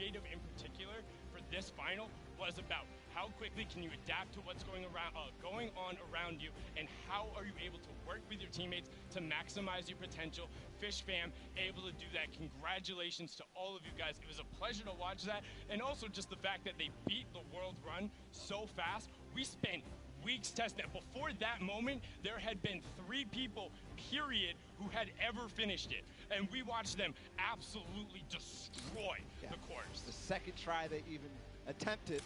creative in particular for this final was about how quickly can you adapt to what's going on around you, and how are you able to work with your teammates to maximize your potential. Fish fam able to do that. Congratulations to all of you guys. It was a pleasure to watch that, and also just the fact that they beat the world run so fast. We spent weeks testing that. Before that moment, there had been 3 people, period, who had ever finished it. And we watched them absolutely destroy the course. The second try they even attempted,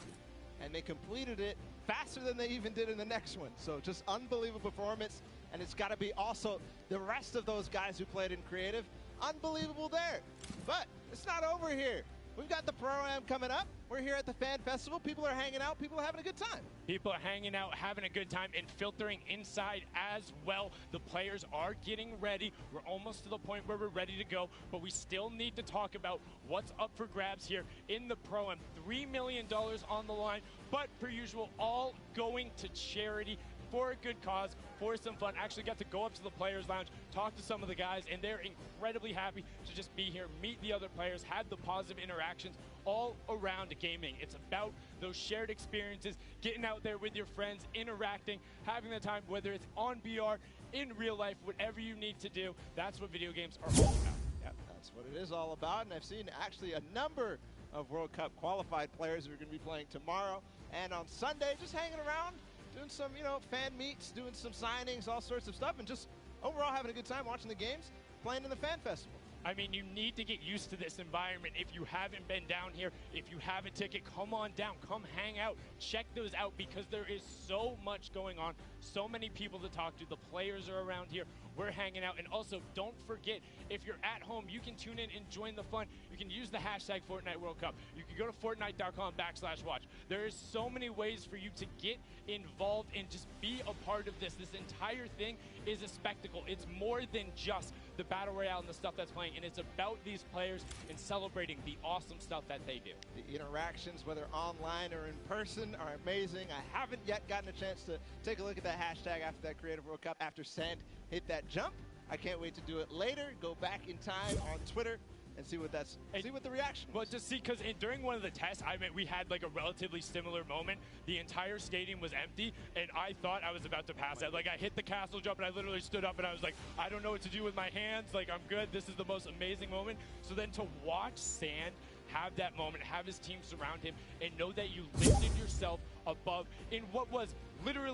and they completed it faster than they even did in the next one. So just unbelievable performance. And it's got to be also the rest of those guys who played in creative. Unbelievable there. But it's not over here. We've got the Pro-Am coming up. We're here at the Fan Festival. People are hanging out. People are having a good time. People are hanging out, having a good time, and filtering inside as well. The players are getting ready. We're almost to the point where we're ready to go, but we still need to talk about what's up for grabs here in the Pro-Am. $3 million on the line, but per usual, all going to charity, for a good cause, for some fun. Actually got to go up to the Players Lounge, talk to some of the guys, and they're incredibly happy to just be here, meet the other players, have the positive interactions all around gaming. It's about those shared experiences, getting out there with your friends, interacting, having the time, whether it's on BR, in real life, whatever you need to do. That's what video games are all about. Yep, that's what it is all about, and I've seen actually a number of World Cup qualified players who are going to be playing tomorrow and on Sunday, just hanging around, doing some, fan meets, doing some signings, all sorts of stuff, and just overall having a good time watching the games, playing in the Fan Festival. I mean, you need to get used to this environment. If you haven't been down here, if you have a ticket, come on down, come hang out, check those out, because there is so much going on, so many people to talk to. The players are around here. We're hanging out. And also, don't forget, if you're at home, you can tune in and join the fun. You can use the hashtag Fortnite World Cup. You can go to Fortnite.com/watch. There is so many ways for you to get involved and just be a part of this. This entire thing is a spectacle. It's more than just the Battle Royale and the stuff that's playing, and it's about these players and celebrating the awesome stuff that they do. The interactions, whether online or in person, are amazing. I haven't yet gotten a chance to take a look at that hashtag after that Creative World Cup, after Sand hit that jump. I can't wait to do it later, go back in time on Twitter and see what the reaction was. Well, just see, because during one of the tests, we had like a relatively similar moment. The entire stadium was empty, and I thought I was about to pass out. Like, I hit the castle jump, and I literally stood up, and I was like, I don't know what to do with my hands. Like, I'm good. This is the most amazing moment. So then to watch Sand have that moment, have his team surround him, and know that you lifted yourself above in what was literally...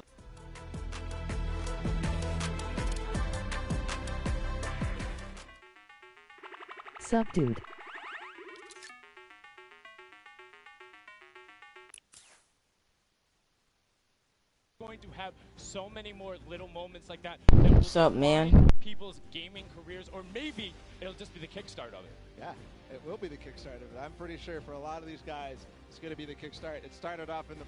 Sup, dude? Going to have so many more little moments like that. What's up, man? People's gaming careers, or maybe it'll just be the kickstart of it. Yeah, it will be the kickstart of it. I'm pretty sure for a lot of these guys, it's going to be the kickstart. It started off in the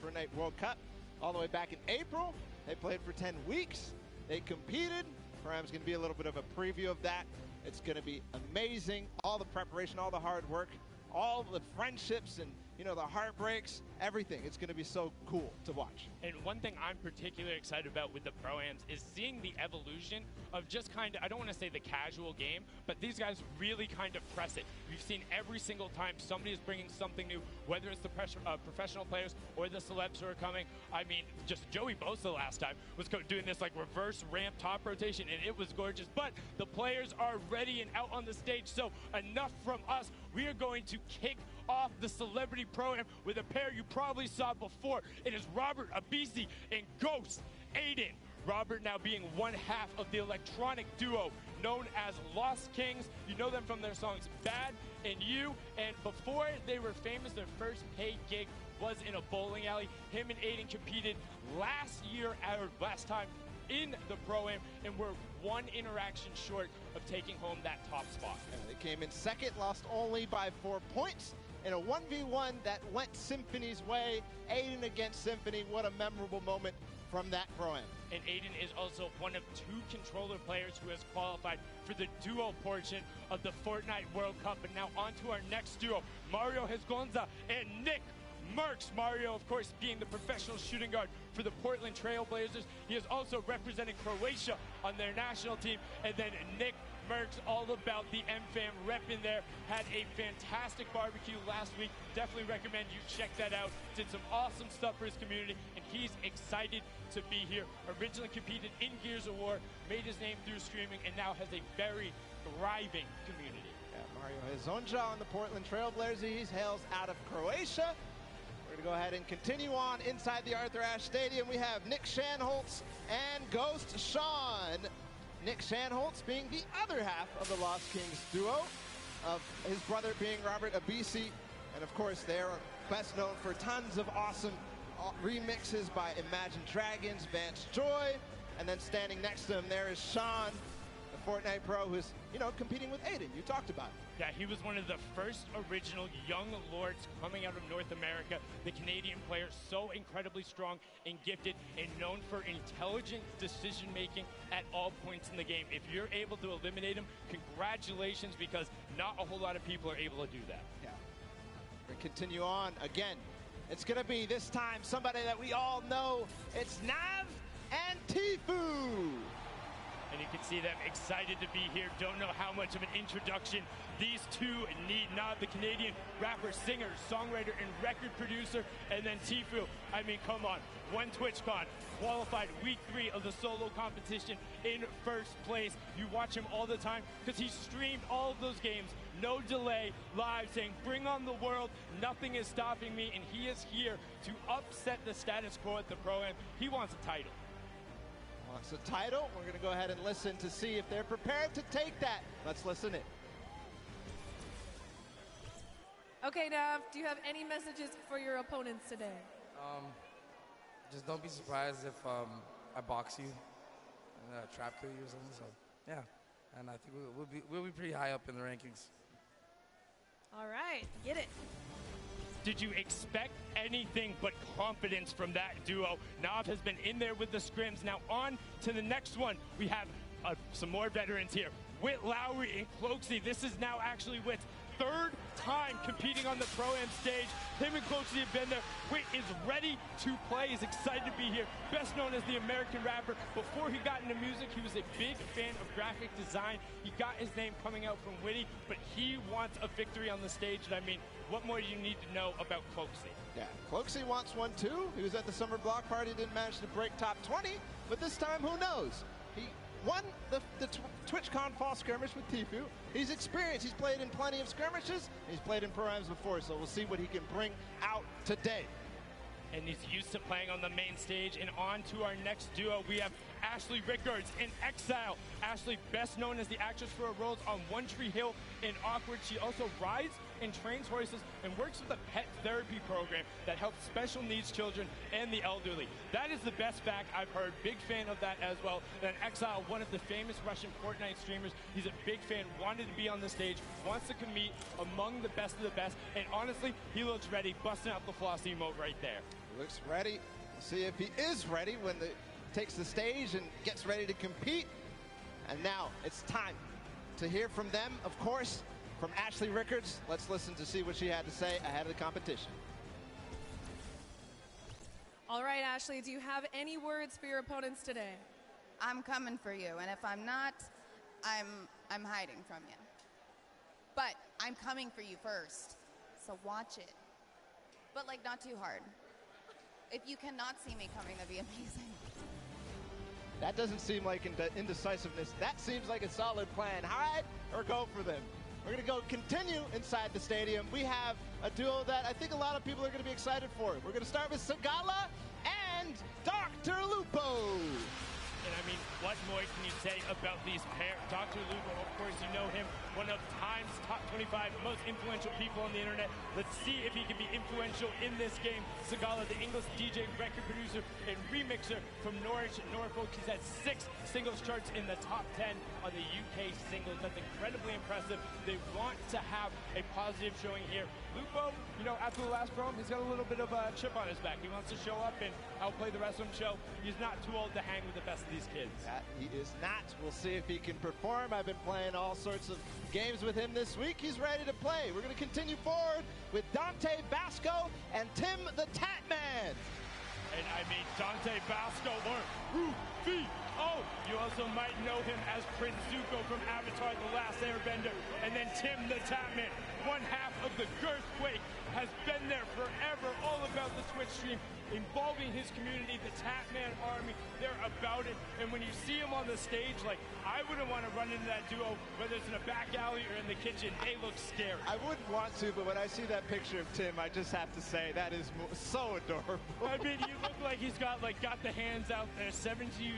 Fortnite World Cup all the way back in April. They played for 10 weeks. They competed. Pro-Am's going to be a little bit of a preview of that. It's going to be amazing. All the preparation, all the hard work, all the friendships and, the heartbreaks, everything. It's going to be so cool to watch. And one thing I'm particularly excited about with the Pro-Ams is seeing the evolution of just kind of, I don't want to say the casual game, but these guys really kind of press it. We've seen every single time somebody is bringing something new, whether it's the professional players or the celebs who are coming. I mean, just Joey Bosa last time was doing this like reverse ramp top rotation, and it was gorgeous. But the players are ready and out on the stage, so enough from us. We are going to kick off the Celebrity Pro-Am with a pair you probably saw before. It is Robert Abisi and Ghost Aiden. Robert now being one half of the electronic duo known as Lost Kings. You know them from their songs Bad and You, and before they were famous, their first paid gig was in a bowling alley. Him and Aiden competed last time in the Pro-Am, and we're one interaction short of taking home that top spot. They came in second, lost only by 4 points in a 1v1 that went Symphony's way. Aiden against Symphony, what a memorable moment from that Pro-Am. And Aiden is also one of 2 controller players who has qualified for the duo portion of the Fortnite World Cup. And now on to our next duo, Mario Hezgonza and Nick Merckx. Mario, of course, being the professional shooting guard for the Portland Trail Blazers. He is also representing Croatia on their national team. And then Nick Mercs, all about the M-Fam rep in there. Had a fantastic barbecue last week. Definitely recommend you check that out. Did some awesome stuff for his community, and he's excited to be here. Originally competed in Gears of War, made his name through streaming, and now has a very thriving community. Yeah, Mario Hezonja on the Portland Trailblazers. He hails out of Croatia. We're going to go ahead and continue on inside the Arthur Ashe Stadium. We have Nick Shanholtz and Ghost Sean. Nick Shanholtz being the other half of the Lost Kings duo, of his brother being Robert Abisi. And of course, they're best known for tons of awesome remixes by Imagine Dragons, Vance Joy. And then standing next to him, there is Sean, the Fortnite pro, who's, competing with Aiden. You talked about it. Yeah, he was one of the first original young lords coming out of North America. The Canadian player, so incredibly strong and gifted and known for intelligent decision-making at all points in the game. If you're able to eliminate him, congratulations, because not a whole lot of people are able to do that. Yeah. We're going to continue on. Again, it's going to be this time somebody that we all know. It's Nav and Tfue. And you can see them excited to be here. Don't know how much of an introduction these two need. Nav, the Canadian rapper, singer, songwriter, and record producer. And then Tfue, I mean, come on. Won TwitchCon, qualified week 3 of the solo competition in first place. You watch him all the time because he streamed all of those games, no delay, live, saying, bring on the world, nothing is stopping me. And he is here to upset the status quo at the Pro-Am. He wants a title. Wants a title. We're going to go ahead and listen to see if they're prepared to take that. Let's listen in. Okay, Nav, do you have any messages for your opponents today? Just don't be surprised if I box you and trap kill you or something. So yeah, and I think we'll be pretty high up in the rankings. All right, get it. Did you expect anything but confidence from that duo? Nav has been in there with the scrims. Now on to the next one. We have some more veterans here. Whit Lowry and Cloaksy. This is now actually Whit's third time competing on the Pro-Am stage. Him and Cloaksy have been there. Whit is ready to play. He's excited to be here. Best known as the American rapper. Before he got into music, he was a big fan of graphic design. He got his name coming out from Witty, but he wants a victory on the stage. And I mean, what more do you need to know about Cloaksy? Yeah, Cloaksy wants one too. He was at the summer block party, didn't manage to break top 20, but this time, who knows? He won the TwitchCon fall skirmish with Tfue. He's experienced. He's played in plenty of skirmishes. He's played in Pro-Ams before, so we'll see what he can bring out today. And he's used to playing on the main stage. And on to our next duo, we have Ashley Rickards in Exile. Ashley, best known as the actress for her roles on One Tree Hill and Awkward. She also rides and trains horses and works with a pet therapy program that helps special needs children and the elderly. That is the best fact I've heard. Big fan of that as well. And Exile, one of the famous Russian Fortnite streamers. He's a big fan, wanted to be on the stage, wants to compete among the best of the best. And honestly, he looks ready, busting out the floss emote right there. He looks ready. We'll see if he is ready when he takes the stage and gets ready to compete. And now it's time to hear from them, of course, from Ashley Rickards. Let's listen to see what she had to say ahead of the competition. All right, Ashley, do you have any words for your opponents today? I'm coming for you, and if I'm not, I'm hiding from you. But I'm coming for you first, so watch it. But like, not too hard. If you cannot see me coming, that'd be amazing. That doesn't seem like indecisiveness. That seems like a solid plan. Hide or go for them. We're going to go continue inside the stadium. We have a duo that I think a lot of people are going to be excited for. We're going to start with Sagala and Dr. Lupo. And I mean, what more can you say about these pairs? Dr. Lupo, of course, you know him, one of Time's top 25 most influential people on the internet. Let's see if he can be influential in this game. Sagala, the English DJ, record producer, and remixer from Norwich, Norfolk. He's had 6 singles charts in the top 10 on the UK singles. That's incredibly impressive. They want to have a positive showing here. Lupo, you know, after the last Pro-Am, he's got a little bit of a chip on his back. He wants to show up and outplay the rest of them show. He's not too old to hang with the best of these kids. That he is not. We'll see if he can perform. I've been playing all sorts of games with him this week. He's ready to play. We're going to continue forward with Dante Basco and Tim the Tatman. And I mean, Dante Basco or Rufy Oh, you also might know him as Prince Zuko from Avatar: The Last Airbender. And then Tim the Tapman, one half of the Girthquake, has been there forever, all about the Twitch stream, involving his community, the Tapman Army. They're about it. And when you see him on the stage, like, I wouldn't want to run into that duo, whether it's in a back alley or in the kitchen. They look scary. I wouldn't want to, but when I see that picture of Tim, I just have to say that is so adorable. I mean, you look like he's got the hands out there, 72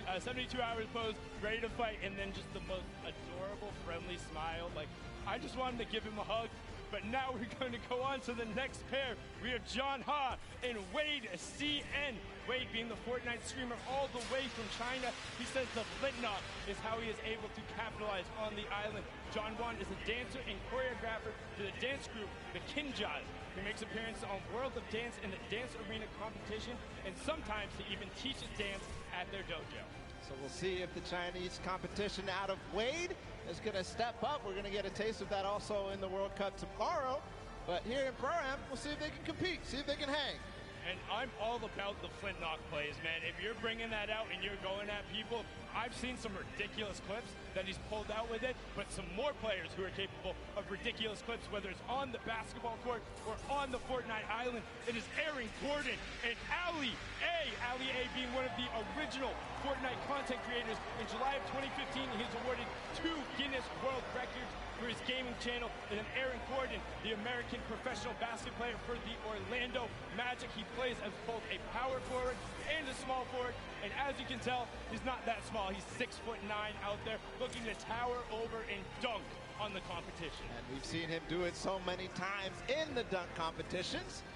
hours pose, ready to fight, and then just the most adorable, friendly smile. Like, I just wanted to give him a hug. But now we're going to go on to the next pair. We have John Ha and Wade CN. Wade being the Fortnite streamer all the way from China. He says the Flintlock is how he is able to capitalize on the island. John Wan is a dancer and choreographer to the dance group, the Kinjas. He makes appearances on World of Dance and the Dance Arena competition, and sometimes he even teaches dance at their dojo. So we'll see if the Chinese competition out of Wade is going to step up. We're going to get a taste of that also in the World Cup tomorrow. But here in Pro-Am, we'll see if they can compete, see if they can hang. And I'm all about the Flintlock plays, man. If you're bringing that out and you're going at people, I've seen some ridiculous clips that he's pulled out with it, but some more players who are capable of ridiculous clips, whether it's on the basketball court or on the Fortnite Island. It is Aaron Gordon and Ali A. Ali A being one of the original Fortnite content creators. In July of 2015, he was awarded 2 Guinness World Records for his gaming channel. And then Aaron Gordon, the American professional basketball player for the Orlando Magic. He plays as both a power forward and a small forward. And as you can tell, he's not that small. He's 6'9" out there, looking to tower over and dunk on the competition. And we've seen him do it so many times in the dunk competitions.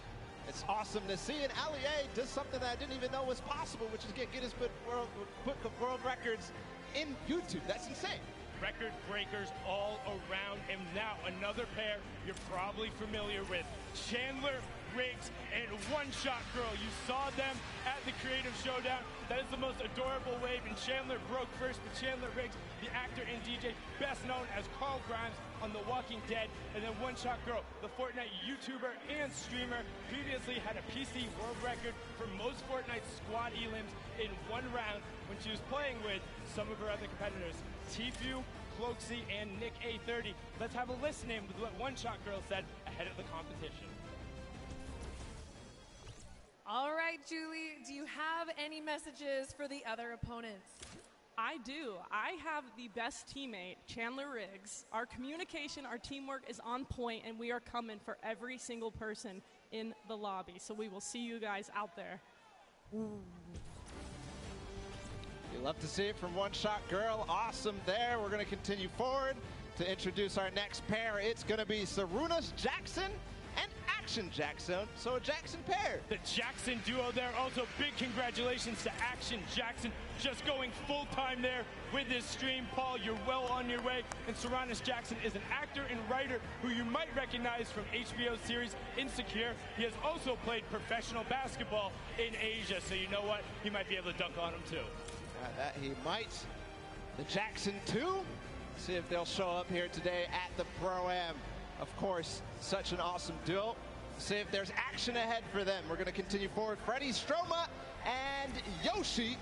It's awesome to see. And Ali A does something that I didn't even know was possible, which is get Guinness Book of World Records in YouTube. That's insane. Record breakers all around. And now another pair you're probably familiar with. Chandler Riggs and One Shot Girl. You saw them at the Creative Showdown. That is the most adorable wave, and Chandler broke first, but Chandler Riggs, the actor and DJ, best known as Carl Grimes on The Walking Dead, and then One Shot Girl, the Fortnite YouTuber and streamer, previously had a PC world record for most Fortnite squad elims in one round when she was playing with some of her other competitors, Tfue, Cloaksy, and Nick A30. Let's have a listen in with what One Shot Girl said ahead of the competition. All right, Julie, do you have any messages for the other opponents? I do. I have the best teammate, Chandler Riggs. Our communication, our teamwork is on point, and we are coming for every single person in the lobby. So we will see you guys out there. You love to see it from One Shot Girl. Awesome there. We're going to continue forward to introduce our next pair. It's going to be Sarunas Jackson and Action Jackson, so a Jackson pair. The Jackson duo there. Also, big congratulations to Action Jackson, just going full-time there with his stream. Paul, you're well on your way. And Sarunas Jackson is an actor and writer who you might recognize from HBO series Insecure. He has also played professional basketball in Asia, so you know what? He might be able to dunk on him too. That he might. The Jackson 2. See if they'll show up here today at the Pro-Am. Of course, such an awesome duo. See if there's action ahead for them. We're going to continue forward. Freddie Stroma and Yoshi.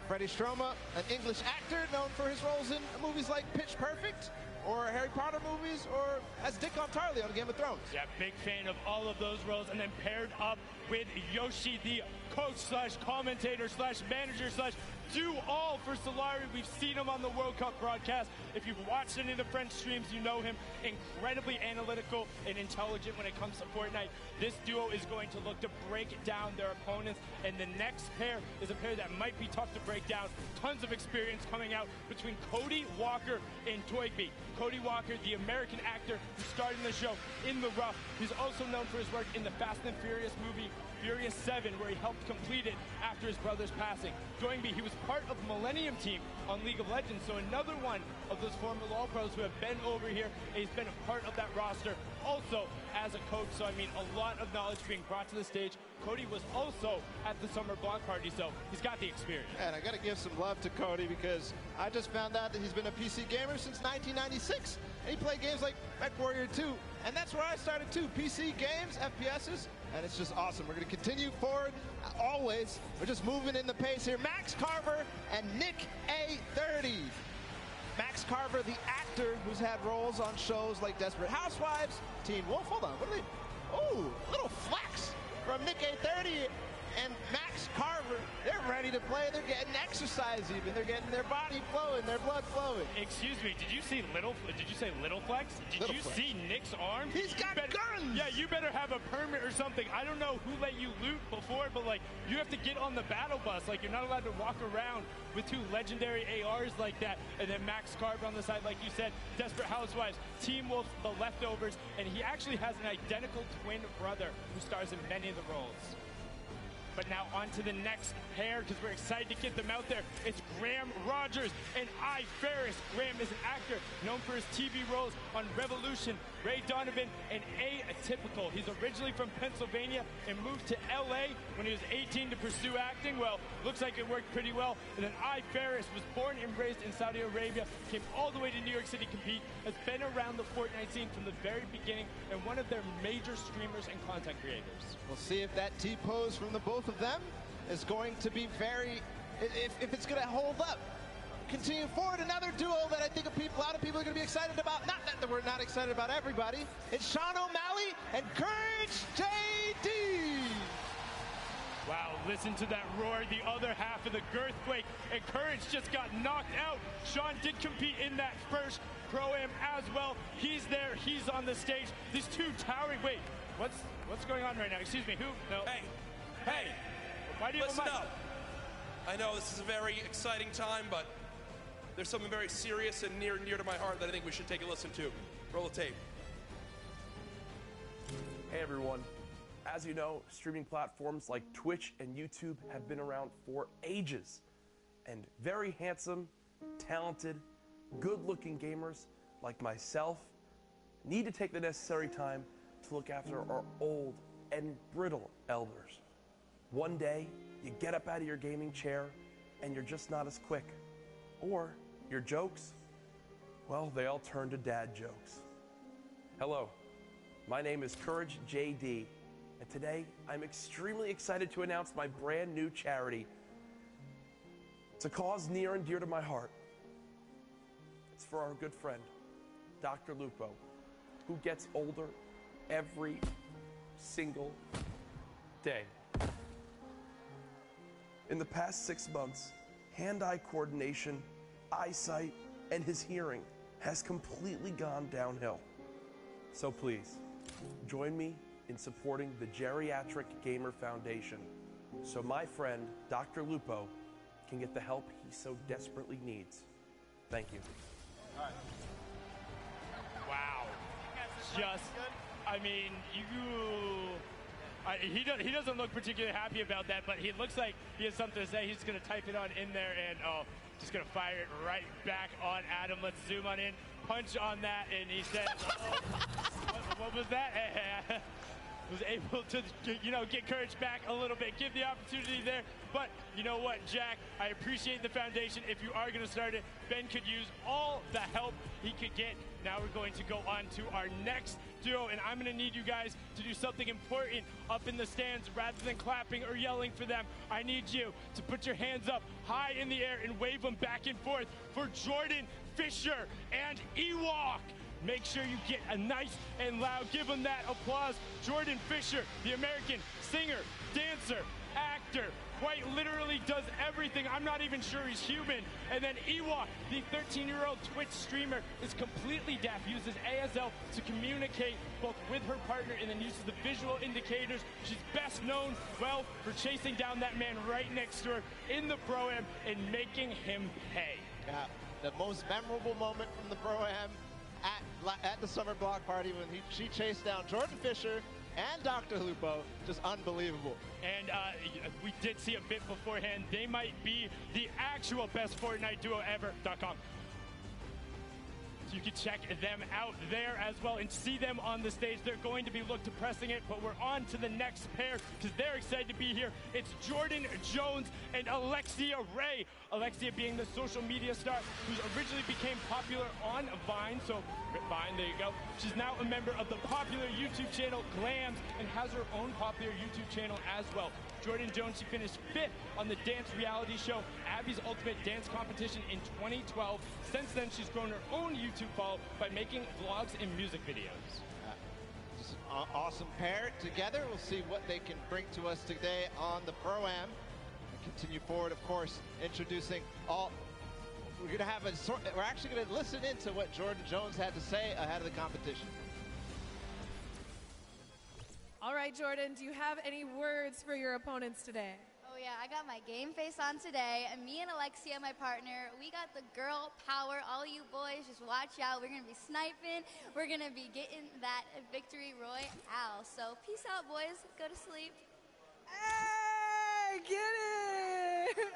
Freddie Stroma, an English actor known for his roles in movies like Pitch Perfect, or Harry Potter movies, or as Dick Tarly on Game of Thrones. Yeah, big fan of all of those roles. And then paired up with Yoshi, the coach slash commentator slash manager slash do all for Solari. We've seen him on the World Cup broadcast. If you've watched any of the French streams, you know him. Incredibly analytical and intelligent when it comes to Fortnite. This duo is going to look to break down their opponents. And the next pair is a pair that might be tough to break down. Tons of experience coming out between Cody Walker and Toygby. Cody Walker, the American actor who starred in the show In the Rough. He's also known for his work in the Fast and Furious movie Furious 7, where he helped complete it after his brother's passing. Toynbee, he was part of the Millennium team on League of Legends, so another one of those former LoL pros who have been over here, and he's been a part of that roster, also as a coach, so I mean a lot of knowledge being brought to the stage. Cody was also at the summer block party, so he's got the experience. And I got to give some love to Cody because I just found out that he's been a PC gamer since 1996. And he played games like Mech Warrior 2, and that's where I started too. PC games, FPSs, and it's just awesome. We're going to continue forward always. We're just moving in the pace here. Max Carver and Nick A30. Max Carver, the actor who's had roles on shows like Desperate Housewives, Teen Wolf. Hold on, what are they? Oh, little flex from Nick A30 and Max Carver. They're ready to play. They're getting exercise even. They're getting their body flowing, their blood flowing. Excuse me, did you say Little Flex? Did Little you Flex. see Nick's arm? He's got guns! Yeah, you better have a permit or something. I don't know who let you loot before, but like, you have to get on the battle bus. Like, you're not allowed to walk around with 2 legendary ARs like that. And then Max Carver on the side, like you said, Desperate Housewives, Team Wolf, The Leftovers, and he actually has an identical twin brother who stars in many of the roles. But now on to the next pair, because we're excited to get them out there. It's Graham Rogers and I. Ferris. Graham is an actor known for his TV roles on Revolution, Ray Donovan, and Atypical. He's originally from Pennsylvania and moved to LA when he was 18 to pursue acting. Well, looks like it worked pretty well. And then I. Ferris was born and raised in Saudi Arabia, came all the way to New York City to compete, has been around the Fortnite scene from the very beginning, and one of their major streamers and content creators. We'll see if that T-pose from the both of them is going to be if it's going to hold up. Continue forward, another duo that I think a lot of people are going to be excited about. Not that we're not excited about everybody. It's Sean O'Malley and Courage JD. Wow, listen to that roar, the other half of the Girthquake, and Courage just got knocked out. Sean did compete in that first Pro-Am as well. He's there, he's on the stage. These 2 towering, wait, what's going on right now? Excuse me, who? No. Hey, why do you listen up. I know this is a very exciting time, but there's something very serious and near to my heart that I think we should take a listen to. Roll the tape. Hey everyone. As you know, streaming platforms like Twitch and YouTube have been around for ages. And very handsome, talented, good-looking gamers like myself need to take the necessary time to look after our old and brittle elders. One day, you get up out of your gaming chair and you're just not as quick. Or your jokes, well, they all turn to dad jokes. Hello, my name is Courage JD, and today I'm extremely excited to announce my brand new charity. It's a cause near and dear to my heart. It's for our good friend, Dr. Lupo, who gets older every single day. In the past 6 months, hand-eye coordination, eyesight, and his hearing has completely gone downhill. So please, join me in supporting the Geriatric Gamer Foundation so my friend, Dr. Lupo, can get the help he so desperately needs. Thank you. All right. Wow. Just, I mean, he doesn't look particularly happy about that, but he looks like he has something to say. He's going to type it on in there, and just going to fire it right back on Adam. Let's zoom on in, punch on that, and he says, what was that? Was able to, get Courage back a little bit, give the opportunity there. But you know what, Jack, I appreciate the foundation. If you are going to start it, Ben could use all the help he could get. Now we're going to go on to our next duo, and I'm going to need you guys to do something important up in the stands. Rather than clapping or yelling for them, I need you to put your hands up high in the air and wave them back and forth for Jordan Fisher and Ewok. Make sure you get a nice and loud, give him that applause. Jordan Fisher, the American singer, dancer, actor, quite literally does everything. I'm not even sure he's human. And then Ewok, the 13-year-old Twitch streamer, is completely deaf, uses ASL to communicate both with her partner and then uses the visual indicators. She's best known, well, for chasing down that man right next to her in the Pro-Am and making him pay. Yeah, the most memorable moment from the Pro-Am at the summer block party when she chased down Jordan Fisher and Dr. Lupo, just unbelievable. And we did see a bit beforehand. They might be the actual best Fortnite duo ever.com. So you can check them out there as well and see them on the stage. They're going to be looked to pressing it, but we're on to the next pair because they're excited to be here. It's Jordan Jones and Alexia Ray. Alexia being the social media star who originally became popular on Vine. So Vine, there you go. She's now a member of the popular YouTube channel Glams and has her own popular YouTube channel as well. Jordan Jones, she finished 5th on the dance reality show Abby's Ultimate Dance Competition in 2012. Since then, she's grown her own YouTube follow by making vlogs and music videos. Just an awesome pair together. We'll see what they can bring to us today on the Pro-Am. We continue forward, of course, introducing all. We're actually going to listen into what Jordan Jones had to say ahead of the competition. All right, Jordan, do you have any words for your opponents today? Oh yeah, I got my game face on today, and me and Alexia, my partner, we got the girl power. All you boys, just watch out. We're going to be sniping. We're going to be getting that victory royale. So peace out, boys. Go to sleep. Hey, get it!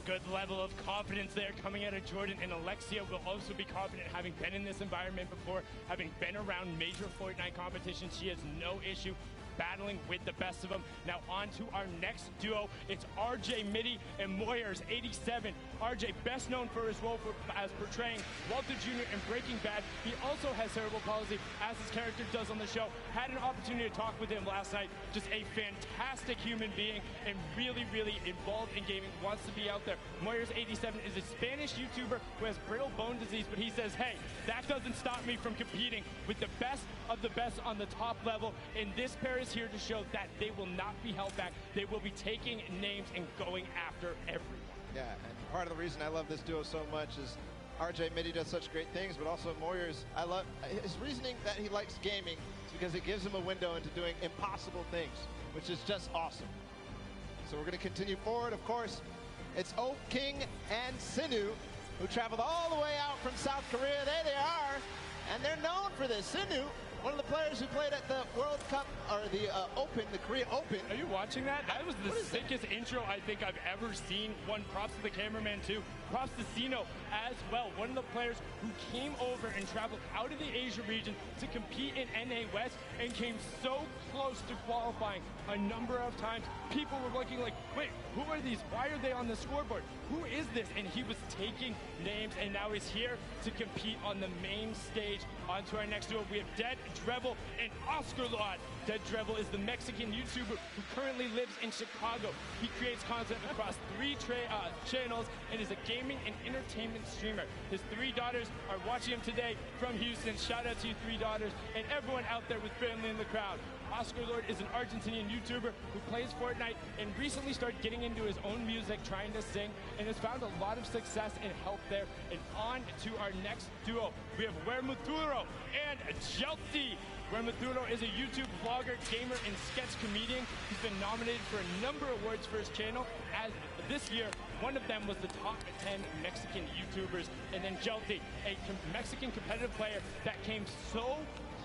Good level of confidence there coming out of Jordan, and Alexia will also be confident having been in this environment before, having been around major Fortnite competitions. She has no issue battling with the best of them. Now on to our next duo. It's RJ Mitty and Moyers 87. RJ, best known for his role as portraying Walter Jr. in Breaking Bad. He also has cerebral palsy, as his character does on the show. Had an opportunity to talk with him last night. Just a fantastic human being and really, really involved in gaming. Wants to be out there. Moyers 87 is a Spanish YouTuber who has brittle bone disease, but he says, hey, that doesn't stop me from competing with the best of the best on the top level. And this pair is here to show that they will not be held back. They will be taking names and going after everyone. Yeah, and part of the reason I love this duo so much is RJ Mitty does such great things, but also Moyers, I love his reasoning that he likes gaming is because it gives him a window into doing impossible things, which is just awesome. So we're going to continue forward. Of course, it's O King and Sinu, who traveled all the way out from South Korea. There they are, and they're known for this. Sinu, one of the players who played at the World Cup, or the Open, the Korea Open. Are you watching that? That was the sickest intro I think I've ever seen. One, props to the cameraman too. Props to Sino as well. One of the players who came over and traveled out of the Asia region to compete in NA West and came so close to qualifying a number of times. People were looking like, wait, who are these? Why are they on the scoreboard? Who is this? And he was taking names, and now he's here to compete on the main stage. On to our next duo, we have Dead Drevel and Oscar Lot. Dead Drevel is the Mexican YouTuber who currently lives in Chicago. He creates content across 3 channels and is a gaming and entertainment streamer. His 3 daughters are watching him today from Houston. Shout out to you 3 daughters and everyone out there with family in the crowd. Oscar Lord is an Argentinian YouTuber who plays Fortnite and recently started getting into his own music, trying to sing, and has found a lot of success and help there. And on to our next duo, we have Wermuturo and Jelty. Wermuturo is a YouTube vlogger, gamer, and sketch comedian. He's been nominated for a number of awards for his channel. As this year, one of them was the top 10 Mexican YouTubers. And then Jelty, a Mexican competitive player that came so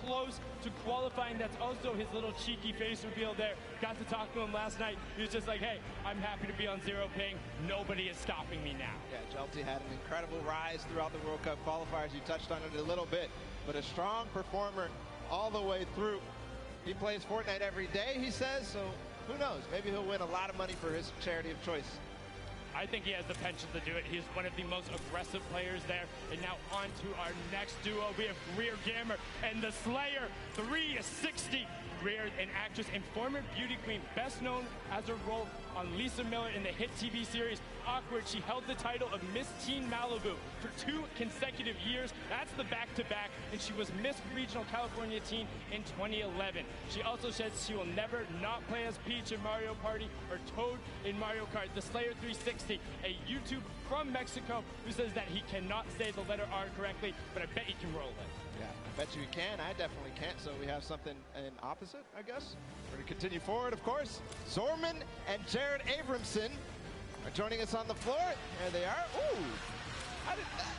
close to qualifying. That's also his little cheeky face reveal there. Got to talk to him last night. He was just like, hey, I'm happy to be on zero ping. Nobody is stopping me now. Yeah, Jelty had an incredible rise throughout the World Cup qualifiers. You touched on it a little bit, but a strong performer all the way through. He plays Fortnite every day, he says, so who knows? Maybe he'll win a lot of money for his charity of choice. I think he has the potential to do it. He's one of the most aggressive players there. And now on to our next duo. We have Greer Gamer and the Slayer 360. Greer, an actress and former beauty queen, best known as her role on Lisa Miller in the hit TV series Awkward. She held the title of Miss Teen Malibu for 2 consecutive years. That's the back-to-back, and she was Miss Regional California Teen in 2011. She also says she will never not play as Peach in Mario Party or Toad in Mario Kart. The Slayer 360, a YouTuber from Mexico who says that he cannot say the letter R correctly, but I bet he can roll it. Yeah, I bet you can. I definitely can't. So we have something in opposite, I guess. We're going to continue forward, of course. Zorman and Jared Abramson are joining us on the floor. There they are. Ooh,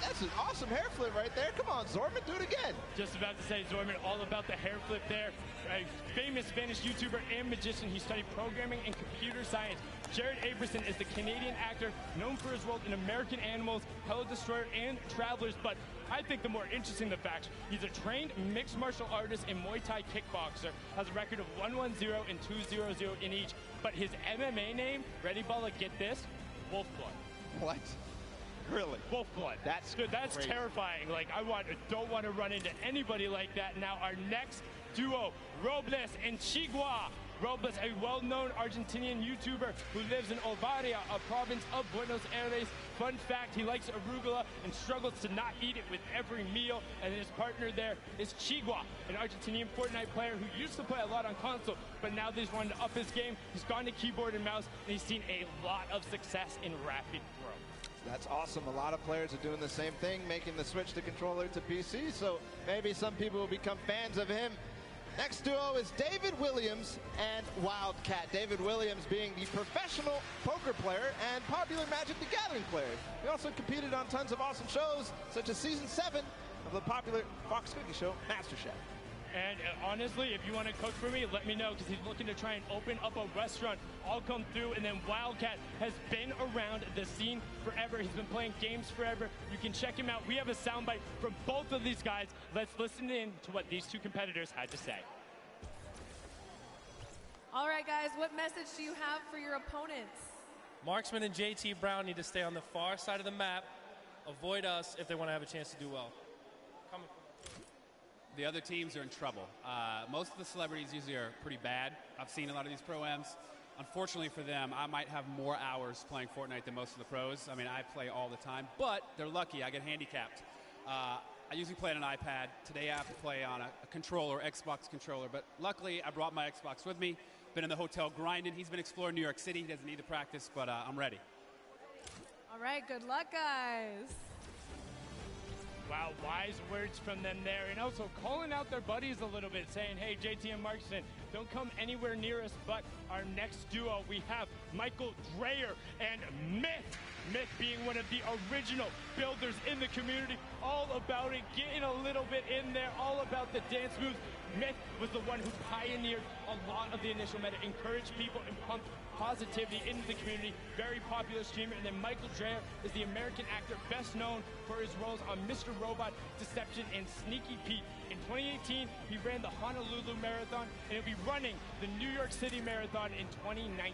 that's an awesome hair flip right there. Come on, Zorman, do it again. Just about to say, Zorman, all about the hair flip there. A famous Spanish YouTuber and magician. He studied programming and computer science. Jared Abramson is the Canadian actor known for his role in American Animals, Hello Destroyer, and Travelers, but I think the more interesting the facts, he's a trained mixed martial artist and Muay Thai kickboxer, has a record of 1-1-0 and 2-0-0 in each, but his MMA name, ready, Balla, get this, Wolfblood. What? Really? Wolfblood. That's good. That's crazy. Terrifying. Like, don't want to run into anybody like that. Now, our next duo, Robles and Chigua. Robles, a well-known Argentinian YouTuber who lives in Ovaria, a province of Buenos Aires. Fun fact, he likes arugula and struggles to not eat it with every meal. And his partner there is Chigua, an Argentinian Fortnite player who used to play a lot on console, but now that he's wanted to up his game, he's gone to keyboard and mouse, and he's seen a lot of success in rapid throw. That's awesome. A lot of players are doing the same thing, making the switch to controller to PC, so maybe some people will become fans of him. Next duo is David Williams and Wildcat. David Williams being the professional poker player and popular Magic the Gathering player. He also competed on tons of awesome shows, such as Season 7 of the popular Fox Cookie show, MasterChef. And honestly, if you want to cook for me, let me know, because he's looking to try and open up a restaurant. I'll come through. And then Wildcat has been around the scene forever. He's been playing games forever. You can check him out. We have a soundbite from both of these guys. Let's listen in to what these two competitors had to say. All right, guys, what message do you have for your opponents? Marksman and JT Brown need to stay on the far side of the map, avoid us if they want to have a chance to do well. The other teams are in trouble. Most of the celebrities usually are pretty bad. I've seen a lot of these pro-ams. Unfortunately for them, I might have more hours playing Fortnite than most of the pros. I mean, I play all the time, but they're lucky. I get handicapped. I usually play on an iPad. Today I have to play on a controller, Xbox controller, but luckily I brought my Xbox with me. Been in the hotel grinding. He's been exploring New York City. He doesn't need to practice, but I'm ready. All right, good luck, guys. Wow, wise words from them there. And also calling out their buddies a little bit, saying, hey, JT and Markson, don't come anywhere near us. But our next duo, we have Michael Dreyer and Myth. Myth being one of the original builders in the community, all about it, getting a little bit in there, all about the dance moves. Myth was the one who pioneered a lot of the initial meta, encouraged people and pumped positivity into the community. Very popular streamer. And then Michael Dreyer is the American actor best known for his roles on Mr. Robot, Deception, and Sneaky Pete. In 2018, he ran the Honolulu Marathon, and he'll be running the New York City Marathon in 2019.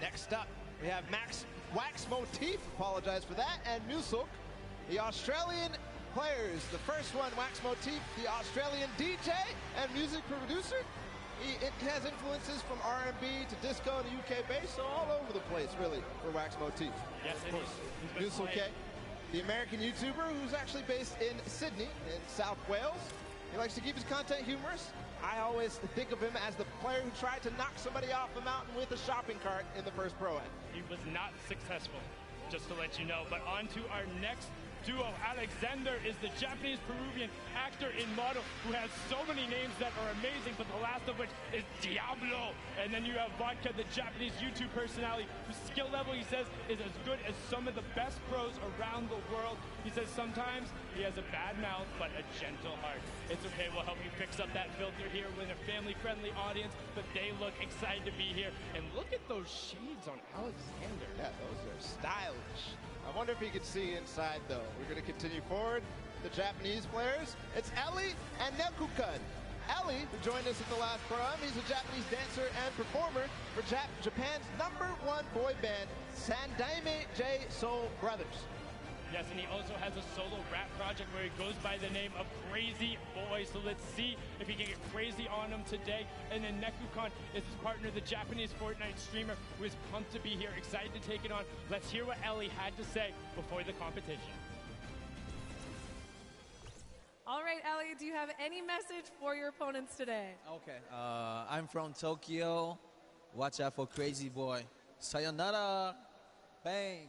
Next up, we have Max Wax Motif, apologize for that, and Musulk, the Australian players. The first one, Wax Motif, the Australian DJ and music producer. It has influences from R&B to disco and UK bass, so all over the place, really, for Wax Motif. Yes, of course. Musulk, the American YouTuber who's actually based in Sydney, in South Wales. He likes to keep his content humorous. I always think of him as the player who tried to knock somebody off the mountain with a shopping cart in the first Pro-Am. He was not successful, just to let you know. But on to our next duo. Alexander is the Japanese-Peruvian actor and model who has so many names that are amazing, but the last of which is Diablo. And then you have Vodka, the Japanese YouTube personality, whose skill level, he says, is as good as some of the best pros around the world. He says sometimes he has a bad mouth, but a gentle heart. It's okay, we'll help you fix up that filter here with a family-friendly audience, but they look excited to be here. And look at those shades on Alexander. Yeah, those are stylish. I wonder if he can see inside, though. We're going to continue forward. The Japanese players. It's Ellie and Nekukun. Ellie, who joined us in the last Pro-Am, he's a Japanese dancer and performer for Japan's #1 boy band, Sandaime J Soul Brothers. Yes, and he also has a solo rap project where he goes by the name of Crazy Boy. So let's see if he can get crazy on him today. And then Nekukun is his partner, the Japanese Fortnite streamer, who is pumped to be here, excited to take it on. Let's hear what Ellie had to say before the competition. All right, Ellie, do you have any message for your opponents today? Okay, I'm from Tokyo. Watch out for Crazy Boy. Sayonara. Bang.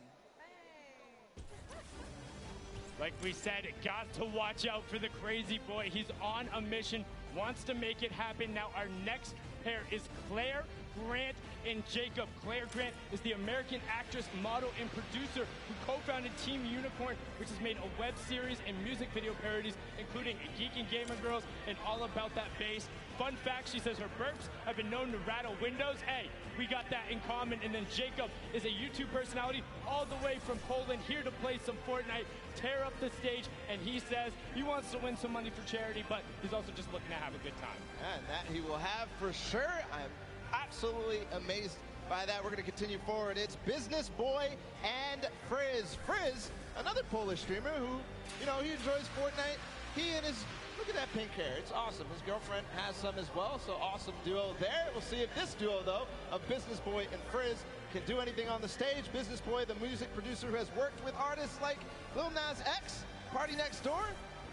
Like we said, got to watch out for the Crazy Boy. He's on a mission, wants to make it happen. Now our next hair is Claire Grant and Jacob. Claire Grant is the American actress, model, and producer who co-founded Team Unicorn, which has made a web series and music video parodies, including Geek and Gamer Girls and All About That Bass. Fun fact, she says her burps have been known to rattle windows. Hey, we got that in common. And then Jacob is a YouTube personality all the way from Poland, here to play some Fortnite, tear up the stage, and he says he wants to win some money for charity, but he's also just looking to have a good time. And that he will have for sure. I'm absolutely amazed by that. We're going to continue forward. It's Business Boy and Frizz. Frizz, another Polish streamer who, he enjoys Fortnite. He and his, look at that pink hair. It's awesome. His girlfriend has some as well, so awesome duo there. We'll see if this duo, though, of Business Boy and Frizz can do anything on the stage. Business Boy, the music producer who has worked with artists like Lil Nas X, Party Next Door.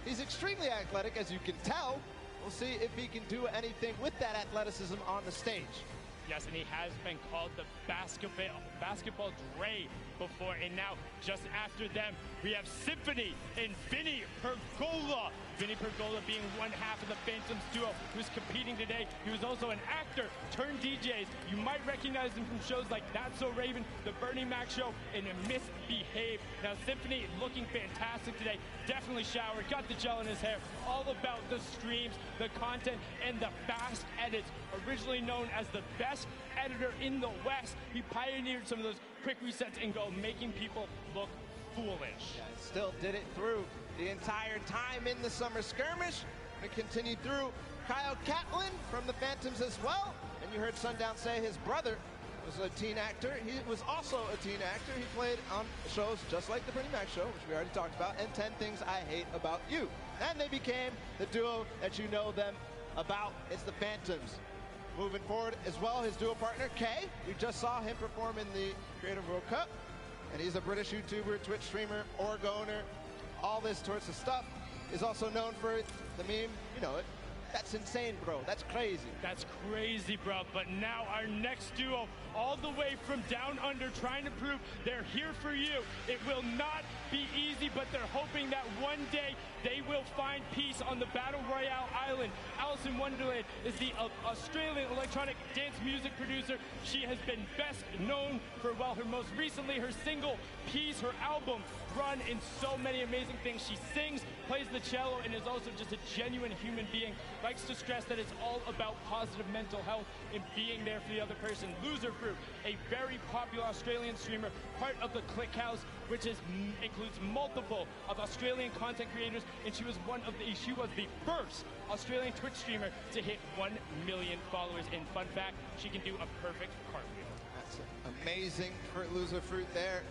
He's extremely athletic, as you can tell. We'll see if he can do anything with that athleticism on the stage. Yes, and he has been called the basketball Dre before, and now just after them, we have Symphony and Vinny Pergola. Vinny Pergola being one half of the Phantoms duo who's competing today. He was also an actor turned DJs. You might recognize him from shows like That's So Raven, The Bernie Mac Show, and Misbehave. Now, Symphony looking fantastic today. Definitely showered, got the gel in his hair. All about the streams, the content, and the fast edits. Originally known as the best editor in the West, he pioneered some of those quick resets and go, making people look foolish. Yeah, still did it through the entire time in the summer skirmish. And continued through. Kyle Catlin from the Phantoms as well. And you heard Sundown say his brother was a teen actor. He was also a teen actor. He played on shows just like The Bernie Mac Show, which we already talked about, and 10 Things I Hate About You. And they became the duo that you know them about. It's the Phantoms. Moving forward as well, his duo partner, Kay. We just saw him perform in the Creative World Cup. And he's a British YouTuber, Twitch streamer, org owner, all this sorts of stuff. Is also known for the meme, you know it. That's insane, bro. That's crazy. That's crazy, bro. But now our next duo, all the way from down under, trying to prove they're here for you. It will not be easy, but they're hoping that one day they will find peace on the Battle Royale island. Alice in Wonderland is the Australian electronic dance music producer. She has been best known for, well, her most recently, her single, Peace, her album, Run, and so many amazing things. She sings, plays the cello, and is also just a genuine human being. Likes to stress that it's all about positive mental health and being there for the other person. Loser Fruit, a very popular Australian streamer, part of the Click House, which includes multiple of Australian content creators, and she was the first Australian Twitch streamer to hit 1 million followers. And fun fact, she can do a perfect cartwheel. That's amazing for Loser Fruit there.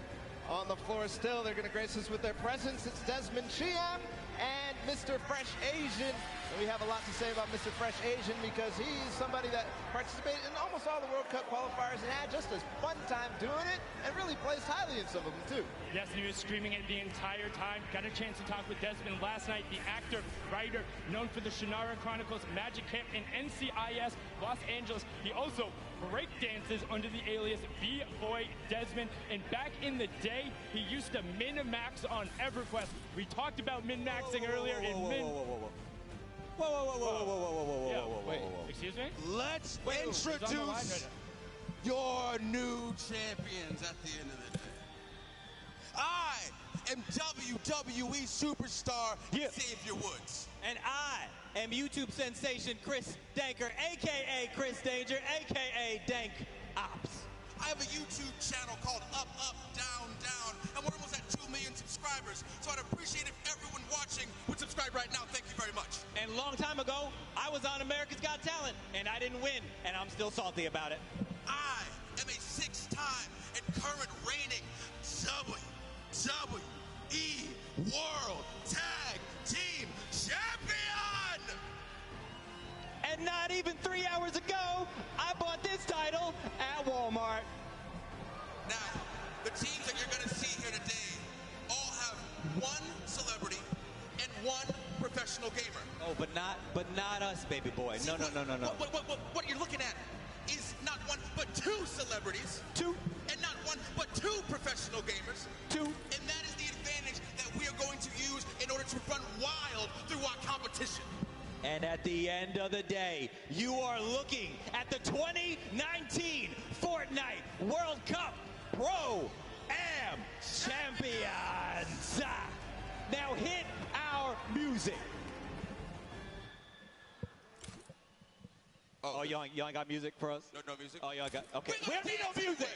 On the floor still, they're going to grace us with their presence. It's Desmond Chiam and Mr. Fresh Asian. And we have a lot to say about Mr. Fresh Asian because he's somebody that participated in almost all the World Cup qualifiers and had just a fun time doing it and really placed highly in some of them too. Yes, and he was streaming it the entire time. Got a chance to talk with Desmond last night, the actor, writer, known for the Shannara Chronicles, Magic Camp, and NCIS Los Angeles. He also break dances under the alias B-Boy Desmond, and back in the day, he used to min-max on EverQuest. We talked about min-maxing earlier in min... Wait, excuse me? Let's introduce your new champions at the end of the day. I am WWE superstar Xavier Woods. And I am YouTube sensation Chris Danker, a.k.a. Chris Danger, a.k.a. Dank Ops. I have a YouTube channel called Up, Up, Down, Down, and we're almost at 2 million subscribers, so I'd appreciate if everyone watching would subscribe right now. Thank you very much. And a long time ago, I was on America's Got Talent, and I didn't win, and I'm still salty about it. I am a 6-time and current reigning WWE World Tag Team Champion! And not even 3 hours ago, I bought this title at Walmart. Now, the teams that you're going to see here today all have one celebrity and one professional gamer. Oh, but not us, baby boy. No. What you're looking at is not one, but 2 celebrities. 2. And not one, but 2 professional gamers. 2. And that is the advantage that we are going to use in order to run wild through our competition. And at the end of the day, you are looking at the 2019 Fortnite World Cup Pro-Am Champions. Now hit our music. Oh, y'all ain't got music for us? No music? Oh, y'all got, okay. We don't need no music.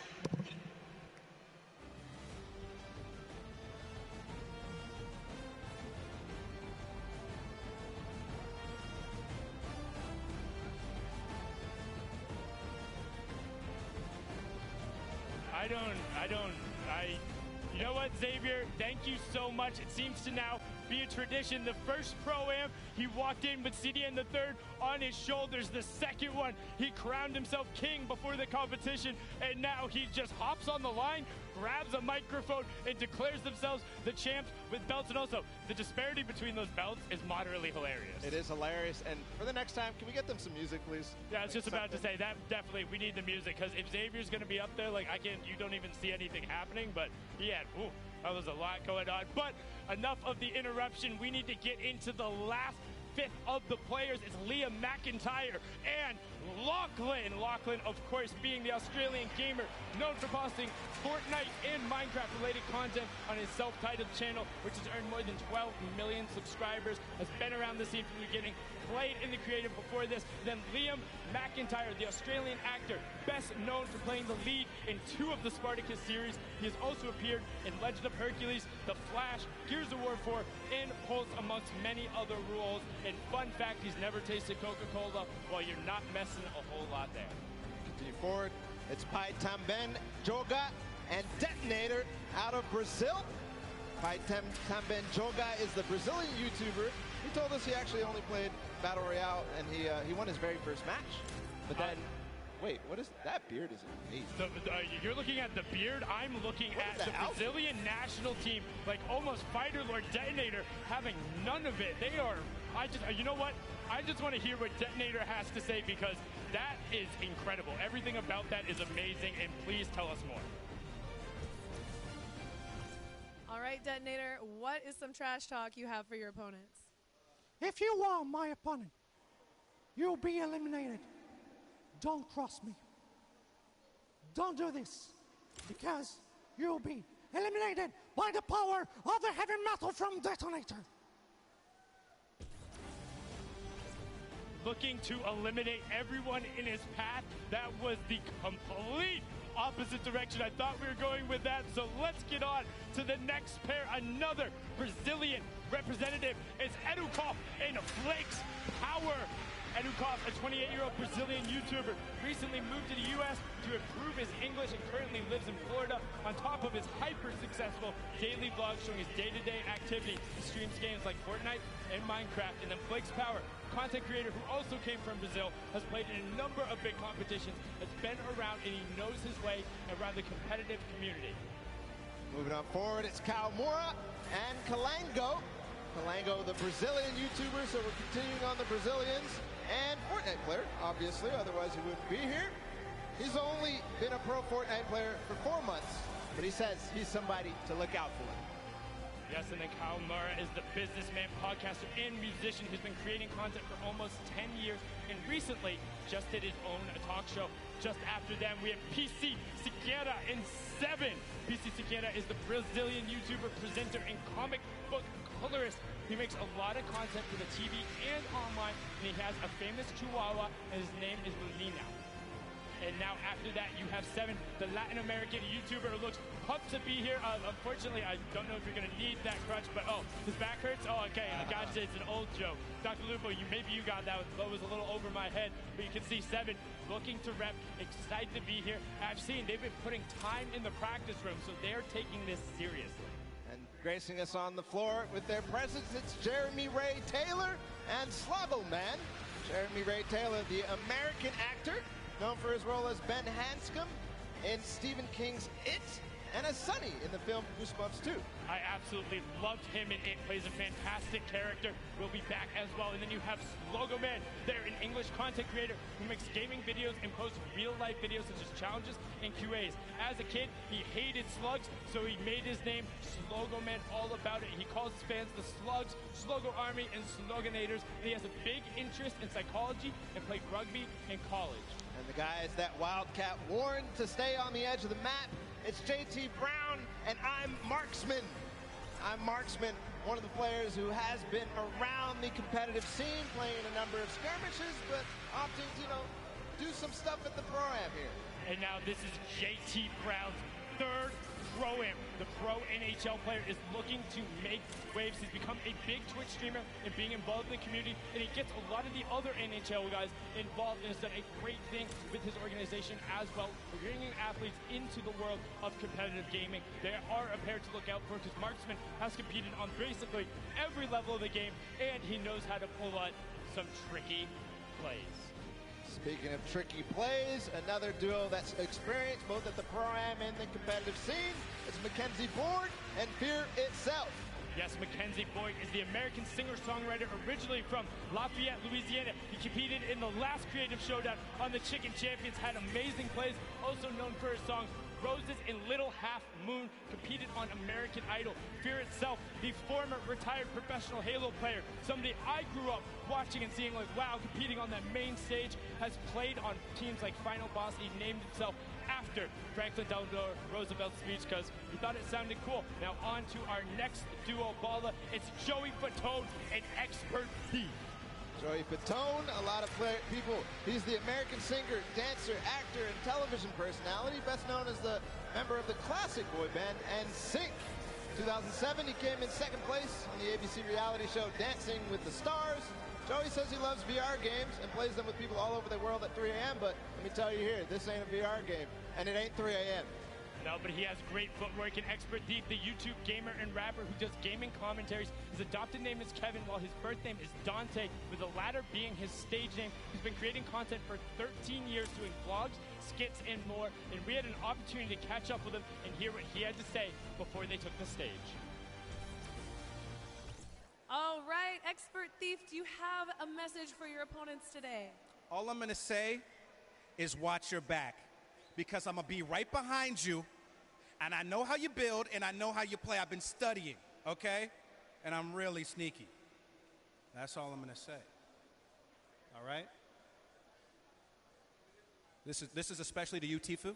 You know what, Xavier? Thank you so much. It seems to now be a tradition. The first Pro-Am, he walked in with CDN the third on his shoulders. The second one, he crowned himself king before the competition, and now he just hops on the line, grabs a microphone, and declares themselves the champs with belts. And also, the disparity between those belts is moderately hilarious. It is hilarious. And for the next time, can we get them some music, please? Yeah, I was just about to say that. Definitely, we need the music, because if Xavier's going to be up there, like you don't even see anything happening. But yeah, that was a lot going on. But enough of the interruption. We need to get into the last fifth of the players. It's Liam McIntyre and Lachlan. Lachlan, of course, being the Australian gamer known for posting Fortnite and Minecraft-related content on his self-titled channel, which has earned more than 12 million subscribers, has been around the scene from the beginning, played in the creative before this. Then Liam McIntyre, the Australian actor, best known for playing the lead in 2 of the Spartacus series. He has also appeared in Legend of Hercules, The Flash, Gears of War 4, and Pulse, amongst many other roles. And fun fact, he's never tasted Coca-Cola. Well, you're not messing a whole lot there. Continue forward. It's Pai Tamben Joga and Detonator out of Brazil. Pai Tamben Joga is the Brazilian YouTuber. He told us he actually only played Battle Royale, and he won his very first match. But then, wait, what is that beard? Is amazing. You're looking at the beard. I'm looking at the Brazilian national team, like almost Fighter Lord Detonator, having none of it. They are. You know what? I just want to hear what Detonator has to say, because that is incredible. Everything about that is amazing, and please tell us more. All right, Detonator, what is some trash talk you have for your opponents? If you are my opponent, you'll be eliminated. Don't cross me. Don't do this, because you'll be eliminated by the power of the heavy metal from Detonator. Looking to eliminate everyone in his path. That was the complete opposite direction I thought we were going with that. So let's get on to the next pair. Another Brazilian representative is Edukoff and Flakes Power. Edukoff, a 28-year-old Brazilian YouTuber, recently moved to the U.S. to improve his English and currently lives in Florida. On top of his hyper-successful daily vlog showing his day-to-day activity, he streams games like Fortnite and Minecraft. And then Flakes Power, content creator who also came from Brazil, has played in a number of big competitions, has been around, and he knows his way around the competitive community. Moving on forward, it's Kaomura and Kalango. Kalango, the Brazilian YouTuber, so we're continuing on the Brazilians. And Fortnite player, obviously, otherwise he wouldn't be here. He's only been a pro Fortnite player for 4 months, but he says he's somebody to look out for. Yes, and then Kaomura is the businessman, podcaster, and musician who's been creating content for almost 10 years, and recently just did his own talk show. Just after them, we have PC Siqueira in 7. PC Siqueira is the Brazilian YouTuber, presenter, and comic book colorist. He makes a lot of content for the TV and online, and he has a famous chihuahua, and his name is Lunina. And now after that, you have 7, the Latin American YouTuber who looks pumped to be here. Unfortunately, I don't know if you're going to need that crutch, but his back hurts? Oh, okay, gotcha, it's an old joke. Dr. Lupo, maybe you got that. That was a little over my head, but you can see 7 looking to rep, excited to be here. I've seen they've been putting time in the practice room, so they're taking this seriously. And gracing us on the floor with their presence, it's Jeremy Ray Taylor and Sluggle Man. Jeremy Ray Taylor, the American actor, known for his role as Ben Hanscom in Stephen King's It, and as Sonny in the film Goosebumps 2. I absolutely loved him in it. Plays a fantastic character. Will be back as well. And then you have Slogo Man there, an English content creator who makes gaming videos and posts real-life videos such as challenges and QAs. As a kid, he hated slugs, so he made his name Slogo Man all about it. He calls his fans the Slugs, Slogo Army, and Sloganators. And he has a big interest in psychology and played rugby in college. And the guys that Wildcat warned to stay on the edge of the map, it's JT Brown, and I'm Marksman. I'm Marksman, one of the players who has been around the competitive scene, playing a number of skirmishes, but opting to, do some stuff at the Pro-Am here. And now this is JT Brown's third Pro-Am. The pro NHL player is looking to make waves. He's become a big Twitch streamer and being involved in the community, and he gets a lot of the other NHL guys involved and has done a great thing with his organization as well, bringing athletes into the world of competitive gaming. They are a pair to look out for because Marksman has competed on basically every level of the game, and he knows how to pull out some tricky plays. Speaking of tricky plays, another duo that's experienced both at the Pro-Am and the competitive scene, it's Mackenzie Boyd and Fear Itself. Yes, Mackenzie Boyd is the American singer-songwriter originally from Lafayette, Louisiana. He competed in the last creative showdown on the Chicken Champions, had amazing plays, also known for his songs Roses and Little Half Moon, competed on American Idol. Fear Itself, the former retired professional Halo player, somebody I grew up watching and seeing like, wow, competing on that main stage, has played on teams like Final Boss. He named himself after Franklin Delano Roosevelt's speech because he thought it sounded cool. Now on to our next duo, Bala. It's Joey Fatone, an expert thief. Joey Fatone, a lot of people. He's the American singer, dancer, actor, and television personality, best known as the member of the classic boy band NSYNC. 2007, he came in second place on the ABC reality show Dancing with the Stars. Joey says he loves VR games and plays them with people all over the world at 3 a.m., but let me tell you here, this ain't a VR game, and it ain't 3 a.m. No, but he has great footwork. An expert thief, the YouTube gamer and rapper who does gaming commentaries. His adopted name is Kevin, while his birth name is Dante, with the latter being his stage name. He's been creating content for 13 years, doing vlogs, skits, and more. And we had an opportunity to catch up with him and hear what he had to say before they took the stage. All right, expert thief, do you have a message for your opponents today? All I'm going to say is watch your back, because I'm going to be right behind you, and I know how you build, and I know how you play. I've been studying, okay? And I'm really sneaky. That's all I'm going to say. All right? This is especially to you, Tifu.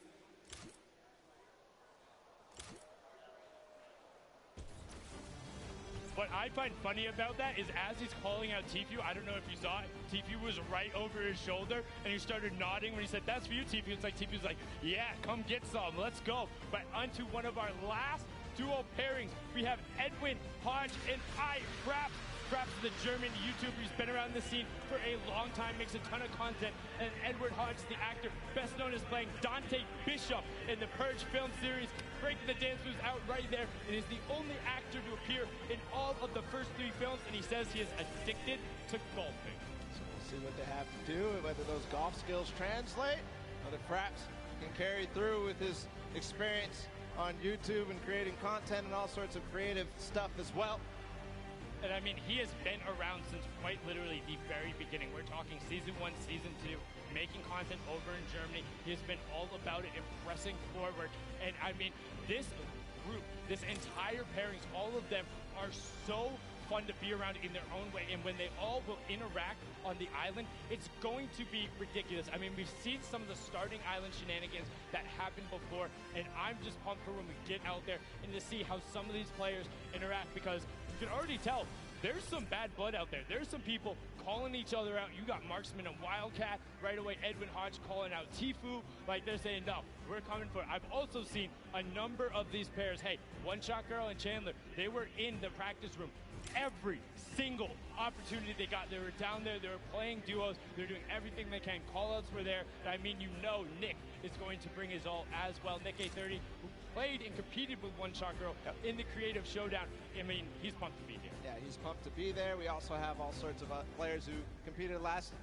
What I find funny about that is as he's calling out Tifu, I don't know if you saw it, Tifu was right over his shoulder, and he started nodding when he said, "That's for you, Tifu." It's like Tifu's like, "Yeah, come get some, let's go." But onto one of our last duo pairings, we have Edwin Hodge and Fraps. Fraps is the German YouTuber who's been around the scene for a long time, makes a ton of content. And Edward Hodge, the actor, best known as playing Dante Bishop in the Purge film series, breaking the dance moves out right there, and is the only actor to appear in all of the first 3 films, and he says he is addicted to golfing. So we'll see what they have to do, and whether those golf skills translate, whether Fraps can carry through with his experience on YouTube and creating content and all sorts of creative stuff as well. And I mean, he has been around since quite literally the very beginning. We're talking season 1, season 2, making content over in Germany. He has been all about it and pressing forward. And I mean, this group, this entire pairings, all of them are so fun to be around in their own way. And when they all will interact on the island, it's going to be ridiculous. I mean, we've seen some of the starting island shenanigans that happened before, and I'm just pumped for when we get out there and to see how some of these players interact, because you can already tell there's some bad blood out there. There's some people calling each other out. You got Marksman and Wildcat right away. Edwin Hodge calling out Tifu. Like, they're saying, no, we're coming for it. I've also seen a number of these pairs. Hey, One Shot Girl and Chandler, they were in the practice room every single opportunity they got. They were down there. They were playing duos. They're doing everything they can. Call-outs were there. I mean, you know Nick is going to bring his all as well. Nick A30, who played and competed with One Shot Girl in the creative showdown. I mean, he's pumped to be here. Yeah, he's pumped to be there. We also have all sorts of players who competed last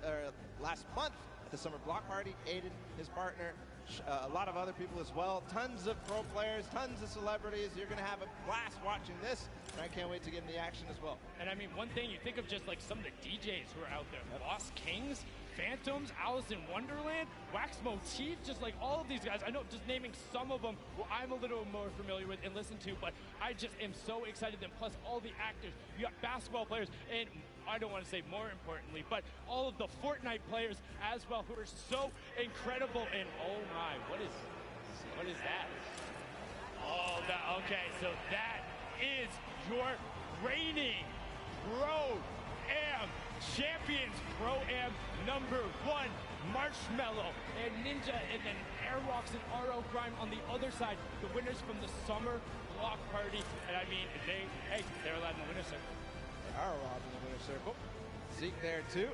month at the Summer Block Party. Aiden, his partner, a lot of other people as well. Tons of pro players, tons of celebrities. You're going to have a blast watching this, and I can't wait to get in the action as well. And I mean, one thing, you think of just like some of the DJs who are out there. Lost Kings, Phantoms, Alice in Wonderland, Wax Motif, just like all of these guys. I know just naming some of them who I'm a little more familiar with and listen to, but I just am so excited. And plus all the actors, you got basketball players, and I don't want to say more importantly, but all of the Fortnite players as well who are so incredible. And oh my, what is that? Oh, okay, so that is your reigning Pro-Am Champions, Pro-Am number 1, Marshmello and Ninja, and then Airwalks and RO Grime on the other side, the winners from the summer block party. And I mean, they're allowed in the winner's circle. They are allowed in the winner's circle. Zeke there too.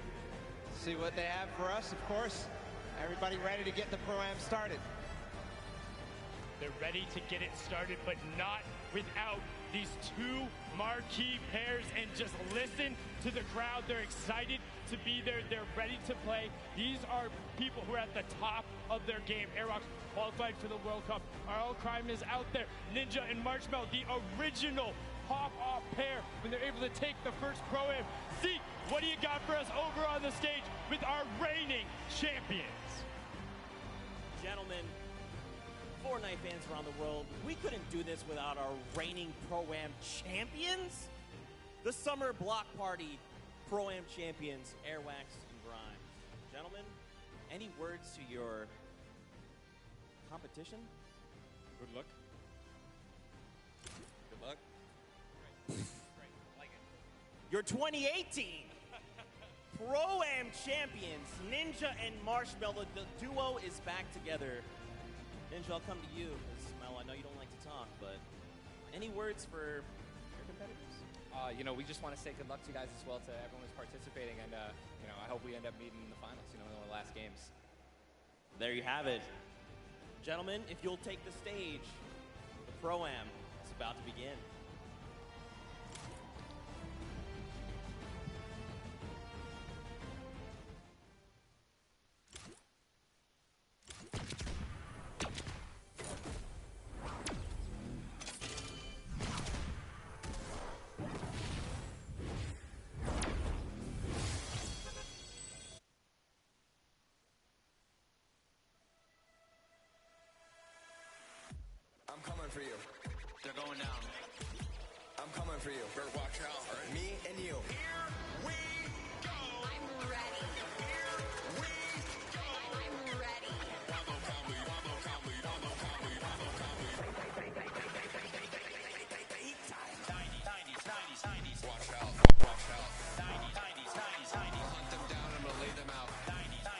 See what they have for us, of course. Everybody ready to get the Pro-Am started. They're ready to get it started, but not without these two marquee pairs. And just listen to the crowd. They're excited to be there. They're ready to play. These are people who are at the top of their game. Airwalks qualified for the World Cup. RL Crime is out there. Ninja and Marshmello, the original hop-off pair when they're able to take the first Pro-Am. Zeke, what do you got for us over on the stage with our reigning champions? Gentlemen, Fortnite fans around the world, we couldn't do this without our reigning Pro-Am champions. The Summer Block Party Pro-Am champions, Airwax and Grime. Gentlemen, any words to your competition? Good luck. Good luck. Your 2018 Pro-Am champions, Ninja and Marshmello. The duo is back together. Ninja, I'll come to you, because Mel, I know you don't like to talk, but any words for your competitors? We just want to say good luck to you guys as well, to everyone who's participating, and I hope we end up meeting in the finals, in the last games. There you have it. Gentlemen, if you'll take the stage, the Pro-Am is about to begin. I'm coming for you. They're going down. I'm coming for you. Better watch out. Right? Me and you. Here we go. I'm ready. Here we go. I'm ready. Wabo Combi, Wabo Combi, Wabo Combi, Wabo Combi. Big time. 90s. Watch out. Watch out. 90s. Hunt them down. I'm gonna lay them out. 90s.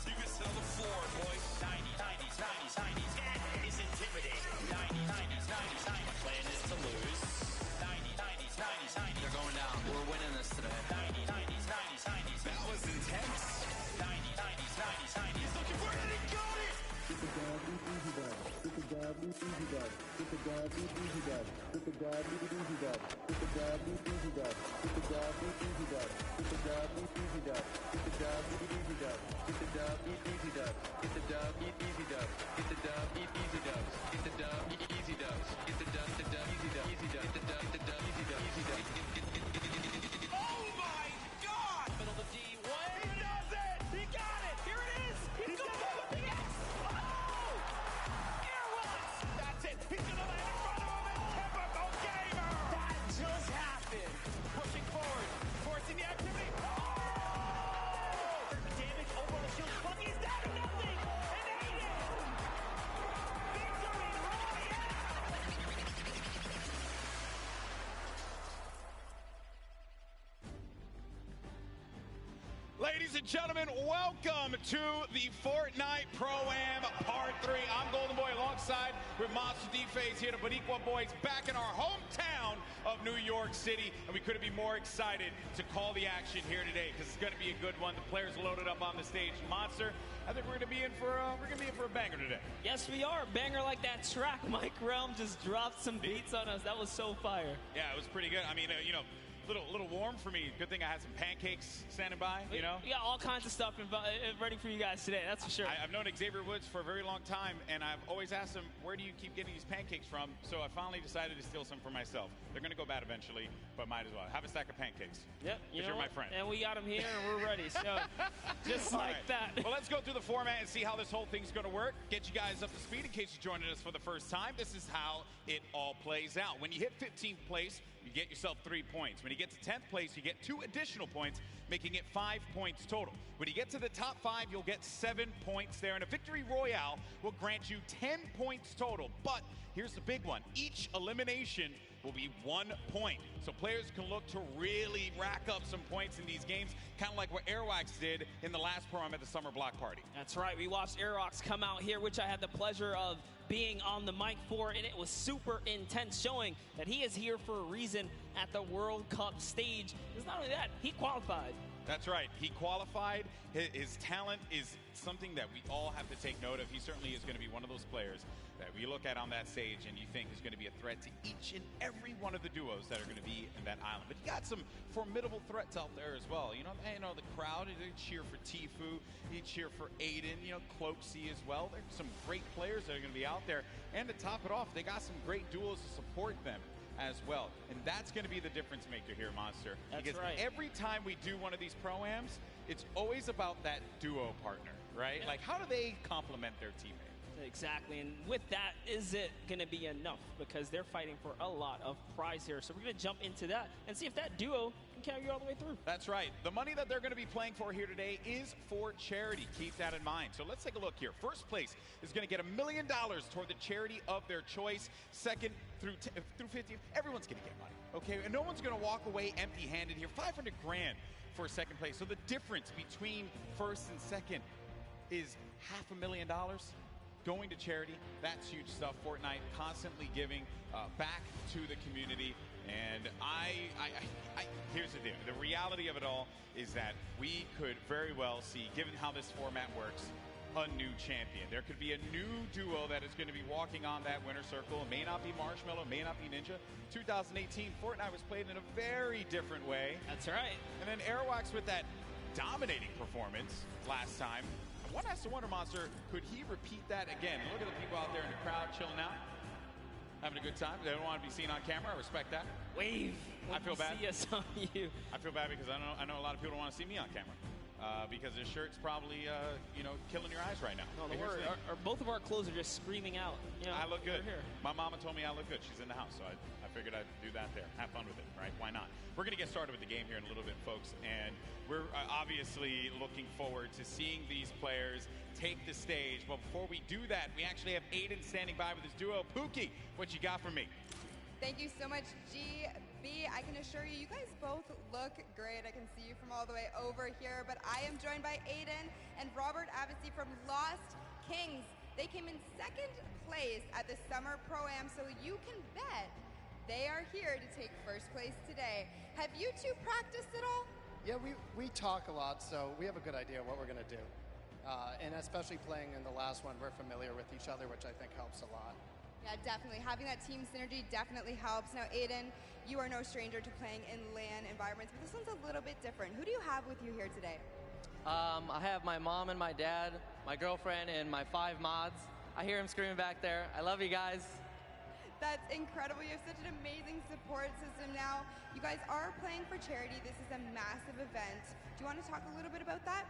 You can sell the floor, boys. 90s. Is intimidating. 90s. My plan is to lose. 90s. They're going down. We're winning this today. 90s. That was intense. 90s. He's looking for it and he got it. Get the dab, easy dab. Get the dab, easy dab. Get the dab, easy dab. Get the dab, easy dab. Get the dab, easy dab. Get the dab, easy dab. Get the dab, easy dab. Get the dab, easy dab. Get the dab, easy dab. Get the dab, easy dab. Get the dab, easy dab. Get the dab, easy dab. Get the dab, easy dab. Easy dab. Get the dab, easy dab. Easy dab. Oh my God! Middle of the D1. He does it! He got it! Here it is! He's going for the yes! Oh! Airwalks! That's it! He's gonna land in front of him and typical gamer! That just happened! Pushing forward, forcing the activity. Oh! Damage over the shield. Funky's down to nothing! And Aiden! Victory Royale! Ladies and gentlemen, welcome to the Fortnite Pro-Am Part 3. I'm Golden Boy alongside with Monster D-Phase here, the Boricua Boys, back in our hometown of New York City. And we couldn't be more excited to call the action here today because it's going to be a good one. The players loaded up on the stage. Monster, I think we're going to be in for a banger today. Yes, we are. Banger like that track. Mike Realm just dropped some beats on us. That was so fire. Yeah, it was pretty good. I mean, little warm for me. Good thing I had some pancakes standing by, you know? We got all kinds of stuff ready for you guys today, that's for sure. I've known Xavier Woods for a very long time, and I've always asked him, where do you keep getting these pancakes from? So I finally decided to steal some for myself. They're going to go bad eventually, but might as well. Have a stack of pancakes. Yep. Because you're my friend. And we got them here, and we're ready. So just All like right. that. Well, let's go through the format and see how this whole thing's going to work. Get you guys up to speed in case you're joining us for the first time. This is how it all plays out. When you hit 15th place, you get yourself 3 points. When you get to 10th place, you get 2 additional points, making it 5 points total. When you get to the top 5, you'll get 7 points there, and a victory royale will grant you 10 points total. But here's the big one. Each elimination will be 1 point. So players can look to really rack up some points in these games, kind of like what Airwax did in the last program at the Summer Block Party. That's right. We watched Airwax come out here, which I had the pleasure of being on the mic for, and it was super intense, showing that he is here for a reason at the World Cup stage. It's not only that, he qualified. That's right. He qualified. His talent is something that we all have to take note of. He certainly is going to be one of those players that we look at on that stage and you think is going to be a threat to each and every one of the duos that are going to be in that island. But you got some formidable threats out there as well. You know, the crowd, they cheer for Tfue, they cheer for Aiden, Cloaksy as well. There's some great players that are going to be out there. And to top it off, they got some great duos to support them as well. And that's going to be the difference maker here, Monster. That's because right. every time we do one of these pro-ams, it's always about that duo partner, right? Like, how do they complement their teammate? Exactly, and with that, is it going to be enough? Because they're fighting for a lot of prize here. So we're going to jump into that and see if that duo can carry you all the way through. That's right. The money that they're going to be playing for here today is for charity. Keep that in mind. So let's take a look here. First place is going to get $1 million toward the charity of their choice. Second through 50, everyone's going to get money, okay? And no one's going to walk away empty-handed here. 500 grand for second place. So the difference between first and second is $500,000 going to charity. That's huge stuff. Fortnite constantly giving back to the community. And here's the deal. The reality of it all is that we could very well see, given how this format works, a new champion. There could be a new duo that is going to be walking on that winner circle. It may not be Marshmallow, it may not be Ninja. 2018, Fortnite was played in a very different way. That's right. And then Airwax with that dominating performance last time. One has to wonder, Monster, could he repeat that again? Look at the people out there in the crowd chilling out, having a good time. They don't want to be seen on camera. I respect that. Wave. I feel bad. See us on you. I feel bad because I know a lot of people don't want to see me on camera because this shirt's probably killing your eyes right now. No, Hey, don't here's worry. the thing. Both of our clothes are just screaming out. I look good. Here. My mama told me I look good. She's in the house, so I figured I'd do that there. Have fun with it, right? Why not? We're going to get started with the game here in a little bit, folks, and we're obviously looking forward to seeing these players take the stage. But before we do that, we actually have Aiden standing by with his duo. Pookie, what you got for me? Thank you so much, GB. I can assure you, you guys both look great. I can see you from all the way over here, but I am joined by Aiden and Robert Avesey from Lost Kings. They came in second place at the Summer Pro-Am, so you can bet they are here to take first place today. Have you two practiced at all? Yeah, we talk a lot, so we have a good idea what we're going to do. And especially playing in the last one, we're familiar with each other, which I think helps a lot. Yeah, definitely. Having that team synergy definitely helps. Now, Aiden, you are no stranger to playing in LAN environments, but this one's a little bit different. Who do you have with you here today? I have my mom and my dad, my girlfriend, and my 5 mods. I hear them screaming back there. I love you guys. That's incredible. You have such an amazing support system now. You guys are playing for charity. This is a massive event. Do you want to talk a little bit about that?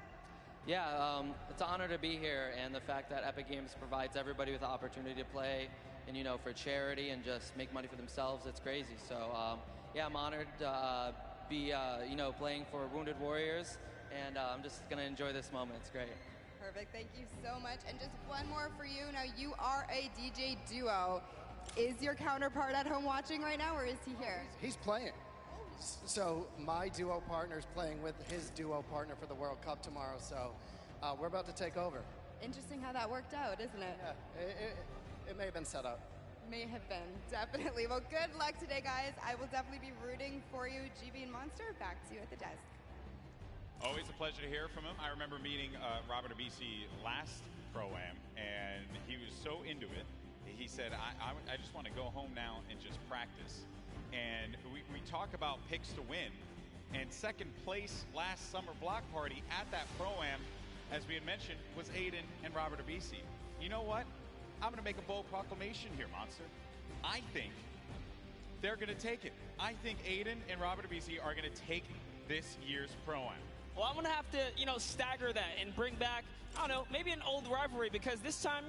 Yeah, it's an honor to be here, and the fact that Epic Games provides everybody with the opportunity to play and, for charity and just make money for themselves, it's crazy. So, yeah, I'm honored to be, playing for Wounded Warriors, and I'm just going to enjoy this moment. It's great. Perfect. Thank you so much. And just one more for you. Now, you are a DJ duo. Is your counterpart at home watching right now, or is he here? He's playing. So my duo partner's playing with his duo partner for the World Cup tomorrow, so we're about to take over. Interesting how that worked out, isn't it? Yeah, it may have been set up. May have been, definitely. Well, good luck today, guys. I will definitely be rooting for you. GB and Monster, back to you at the desk. Always a pleasure to hear from him. I remember meeting Robert Avesey last Pro-Am, and he was so into it. He said, I just want to go home now and just practice. And we talk about picks to win. And second place last summer block party at that Pro-Am, as we had mentioned, was Aiden and Robert Abisi. You know what? I'm going to make a bold proclamation here, Monster. I think they're going to take it. I think Aiden and Robert Abisi are going to take this year's Pro-Am. Well, I'm going to have to, stagger that and bring back, I don't know, maybe an old rivalry, because this time,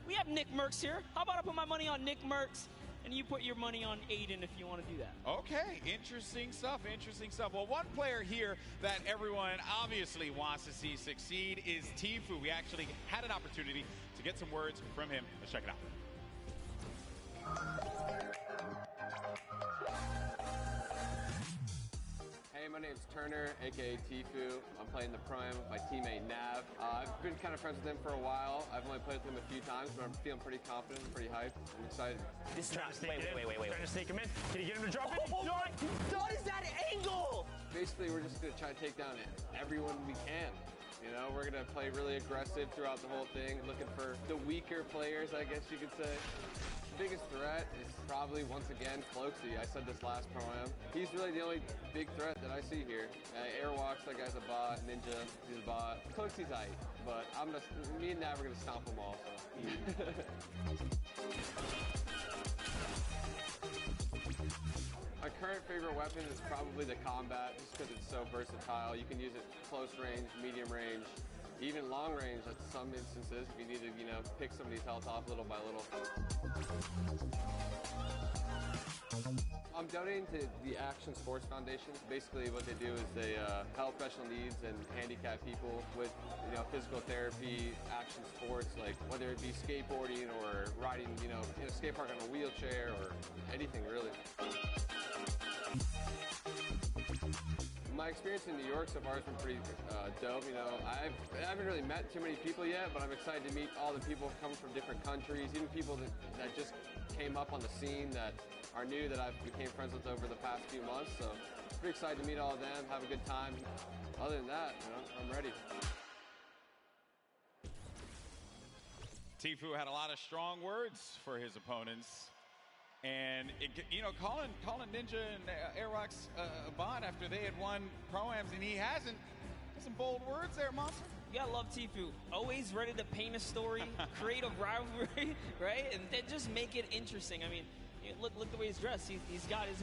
we have Nick Merckx here. How about I put my money on Nick Merckx, and you put your money on Aiden if you want to do that? Okay, interesting stuff, interesting stuff. Well, one player here that everyone obviously wants to see succeed is Tfue. We actually had an opportunity to get some words from him. Let's check it out. Hey, my name's Turner, aka Tfue. I'm playing the Pro-Am with my teammate Nav. I've been kind of friends with him for a while. I've only played with him a few times, but I'm feeling pretty confident, pretty hyped. I'm excited. This is wait. Trying to stake him in. Can you get him to drop it? What is that angle? Basically, we're just going to try to take down everyone we can. We're going to play really aggressive throughout the whole thing, looking for the weaker players, I guess you could say. Biggest threat is probably, once again, Cloaksy. I said this last Pro-Am. He's really the only big threat that I see here. Airwalks, that guy's a bot. Ninja, he's a bot. Cloaksy's hype, but me and Nav are going to stomp them all, so. My current favorite weapon is probably the combat, just because it's so versatile. You can use it close range, medium range, even long range at some instances if you need to, pick somebody's health off little by little. I'm donating to the Action Sports Foundation. Basically what they do is they help special needs and handicapped people with, physical therapy, action sports, like whether it be skateboarding or riding, in a skate park on a wheelchair or anything really. My experience in New York so far has been pretty dope. I haven't really met too many people yet, but I'm excited to meet all the people coming from different countries, even people that just came up on the scene that are new that I've became friends with over the past few months. So pretty excited to meet all of them, have a good time. Other than that, I'm ready. Tfue had a lot of strong words for his opponents. And, calling Ninja and Airwalks a bot after they had won Pro-Ams and he hasn't. Some bold words there, Monster. You gotta love Tfue. Always ready to paint a story, create a rivalry, right? And then just make it interesting. I mean, look the way he's dressed. He's got his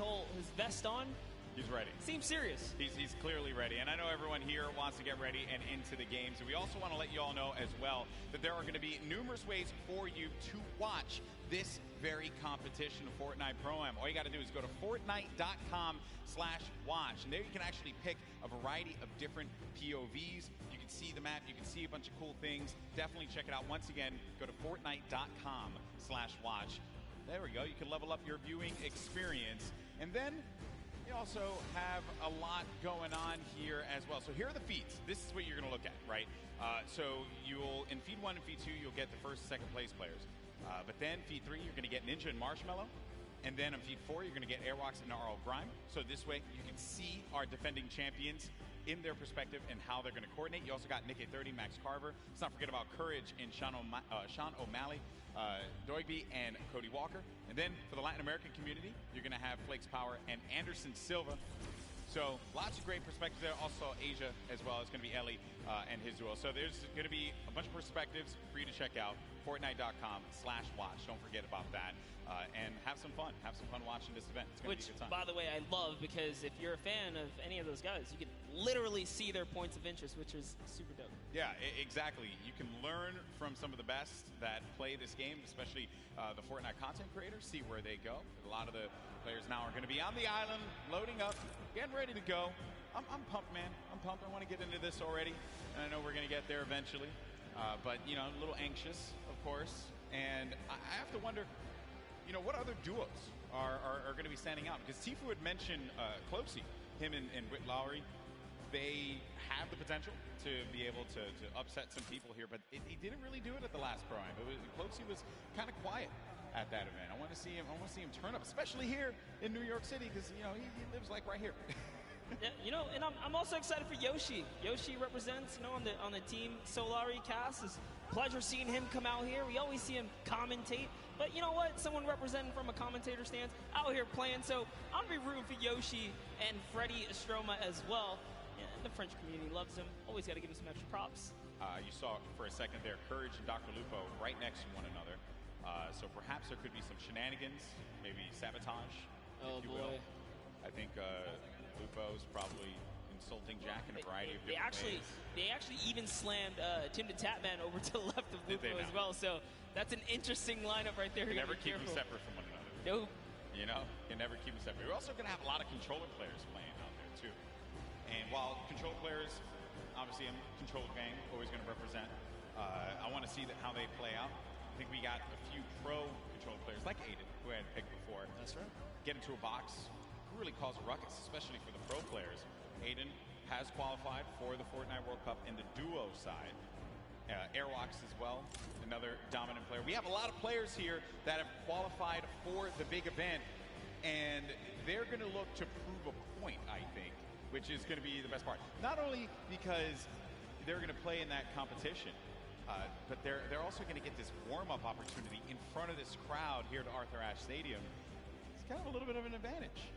vest on. He's ready. Seems serious. He's clearly ready. And I know everyone here wants to get ready and into the games. And we also want to let you all know as well that there are going to be numerous ways for you to watch this very competition of Fortnite Pro-Am. All you got to do is go to Fortnite.com/watch. And there you can actually pick a variety of different POVs. You can see the map. You can see a bunch of cool things. Definitely check it out. Once again, go to Fortnite.com/watch. There we go. You can level up your viewing experience. And then you also have a lot going on here as well. So here are the feeds. This is what you're going to look at, right? So in feed 1 and feed 2, you'll get the first and second place players. But then feed 3, you're going to get Ninja and Marshmallow. And then on feed 4, you're going to get Airwalks and RL Grime. So this way, you can see our defending champions in their perspective and how they're going to coordinate. You also got Nick A30, Max Carver. Let's not forget about Courage and Sean O'Malley, Doigby, and Cody Walker. And then for the Latin American community, you're going to have Flakes Power and Anderson Silva. So lots of great perspectives there. Also Asia as well. It's going to be Ellie and his duo. So there's going to be a bunch of perspectives for you to check out. Fortnite.com/watch. Don't forget about that. And have some fun. Have some fun watching this event. It's going to be a good time. By the way, I love, because if you're a fan of any of those guys, you can literally see their points of interest, which is super dope. Yeah, exactly. You can learn from some of the best that play this game, especially the Fortnite content creators, see where they go. A lot of the players now are going to be on the island, loading up, getting ready to go. I'm pumped, man. I'm pumped. I want to get into this already, and I know we're going to get there eventually. But, a little anxious, of course. And I have to wonder, what other duos are going to be standing out? Because Tfue had mentioned Cloaksy, him and Whit Lowry. They have the potential to be able to upset some people here, but he didn't really do it at the last Pro-Am. Cloaksy was kind of quiet at that event. I want to see him turn up, especially here in New York City, because he lives like right here. Yeah, and I'm also excited for Yoshi. Yoshi represents, on the Team Solari cast. It's a pleasure seeing him come out here. We always see him commentate, But you know what? Someone representing from a commentator stance out here playing. So I'm going to be rooting for Yoshi and Freddie Estroma as well. And the French community loves him. Always got to give him some extra props. You saw for a second there, Courage and Dr. Lupo right next to one another. So perhaps there could be some shenanigans, maybe sabotage, if you will. I think Lupo's probably insulting Jack in a variety of different ways. They actually even slammed Tim the Tatman over to the left of Lupo as well. So that's an interesting lineup right there. You can never keep them separate from one another. Nope. You know, you can never keep them separate. We're also going to have a lot of controller players playing out there too. And while controller players, obviously in controller gang, always going to represent. I want to see how they play out. I think we got a few pro controller players like Aiden, who I had picked before. That's right. Get into a box, who really cause a ruckus, especially for the pro players. Aiden has qualified for the Fortnite World Cup in the duo side. Airwalks as well, another dominant player. We have a lot of players here that have qualified for the big event, and they're going to look to prove a point, I think, which is going to be the best part. Not only because they're going to play in that competition, but they're also going to get this warm-up opportunity in front of this crowd here at Arthur Ashe Stadium. It's kind of a little bit of an advantage.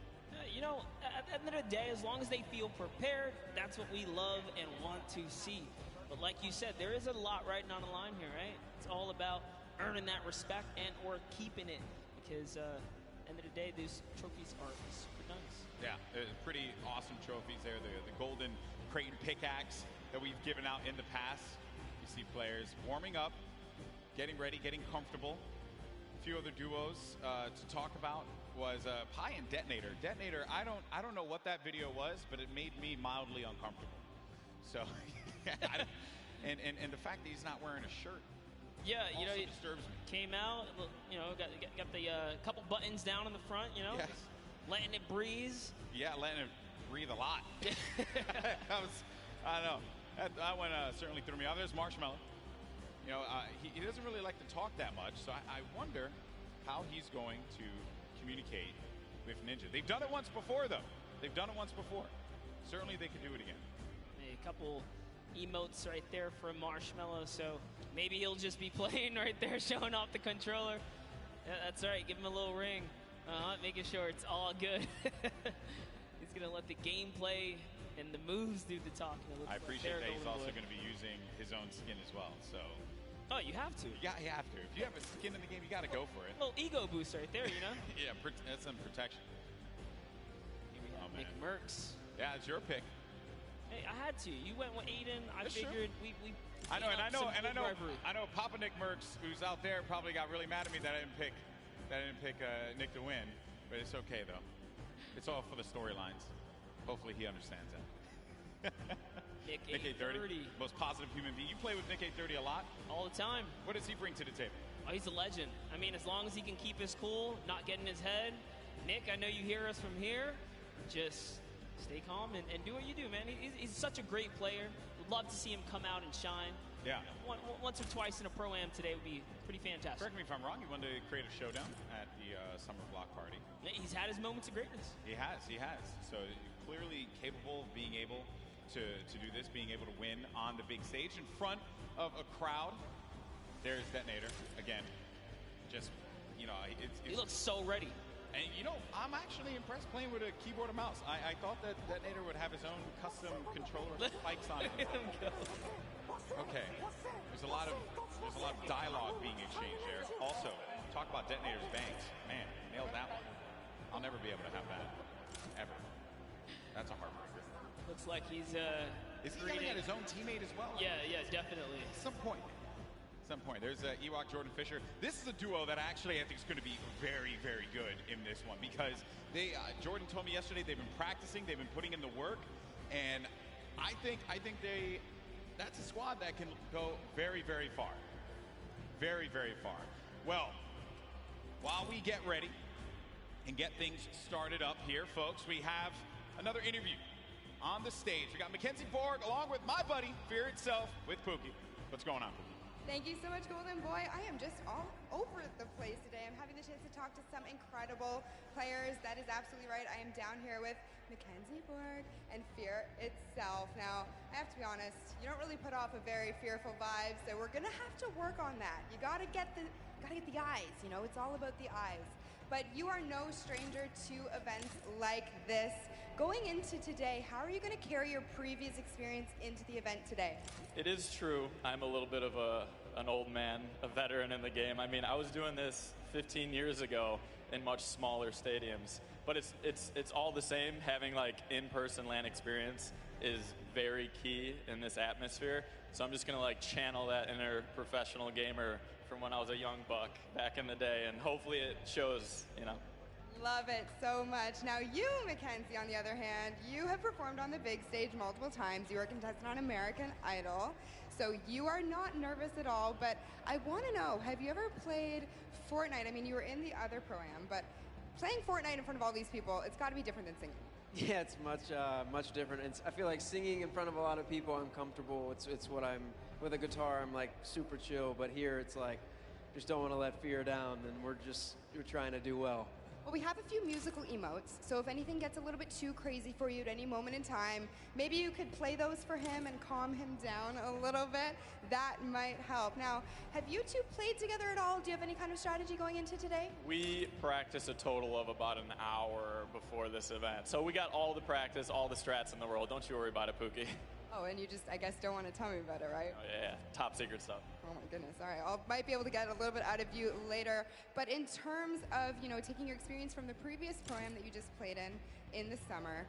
You know, at the end of the day, as long as they feel prepared, that's what we love and want to see. But like you said, there is a lot riding on the line here, right? It's all about earning that respect and or keeping it, because end of the day, these trophies are super nice. Yeah, pretty awesome trophies there. The golden Creighton pickaxe that we've given out in the past. You see players warming up, getting ready, getting comfortable. A few other duos to talk about was Pi and Detonator. Detonator, I don't know what that video was, but it made me mildly uncomfortable. So, and the fact that he's not wearing a shirt. Yeah, you know, it disturbs me. Came out, you know, got the couple buttons down in the front, you know, yes. Letting it breathe. Yeah, letting it breathe a lot. I don't know. That one certainly threw me off. There's Marshmallow. You know, he doesn't really like to talk that much, so I wonder how he's going to communicate with Ninja. They've done it once before, though. They've done it once before. Certainly they could do it again. A couple emotes right there from Marshmallow, so maybe he'll just be playing right there, showing off the controller. Yeah, that's right, give him a little ring, making sure it's all good. He's going to let the gameplay and the moves do the talking. I appreciate that he's also going to be using his own skin as well, so. Oh, you have to. Yeah, you have to. If you have a skin in the game, you got to go for it. A little ego boost right there, you know? Yeah, that's some protection. Here we have Nick Merckx. Yeah, it's your pick. Hey, I had to. You went with Aiden. I figured we I know, I know Papa Nick Merckx, who's out there, probably got really mad at me that I didn't pick Nick to win, but it's okay though. It's all for the storylines. Hopefully he understands that. Nick A30, most positive human being. You play with Nick A30 a lot? All the time. What does he bring to the table? Oh, he's a legend. I mean, as long as he can keep his cool, not get in his head. Nick, I know you hear us from here. Just stay calm and do what you do, man. He's such a great player. Would love to see him come out and shine. Yeah. Once or twice in a Pro-Am today would be pretty fantastic. Correct me if I'm wrong. He wanted to create a showdown at the Summer Block Party. Yeah, he's had his moments of greatness. He has. So clearly capable of being able to do this, being able to win on the big stage in front of a crowd. There's Detonator again. Just, you know, he looks so ready. And, you know, I'm actually impressed playing with a keyboard and mouse. I thought that Detonator would have his own custom controller with spikes on it. Okay. There's a lot of dialogue being exchanged there. Also, talk about Detonator's bangs. Man, nailed that one. I'll never be able to have that. Ever. That's a heartbreaker. Looks like he's Is he yelling at his own teammate as well? Yeah, definitely. At some point. There's Ewok Jordan Fisher. This is a duo that actually I think is going to be very, very good in this one because they Jordan told me yesterday they've been practicing, they've been putting in the work, and I think that's a squad that can go very, very far. Very, very far. Well, while we get ready and get things started up here, folks, we have another interview on the stage. We got Mackenzie Borg along with my buddy, Fear Itself, with Pookie. What's going on, Pookie? Thank you so much, Golden Boy. I am just all over the place today. I'm having the chance to talk to some incredible players. That is absolutely right. I am down here with Mackenzie Borg, and Fear itself. Now, I have to be honest, you don't really put off a very fearful vibe, so we're gonna have to work on that. You gotta get the eyes, you know, it's all about the eyes. But you are no stranger to events like this. Going into today, how are you gonna carry your previous experience into the event today? It is true, I'm a little bit of an old man, a veteran in the game. I mean, I was doing this 15 years ago in much smaller stadiums. But it's all the same. Having like in-person LAN experience is very key in this atmosphere. So I'm just gonna like channel that inner professional gamer from when I was a young buck back in the day, and hopefully it shows, you know. Love it so much. Now you, Mackenzie, on the other hand, you have performed on the big stage multiple times. You are a contestant on American Idol. So you are not nervous at all, but I want to know, have you ever played Fortnite? I mean, you were in the other Pro-Am, but playing Fortnite in front of all these people, it's got to be different than singing. Yeah, it's much different. I feel like singing in front of a lot of people, I'm comfortable. It's what I'm, with a guitar, I'm like super chill, but here it's like, just don't want to let fear down, and we're trying to do well. Well, we have a few musical emotes, so if anything gets a little bit too crazy for you at any moment in time, maybe you could play those for him and calm him down a little bit. That might help. Now, have you two played together at all? Do you have any kind of strategy going into today? We practice a total of about an hour before this event. So we got all the practice, all the strats in the world. Don't you worry about it, Pookie. Oh, and you just, I guess, don't want to tell me about it, right? Oh, yeah, top secret stuff. Oh my goodness. All right, I might be able to get a little bit out of you later. But in terms of, you know, taking your experience from the previous Pro-Am that you just played in the summer,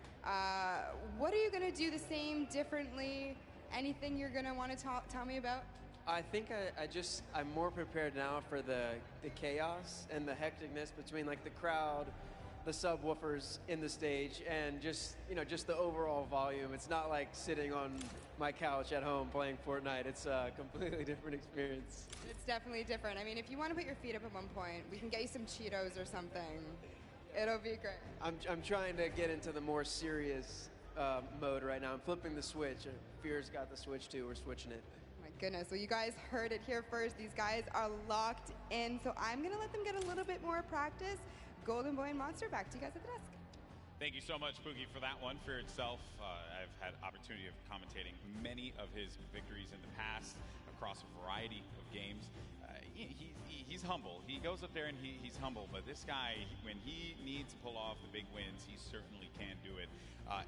what are you going to do the same, differently? Anything you're going to want to tell me about? I think I'm more prepared now for the chaos and the hecticness between like the crowd, the subwoofers in the stage, and just the overall volume. It's not like sitting on my couch at home playing Fortnite. It's a completely different experience. It's definitely different. I mean, if you want to put your feet up at one point, we can get you some Cheetos or something. It'll be great. I'm trying to get into the more serious mode right now. I'm flipping the switch. Fear's got the switch too. We're switching it. My goodness. Well, you guys heard it here first. These guys are locked in. So I'm going to let them get a little bit more practice. Golden Boy and Monster, back to you guys at the desk. Thank you so much, Pookie, for that one. For itself, I've had opportunity of commentating many of his victories in the past across a variety of games. He's humble. He goes up there and he's humble, but this guy, when he needs to pull off the big wins, he certainly can do it.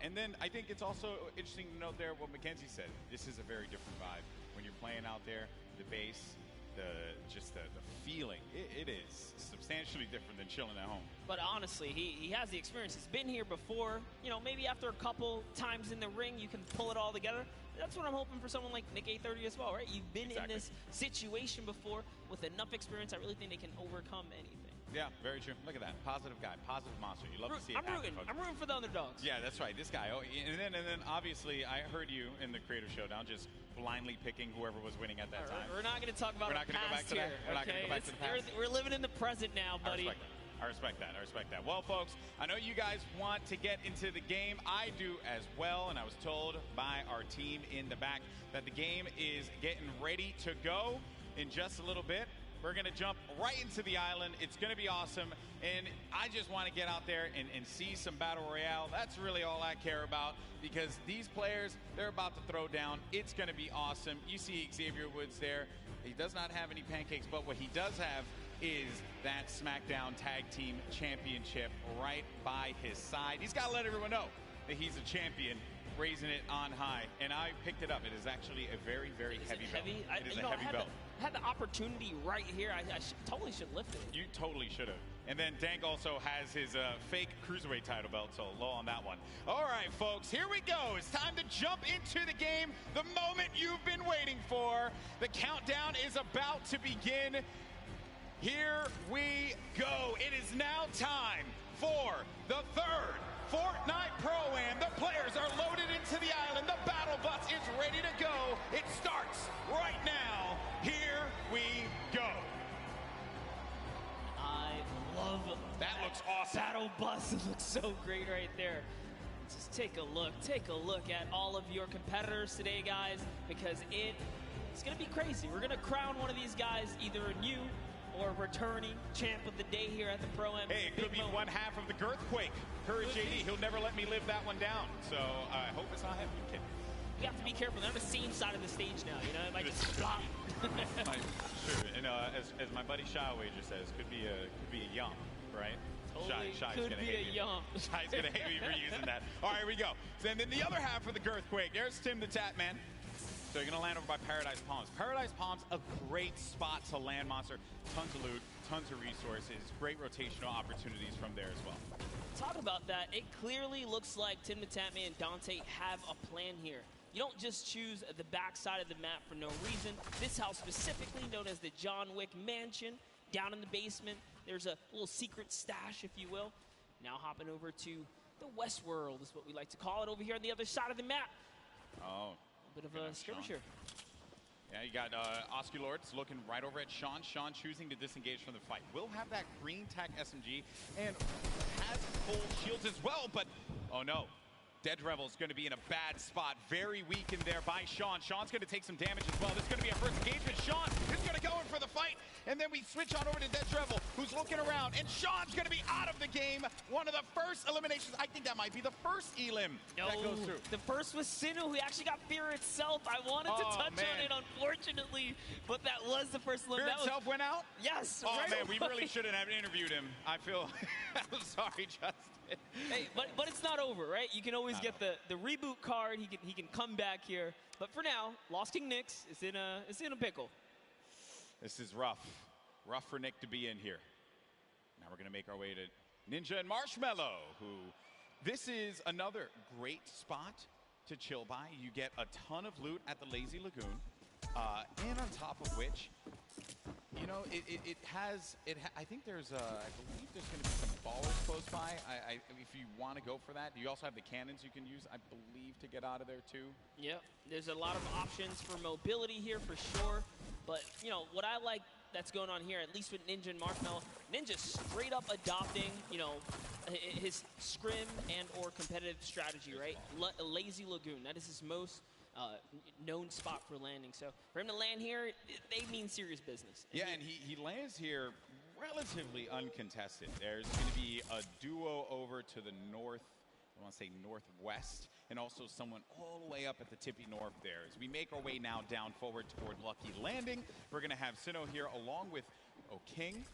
And then I think it's also interesting to note there what Mackenzie said. This is a very different vibe. When you're playing out there, the bass, the feeling, it is substantially different than chilling at home. But honestly, he has the experience. He's been here before. You know, maybe after a couple times in the ring, you can pull it all together. That's what I'm hoping for someone like Nick A30 as well, right? You've been in this situation before with enough experience. I really think they can overcome anything. Yeah, very true. Look at that. Positive guy, positive monster. You love to see it happen. I'm rooting for the underdogs. Yeah, that's right. This guy. Oh, and then obviously, I heard you in the Creative Showdown just blindly picking whoever was winning at that time. We're not going to talk about We're not going to go back to that. We're not going to go back to the past. We're living in the present now, buddy. I respect that. Well, folks, I know you guys want to get into the game. I do as well, and I was told by our team in the back that the game is getting ready to go in just a little bit. We're going to jump right into the island. It's going to be awesome, and I just want to get out there and see some Battle Royale. That's really all I care about, because these players, they're about to throw down. It's going to be awesome. You see Xavier Woods there. He does not have any pancakes, but what he does have is that SmackDown Tag Team Championship right by his side. He's got to let everyone know that he's a champion, raising it on high, and I picked it up. It is actually a very, very heavy belt. It is a heavy belt. I had the opportunity right here. I totally should lift it. You totally should have. And then Dank also has his fake Cruiserweight title belt, so low on that one. All right, folks, here we go. It's time to jump into the game, the moment you've been waiting for. The countdown is about to begin. Here we go. It is now time for the third Fortnite Pro-Am. The players are loaded into the island. The battle bus is ready to go. It starts right now. Here we go. I love that. Looks awesome. Battle bus. It looks so great right there. Just take a look. Take a look at all of your competitors today, guys, because it's going to be crazy. We're going to crown one of these guys either a new or returning champ of the day here at the Pro-Am. Hey, it could be one half of the Girthquake. Courage JD, he'll never let me live that one down. So I hope it's not him. Okay. You have to be careful. They're on the same side of the stage now. You know, it might just flop. Sure. And as my buddy Shy Wager says, could be a yum, right? Totally Shy's could gonna be hate a me. yum. Shy's gonna hate me for using that. All right, here we go. So, and then the other half of the Girthquake. There's Tim the Tap Man. So you're gonna land over by Paradise Palms. Paradise Palms, a great spot to land, Monster. Tons of loot, tons of resources, great rotational opportunities from there as well. Talk about that. It clearly looks like Tim the Tap Man and Dante have a plan here. You don't just choose the backside of the map for no reason. This house specifically known as the John Wick Mansion. Down in the basement, there's a little secret stash, if you will. Now hopping over to the West World is what we like to call it over here on the other side of the map. Oh. A bit of a skirmisher. Yeah, you got Osculords looking right over at Sean. Sean choosing to disengage from the fight. Will have that green tack SMG and has full shields as well, but oh no. Dead Revel's going to be in a bad spot. Very weak in there by Sean. Sean's going to take some damage as well. This is going to be our first engagement. Sean is going to go in for the fight. And then we switch on over to Dead Revel, who's looking around. And Sean's going to be out of the game. One of the first eliminations. I think that might be the first elim that goes through. The first was Sinu, who actually got Fear itself. I wanted to touch on it, unfortunately. But that was the first Fear itself went out? Yes. Oh, right man, away. we really shouldn't have interviewed him. I feel I'm sorry, Justin. Hey, but it's not over, right? You can always get the reboot card. He can come back here. But for now, Lost King Nyx is in a pickle. This is rough. Rough for Nick to be in here. Now we're going to make our way to Ninja and Marshmallow, who this is another great spot to chill by. You get a ton of loot at the Lazy Lagoon. And on top of which, you know, I think there's, I believe there's going to be some ballers close by. If you want to go for that, you also have the cannons you can use, I believe, to get out of there too. Yep, there's a lot of options for mobility here for sure. But, you know, what I like that's going on here, at least with Ninja and Marshmallow, Ninja straight up adopting, you know, his scrim and or competitive strategy, right? Lazy Lagoon, that is his most known spot for landing. So for him to land here, they mean serious business. Yeah, and he lands here relatively uncontested. There's going to be a duo over to the north, I want to say northwest, and also someone all the way up at the tippy north there. As we make our way now down forward toward Lucky Landing, we're going to have Sinnoh here along with O'King.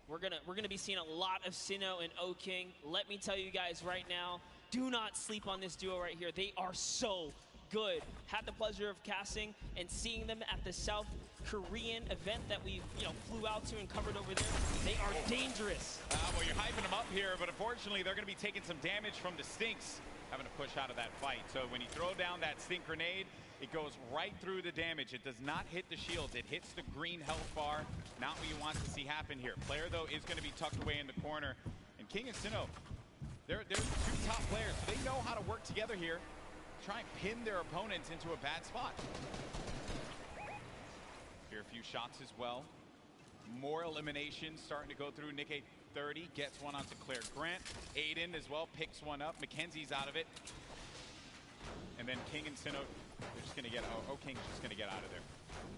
We're gonna be seeing a lot of Sinnoh and O'King. Let me tell you guys right now, do not sleep on this duo right here. They are so good. Had the pleasure of casting and seeing them at the South Korean event that we flew out to and covered over there. They are dangerous. Well, you're hyping them up here, but unfortunately they're going to be taking some damage from the Stinks, having to push out of that fight. So when you throw down that Stink Grenade, it goes right through the damage. It does not hit the shields. It hits the green health bar. Not what you want to see happen here. Player, though, is going to be tucked away in the corner. And King and Sinnoh, they're the two top players. So they know how to work together here. Try and pin their opponents into a bad spot. Here a few shots as well. More eliminations starting to go through. Nick 830 gets one onto Claire Grant. Aiden as well picks one up. Mackenzie's out of it. And then King and Sinnoh, they're just going to get, King's just going to get out of there.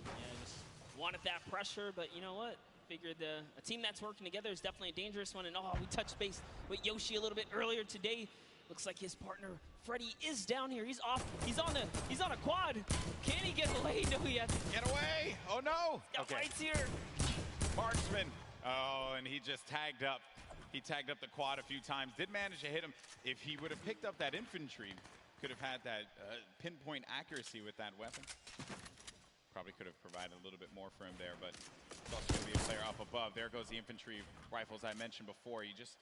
Yeah, just wanted that pressure, but you know what? Figured a team that's working together is definitely a dangerous one. And we touched base with Yoshi a little bit earlier today. Looks like his partner Freddy is down here. He's off. He's on a quad. Can he get away? No, he has. Get away! Oh no! He's got lights here. Marksman. Oh, and he just tagged up. He tagged up the quad a few times. Did manage to hit him. If he would have picked up that infantry, could have had that pinpoint accuracy with that weapon. Probably could have provided a little bit more for him there, but it's also going to be a player up above. There goes the infantry rifles I mentioned before. It's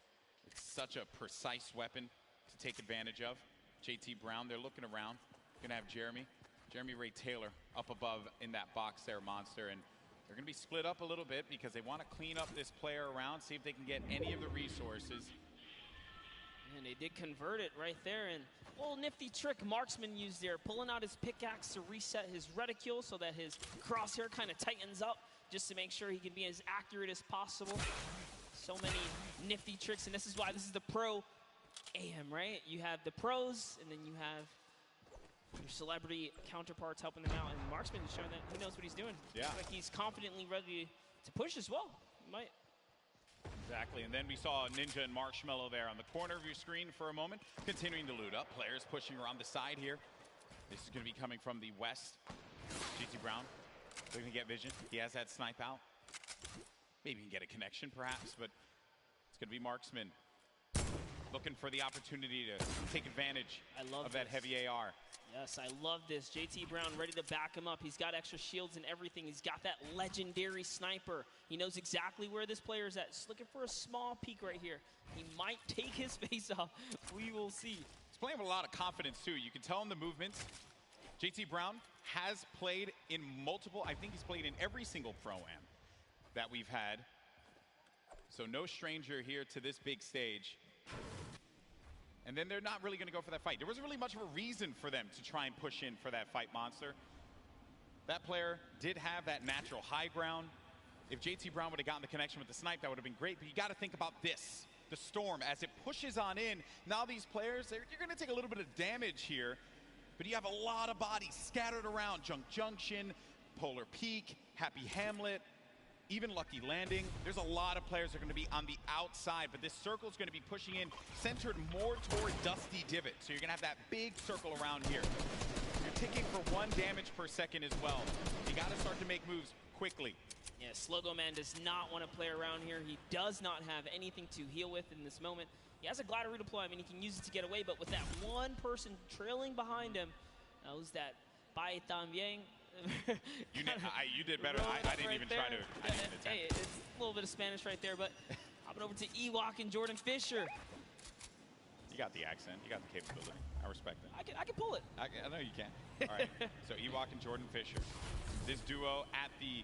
such a precise weapon to take advantage of. JT Brown, they're looking around. Going to have Jeremy Ray Taylor up above in that box there, Monster, and they're going to be split up a little bit because they want to clean up this player around, see if they can get any of the resources. And they did convert it right there, and a little nifty trick Marksman used there, pulling out his pickaxe to reset his reticule so that his crosshair kind of tightens up just to make sure he can be as accurate as possible. So many nifty tricks, and this is why this is the Pro AM, right? You have the pros, and then you have your celebrity counterparts helping them out, and Marksman is showing that he knows what he's doing. Yeah. Looks like he's confidently ready to push as well. Might. Exactly, and then we saw Ninja and Marshmello there on the corner of your screen for a moment, continuing to loot up. Players pushing around the side here. This is going to be coming from the west. GT Brown looking to get vision. He has that snipe out. Maybe he can get a connection perhaps, but it's going to be Marksman looking for the opportunity to take advantage of that heavy AR. Yes, I love this. JT Brown ready to back him up. He's got extra shields and everything. He's got that legendary sniper. He knows exactly where this player is at. Just looking for a small peek right here. He might take his face off. We will see. He's playing with a lot of confidence, too. You can tell in the movements. JT Brown has played in multiple, I think he's played in every single Pro-Am that we've had. So no stranger here to this big stage. And then they're not really going to go for that fight. There wasn't really much of a reason for them to try and push in for that fight, Monster. That player did have that natural high ground. If JT Brown would have gotten the connection with the snipe, that would have been great. But you got to think about this, the storm, as it pushes on in. Now these players, you're going to take a little bit of damage here. But you have a lot of bodies scattered around. Junk Junction, Polar Peak, Happy Hamlet, even Lucky Landing. There's a lot of players that are going to be on the outside, but this circle is going to be pushing in, centered more toward Dusty Divot. So you're going to have that big circle around here. You're ticking for 1 damage per second as well. You got to start to make moves quickly. Yeah, Slogo Man does not want to play around here. He does not have anything to heal with in this moment. He has a glider redeploy. I mean, he can use it to get away, but with that one person trailing behind him, knows that Bai También. You did better. I didn't even try to. Hey, it's a little bit of Spanish right there, but hopping over to Ewok and Jordan Fisher. You got the accent. You got the capability. I respect it. I can pull it. I know you can. All right. So Ewok and Jordan Fisher. This duo at the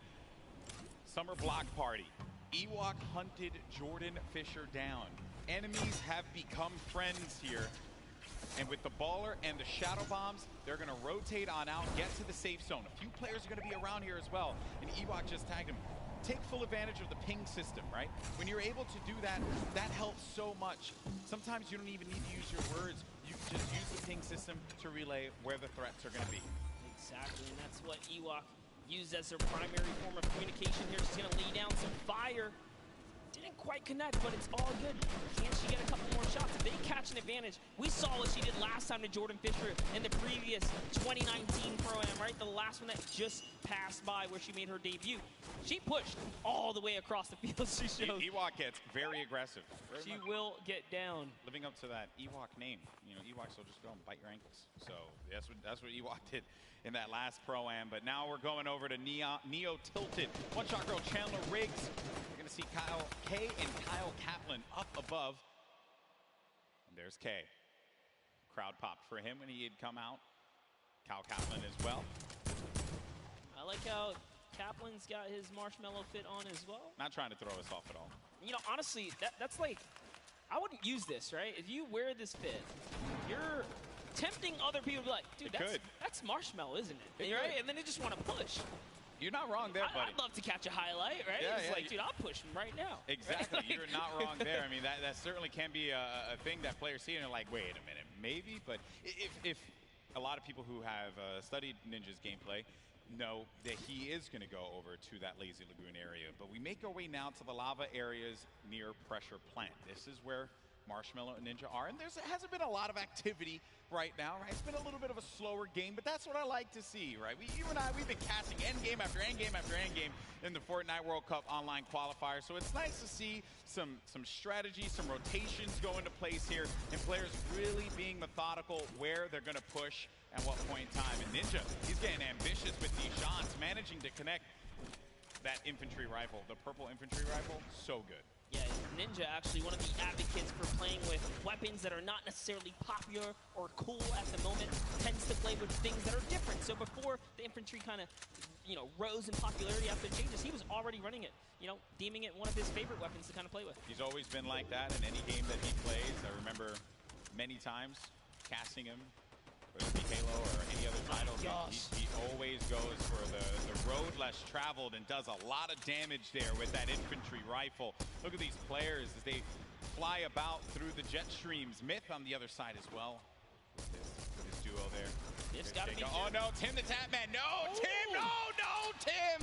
summer block party. Ewok hunted Jordan Fisher down. Enemies have become friends here. And with the baller and the shadow bombs, they're going to rotate on out, get to the safe zone. A few players are going to be around here as well. And Ewok just tagged him. Take full advantage of the ping system, right? When you're able to do that, that helps so much. Sometimes you don't even need to use your words. You can just use the ping system to relay where the threats are going to be. Exactly, and that's what Ewok used as their primary form of communication here. She's going to lay down some fire. Didn't quite connect, but it's all good. Can she get a couple more shots? If they catch an advantage, we saw what she did last time to Jordan Fisher in the previous 2019 Pro-Am, right? The last one that just passed by where she made her debut. She pushed all the way across the field. She shows. Ewok gets very aggressive. She will get down. Living up to that Ewok name. You know, Ewoks will just go and bite your ankles. So that's what Ewok did in that last Pro-Am. But now we're going over to Neo Tilted. One shot girl Chandler Riggs. We're going to see Kyle K and Kyle Kaplan up above. And there's K. Crowd popped for him when he had come out. Kyle Kaplan as well. I like how Kaplan's got his Marshmello fit on as well. Not trying to throw us off at all. You know, honestly, that's like, I wouldn't use this, right? If you wear this fit, you're tempting other people to be like, dude, that's Marshmello, isn't it? Right? And then they just want to push. You're not wrong there, buddy. I'd love to catch a highlight, right? Yeah, it's like, dude, I'll push him right now. Exactly. Right? You're not wrong there. I mean, that certainly can be a thing that players see and they're like, wait a minute, maybe? But if a lot of people who have studied Ninja's gameplay know that he is going to go over to that Lazy Lagoon area. But we make our way now to the lava areas near Pressure Plant. This is where Marshmello and Ninja are, and there hasn't been a lot of activity right now, right? It's been a little bit of a slower game, but that's what I like to see, right? You and I, we've been casting endgame after endgame after endgame in the Fortnite World Cup online qualifier, so it's nice to see some strategy, some rotations go into place here, and players really being methodical where they're going to push at what point in time. And Ninja, he's getting ambitious with these shots, managing to connect that infantry rifle, the purple infantry rifle, so good. Yeah, Ninja actually one of the advocates for playing with weapons that are not necessarily popular or cool at the moment, tends to play with things that are different. So before the infantry kind of, rose in popularity after the changes, he was already running it, deeming it one of his favorite weapons to kind of play with. He's always been like that in any game that he plays. I remember many times casting him, whether it be Halo or any other title. He always goes for the road less traveled and does a lot of damage there with that infantry rifle. Look at these players as they fly about through the jet streams. Myth on the other side as well. With his duo there. It's got to be. Oh no, Tim the Tapman. No, Tim, no, Tim.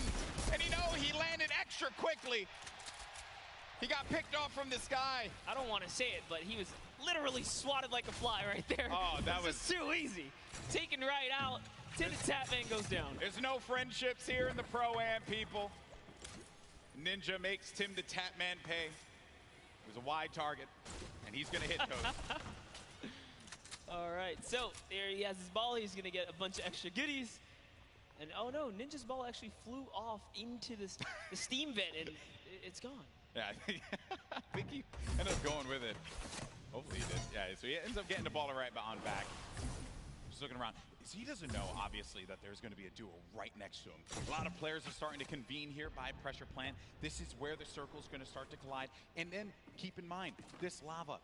And he landed extra quickly. He got picked off from the sky. I don't want to say it, but he was literally swatted like a fly right there. Oh, that was too easy. Taken right out. Tim the Tatman goes down. There's no friendships here in the Pro-Am, people. Ninja makes Tim the Tatman pay. It was a wide target, and he's going to hit Coach. All right, so there he has his ball. He's going to get a bunch of extra goodies. And oh no, Ninja's ball actually flew off into the steam vent, and it's gone. Yeah, I think he ended up going with it. Hopefully he did. Yeah, so he ends up getting the ball right on back. Just looking around. So he doesn't know, obviously, that there's going to be a duo right next to him. A lot of players are starting to convene here by pressure plant. This is where the circle's going to start to collide. And then keep in mind, this lava.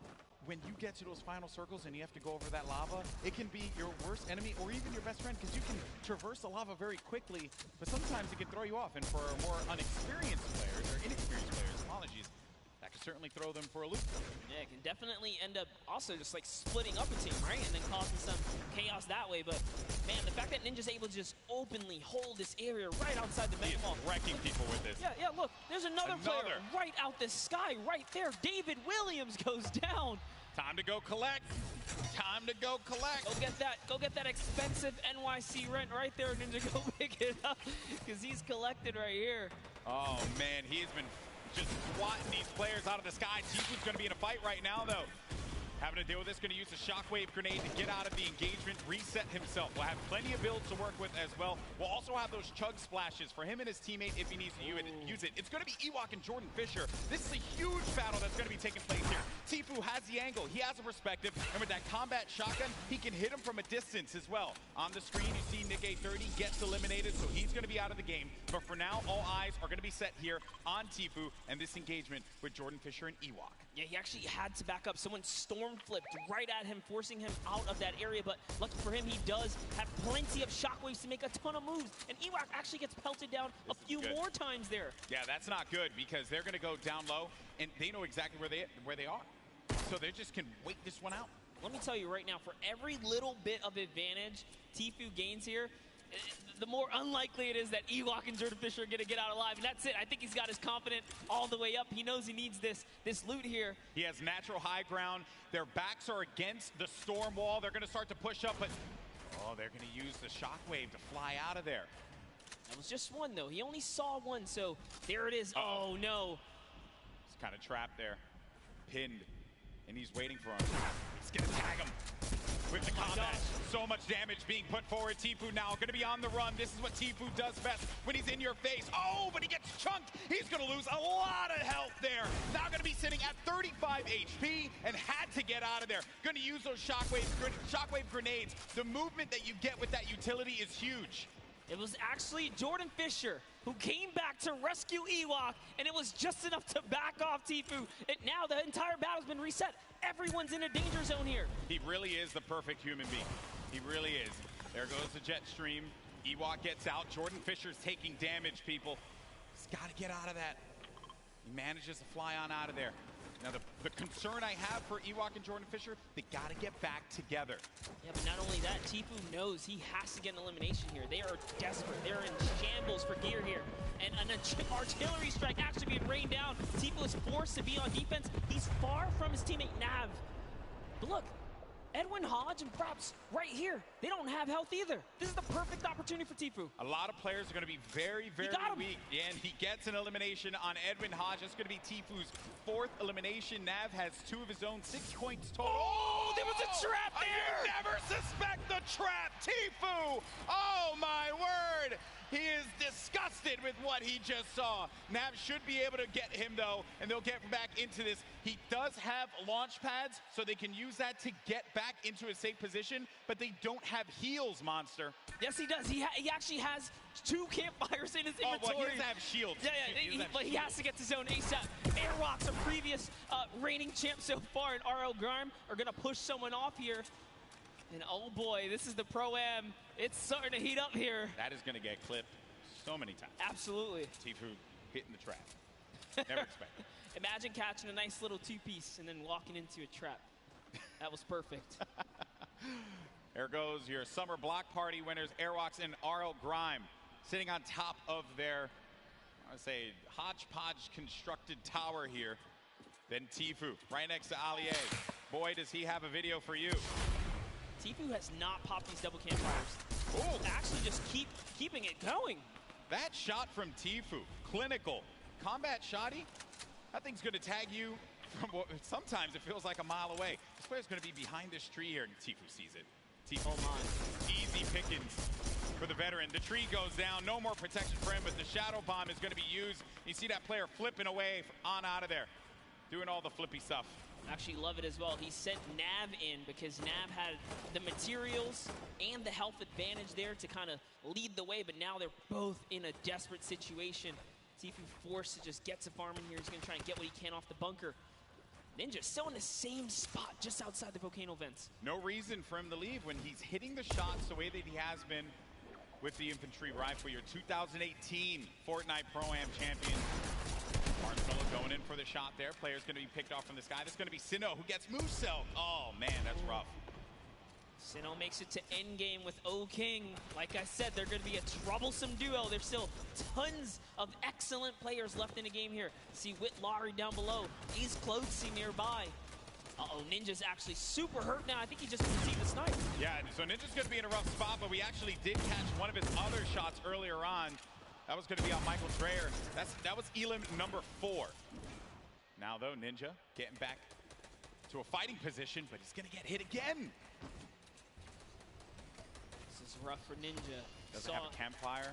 When you get to those final circles and you have to go over that lava, it can be your worst enemy or even your best friend, because you can traverse the lava very quickly, but sometimes it can throw you off. And for more unexperienced players, or inexperienced players, apologies, that could certainly throw them for a loop. Yeah, it can definitely end up also just like splitting up a team, right? And then causing some chaos that way. But man, the fact that Ninja's able to just openly hold this area right outside the mega ball. Wrecking people with this. Yeah, look, there's another player right out the sky right there. David Williams goes down. Time to go collect. Time to go collect. Go get that expensive NYC rent right there, Ninja. Go pick it up, because he's collected right here. Oh man, he's been just swatting these players out of the sky. Tifu's going to be in a fight right now, though. Having to deal with this, going to use a shockwave grenade to get out of the engagement, reset himself. We'll have plenty of builds to work with as well. We'll also have those chug splashes for him and his teammate if he needs to use it. It's going to be Ewok and Jordan Fisher. This is a huge battle that's going to be taking place here. Tifu has the angle, he has a perspective, and with that combat shotgun, he can hit him from a distance as well. On the screen, you see Nick A30 gets eliminated, so he's going to be out of the game. But for now, all eyes are going to be set here on Tifu and this engagement with Jordan Fisher and Ewok. Yeah, he actually had to back up. Someone storm flipped right at him, forcing him out of that area. But lucky for him, he does have plenty of shockwaves to make a ton of moves. And Ewok actually gets pelted down a few more times there. Yeah, that's not good, because they're going to go down low, and they know exactly where they are. So they just can wait this one out. Let me tell you right now, for every little bit of advantage Tifu gains here, the more unlikely it is that Ewok and Jordan Fisher are going to get out alive. And that's it. I think he's got his confidence all the way up. He knows he needs this loot here. He has natural high ground. Their backs are against the storm wall. They're going to start to push up, but they're going to use the shockwave to fly out of there. That was just one, though. He only saw one, so there it is. Oh, no. He's kind of trapped there, pinned, and he's waiting for him. He's going to tag him. With the combat, so much damage being put forward. Tifu now going to be on the run. This is what Tifu does best when he's in your face. Oh, but he gets chunked. He's going to lose a lot of health there. Now going to be sitting at 35 HP and had to get out of there. Going to use those shockwave grenades. The movement that you get with that utility is huge. It was actually Jordan Fisher who came back to rescue Ewok, and it was just enough to back off Tifu. And now the entire battle's been reset. Everyone's in a danger zone here. He really is the perfect human being. He really is. There goes the jet stream. Ewok gets out. Jordan Fisher's taking damage, people. He's got to get out of that. He manages to fly on out of there. Now, the concern I have for Ewok and Jordan Fisher, they got to get back together. Yeah, but not only that, Tifu knows he has to get an elimination here. They are desperate. They're in shambles for gear here. And an artillery strike actually being rained down. Tifu is forced to be on defense. He's far from his teammate Nav. But look, Edwin Hodge and Fraps right here. They don't have health either. This is the perfect opportunity for Tifu. A lot of players are going to be very, very weak. And he gets an elimination on Edwin Hodge. That's going to be Tifu's 4th elimination. Nav has 2 of his own, 6 points total. Oh, there was a trap there! You never suspect the trap, Tifu! Oh, my word! He is disgusted with what he just saw. Nav should be able to get him, though, and they'll get back into this. He does have launch pads, so they can use that to get back into a safe position, but they don't have heals, Monster. Yes, he does. He actually has 2 campfires in his inventory. Oh, well, he doesn't have shields. Yeah, but he has to get to zone ASAP. Airwalks, a previous reigning champ so far, and RL Grime are going to push someone off here. And oh boy, this is the Pro-Am. It's starting to heat up here. That is going to get clipped so many times. Absolutely. Tifu hitting the trap. Never expected. Imagine catching a nice little 2-piece and then walking into a trap. That was perfect. There goes your summer block party winners, Airwalks and RL Grime, sitting on top of their I say hodgepodge constructed tower here. Then Tfue right next to Allier. Boy, does he have a video for you. Tfue has not popped these double campfires. Oh, actually just keeping it going. That shot from Tfue, clinical. Combat shotty, that thing's gonna tag you from what sometimes it feels like a mile away. This player's gonna be behind this tree here, and Tfue sees it. Tfue, easy pickings for the veteran. The tree goes down, no more protection for him, but the shadow bomb is gonna be used. You see that player flipping away on out of there, doing all the flippy stuff. Actually love it as well. He sent Nav in because Nav had the materials and the health advantage there to kind of lead the way, but now they're both in a desperate situation. Tfue forced to just get to farming here. He's going to try and get what he can off the bunker. Ninja still in the same spot just outside the volcano vents. No reason for him to leave when he's hitting the shots the way that he has been with the infantry rifle. Your 2018 Fortnite Pro-Am champion. Marshmello going in for the shot there. Player's going to be picked off from this guy. That's going to be Sinnoh, who gets Moose-Celled. Oh, man, that's rough. Sinnoh makes it to endgame with O-King. Like I said, they're going to be a troublesome duo. There's still tons of excellent players left in the game here. See Whit Lowry down below. He's close nearby. Uh-oh, Ninja's actually super hurt now. I think he just received a snipe. Yeah, so Ninja's going to be in a rough spot, but we actually did catch one of his other shots earlier on. That was going to be on Michael Dreyer. That was Elim number 4. Now, though, Ninja getting back to a fighting position, but he's going to get hit again. This is rough for Ninja. Doesn't have a campfire.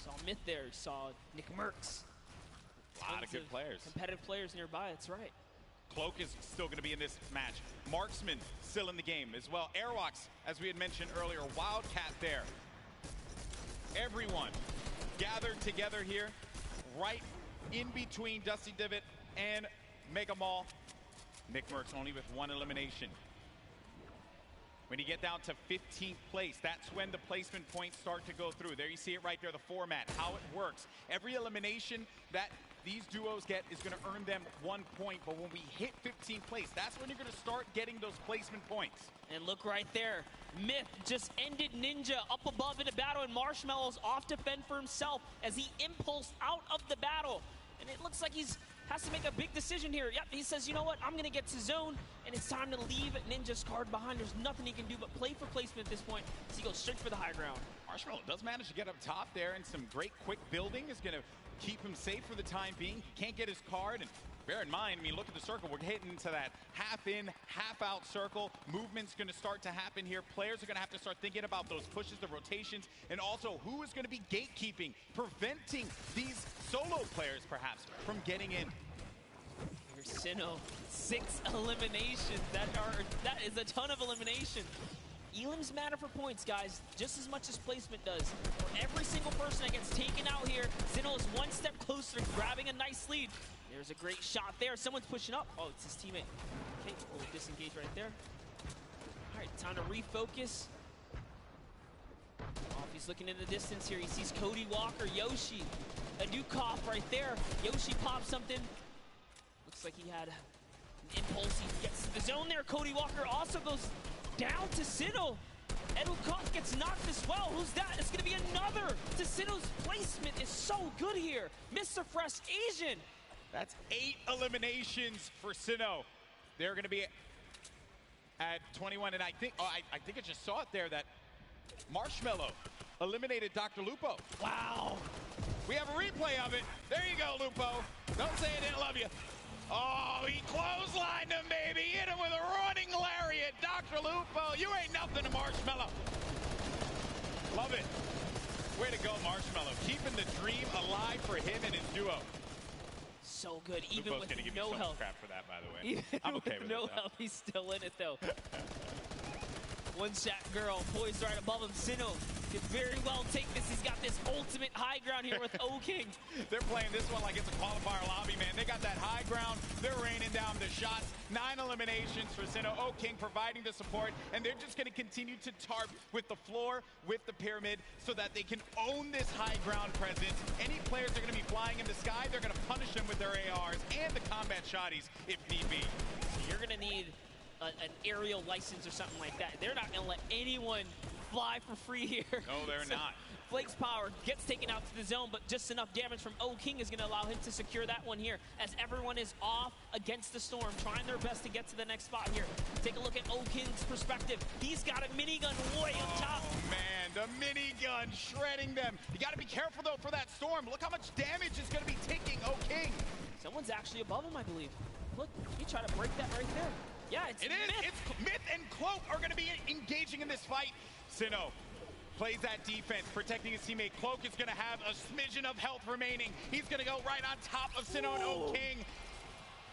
Saw Myth there. Saw Nick Merckx. A lot of good players. Competitive players nearby, that's right. Cloak is still going to be in this match. Marksman still in the game as well. Airwalks, as we had mentioned earlier, Wildcat there. Everyone gathered together here, right in between Dusty Divot and Mega Mall. Nick Merckx only with 1 elimination. When you get down to 15th place, that's when the placement points start to go through. There you see it right there, the format, how it works. Every elimination that these duos get is going to earn them 1 point, but when we hit 15th place, that's when you're going to start getting those placement points. And look right there, Myth just ended Ninja up above in a battle, and Marshmello's off to fend for himself as he impulsed out of the battle. And it looks like has to make a big decision here. Yep, he says, you know what, I'm going to get to zone, and it's time to leave Ninja's card behind. There's nothing he can do but play for placement at this point, so he goes straight for the high ground. Marshmello does manage to get up top there, and some great quick building is going to keep him safe for the time being. He can't get his card, and bear in mind, I mean, look at the circle. We're hitting into that half in, half out circle. Movement's going to start to happen here. Players are going to have to start thinking about those pushes, the rotations, and also who is going to be gatekeeping, preventing these solo players, perhaps, from getting in. Here's Sinnoh, 6 eliminations. That is a ton of elimination. Elims matter for points, guys, just as much as placement does. For every single person that gets taken out here, Sinnoh is 1 step closer to grabbing a nice lead. There's a great shot there. Someone's pushing up. Oh, it's his teammate. Okay, we'll disengage right there. All right, time to refocus. Oh, he's looking in the distance here. He sees Cody Walker, Yoshi, a Dukov right there. Yoshi pops something. Looks like he had an impulse. He gets to the zone there. Cody Walker also goes down to Sinnoh. Edukov gets knocked as well. Who's that? It's going to be another. Sinnoh's placement is so good here. Mr. Fresh Asian. That's 8 eliminations for Sinnoh. They're going to be at 21, and I think I just saw it there that Marshmello eliminated Dr. Lupo. Wow. We have a replay of it. There you go, Lupo. Don't say I didn't love you. Oh, he clotheslined him, baby. Hit him with a running lariat. Dr. Lupo, you ain't nothing to Marshmello. Love it. Way to go, Marshmello. Keeping the dream alive for him and his duo. So good, even Lupo's with gonna give no me so health. much crap for that, by the way. Even I'm okay with no it, health, he's still in it, though. One shot girl poised right above him. Sinnoh could very well take this. He's got this ultimate high ground here with O-King. They're playing this one like it's a qualifier lobby, man. They got that high ground. They're raining down the shots. 9 eliminations for Sinnoh. O-King providing the support, and they're just going to continue to tarp with the floor, with the pyramid, so that they can own this high ground presence. Any players that are going to be flying in the sky, they're going to punish them with their ARs and the combat shotties if need be. So you're going to need an aerial license or something like that. They're not going to let anyone fly for free here. No, they're not. Flake's power gets taken out to the zone, but just enough damage from O-King is going to allow him to secure that one here, as everyone is off against the storm, trying their best to get to the next spot here. Take a look at O-King's perspective. He's got a minigun way up top. Oh, man, the minigun shredding them. You got to be careful, though, for that storm. Look how much damage is going to be taking O-King. Someone's actually above him, I believe. Look, he tried to break that right there. Yeah, it's Myth. It's Myth and Cloak are going to be engaging in this fight. Sinnoh plays that defense, protecting his teammate. Cloak is going to have a smidgen of health remaining. He's going to go right on top of Sinnoh and O-King.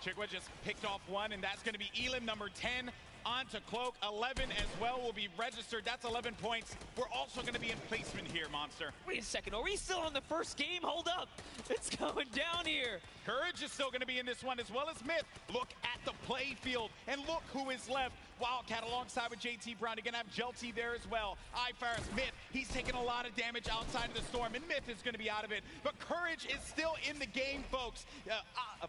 Chikwa just picked off one, and that's going to be Elim, number 10. On to Cloak. 11 as well will be registered. That's 11 points. We're also going to be in placement here, Monster. Wait a second. Are we still on the first game? Hold up. It's going down here. Courage is still going to be in this one, as well as Myth. Look at the play field, and look who is left. Wildcat alongside with JT Brown. You're going to have Jelty there as well. iFaris, Myth, he's taking a lot of damage outside of the storm, and Myth is going to be out of it. But Courage is still in the game, folks.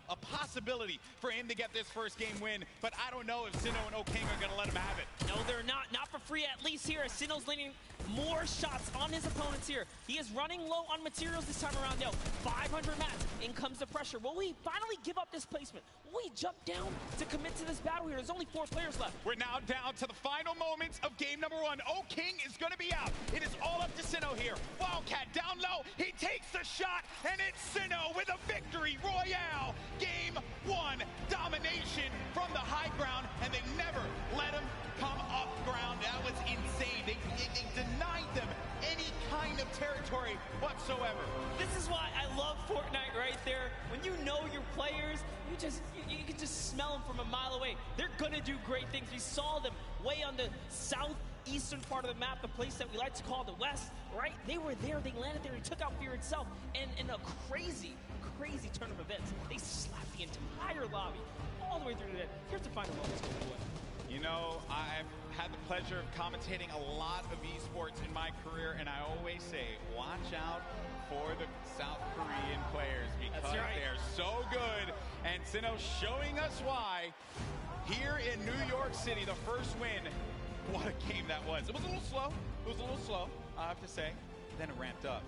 A possibility for him to get this first game win, but I don't know if Sinnoh and O-King are going to let him have it. No, they're not. Not for free, at least here, as Sinnoh's landing more shots on his opponents here. He is running low on materials this time around, though. 500 mats. In comes the pressure. Will we finally give up this placement? Will we jump down to commit to this battle here? There's only 4 players left. We're now down to the final moments of game number 1. O-King is going to be out. It is all up to Sinnoh here. Wildcat down low. He takes the shot, and it's Sinnoh with a victory royale. Game 1 domination from the high ground, and they never let him come up ground. That was insane. They denied them any kind of territory whatsoever. This is why I love Fortnite right there. When you know your players, you can just smell them from a mile away. They're gonna do great things. We saw them way on the southeastern part of the map, the place that we like to call the West, right? They were there, they landed there, they took out Fear itself, and in a crazy turn of events, they slapped the entire lobby all the way through to that. Here's the final moments. You know, I've had the pleasure of commentating a lot of esports in my career, and I always say, watch out for the South Korean players because they're so good. And Sinnoh showing us why here in New York City, the first win. What a game that was. It was a little slow. It was a little slow, I have to say. Then it ramped up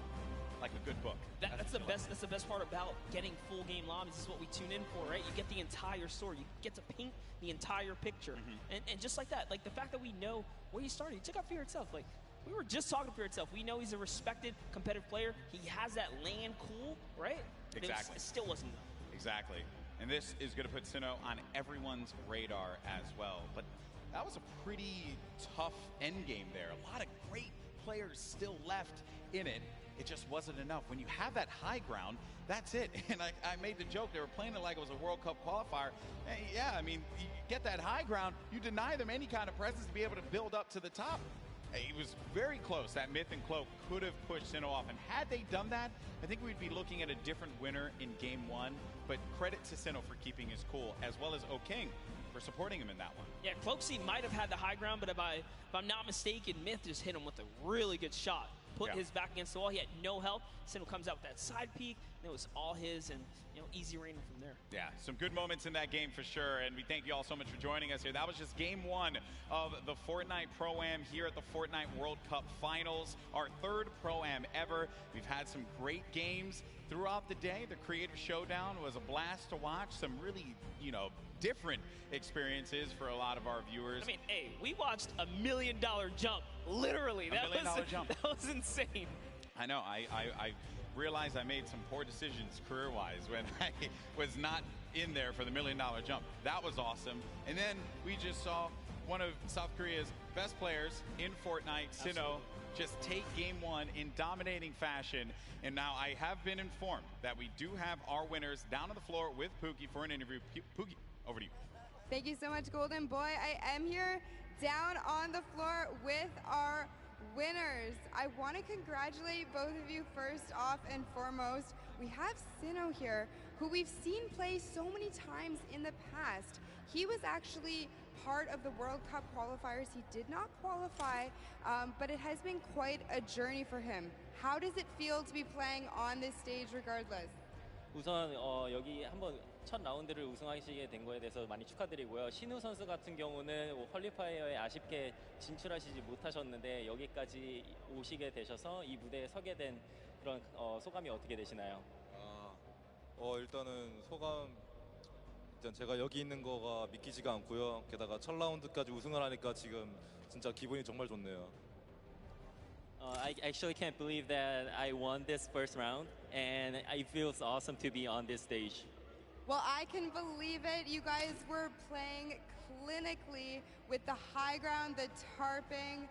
like a good book. That's the best part about getting full game lobbies. This is what we tune in for, right? You get the entire story. You get to paint the entire picture. And just like that, like the fact that we know where he started, he took out Fear itself. Like, we were just talking to Fear itself. We know he's a respected, competitive player. He has that land cool, right? Exactly. It still wasn't enough. Exactly. And this is going to put Sinnoh on everyone's radar as well. But that was a pretty tough end game there. A lot of great players still left in it. It just wasn't enough. When you have that high ground, that's it. And I made the joke, they were playing it like it was a World Cup qualifier. And yeah, I mean, you get that high ground, you deny them any kind of presence to be able to build up to the top. It was very close. That Myth and Cloak could have pushed Sinnoh off. And had they done that, I think we'd be looking at a different winner in game 1. But credit to Sinnoh for keeping his cool, as well as O-King for supporting him in that one. Yeah, Cloaksy might have had the high ground, but if I'm not mistaken, Myth just hit him with a really good shot. Put his back against the wall. He had no help. Sinnoh comes out with that side peek, and it was all his, and easy raining from there. Yeah, some good moments in that game for sure, and we thank you all so much for joining us here. That was just game 1 of the Fortnite Pro-Am here at the Fortnite World Cup Finals, our 3rd Pro-Am ever. We've had some great games throughout the day. The Creator Showdown was a blast to watch. Some really, different experiences for a lot of our viewers. I mean, hey, we watched $1 million jump, literally. $1 million jump. That was insane. I know. I realized I made some poor decisions career-wise when I was not in there for the $1 million jump. That was awesome. And then we just saw one of South Korea's best players in Fortnite, Sinnoh, just take game 1 in dominating fashion. And now I have been informed that we do have our winners down on the floor with Pookie for an interview. Pookie, over to you. Thank you so much, Golden Boy. I am here down on the floor with our winners. I want to congratulate both of you first off and foremost. We have Sinnoh here, who we've seen play so many times in the past. He was actually part of the World Cup qualifiers. He did not qualify, but it has been quite a journey for him. How does it feel to be playing on this stage regardless? 우선 여기 한번 첫 라운드를 우승하시게 된 거에 대해서 많이 축하드리고요. 신우 선수 같은 경우는 퀄리파이어에 아쉽게 진출하시지 못하셨는데 여기까지 오시게 되셔서 이 무대에 서게 된 그런 소감이 어떻게 되시나요? 일단은 소감, 일단 제가 여기 있는 거가 믿기지가 않고요. 게다가 첫 라운드까지 우승을 하니까 지금 진짜 기분이 정말 좋네요. I actually can't believe that I won this first round, and it feels awesome to be on this stage. Well, I can believe it. You guys were playing clinically with the high ground, the tarping,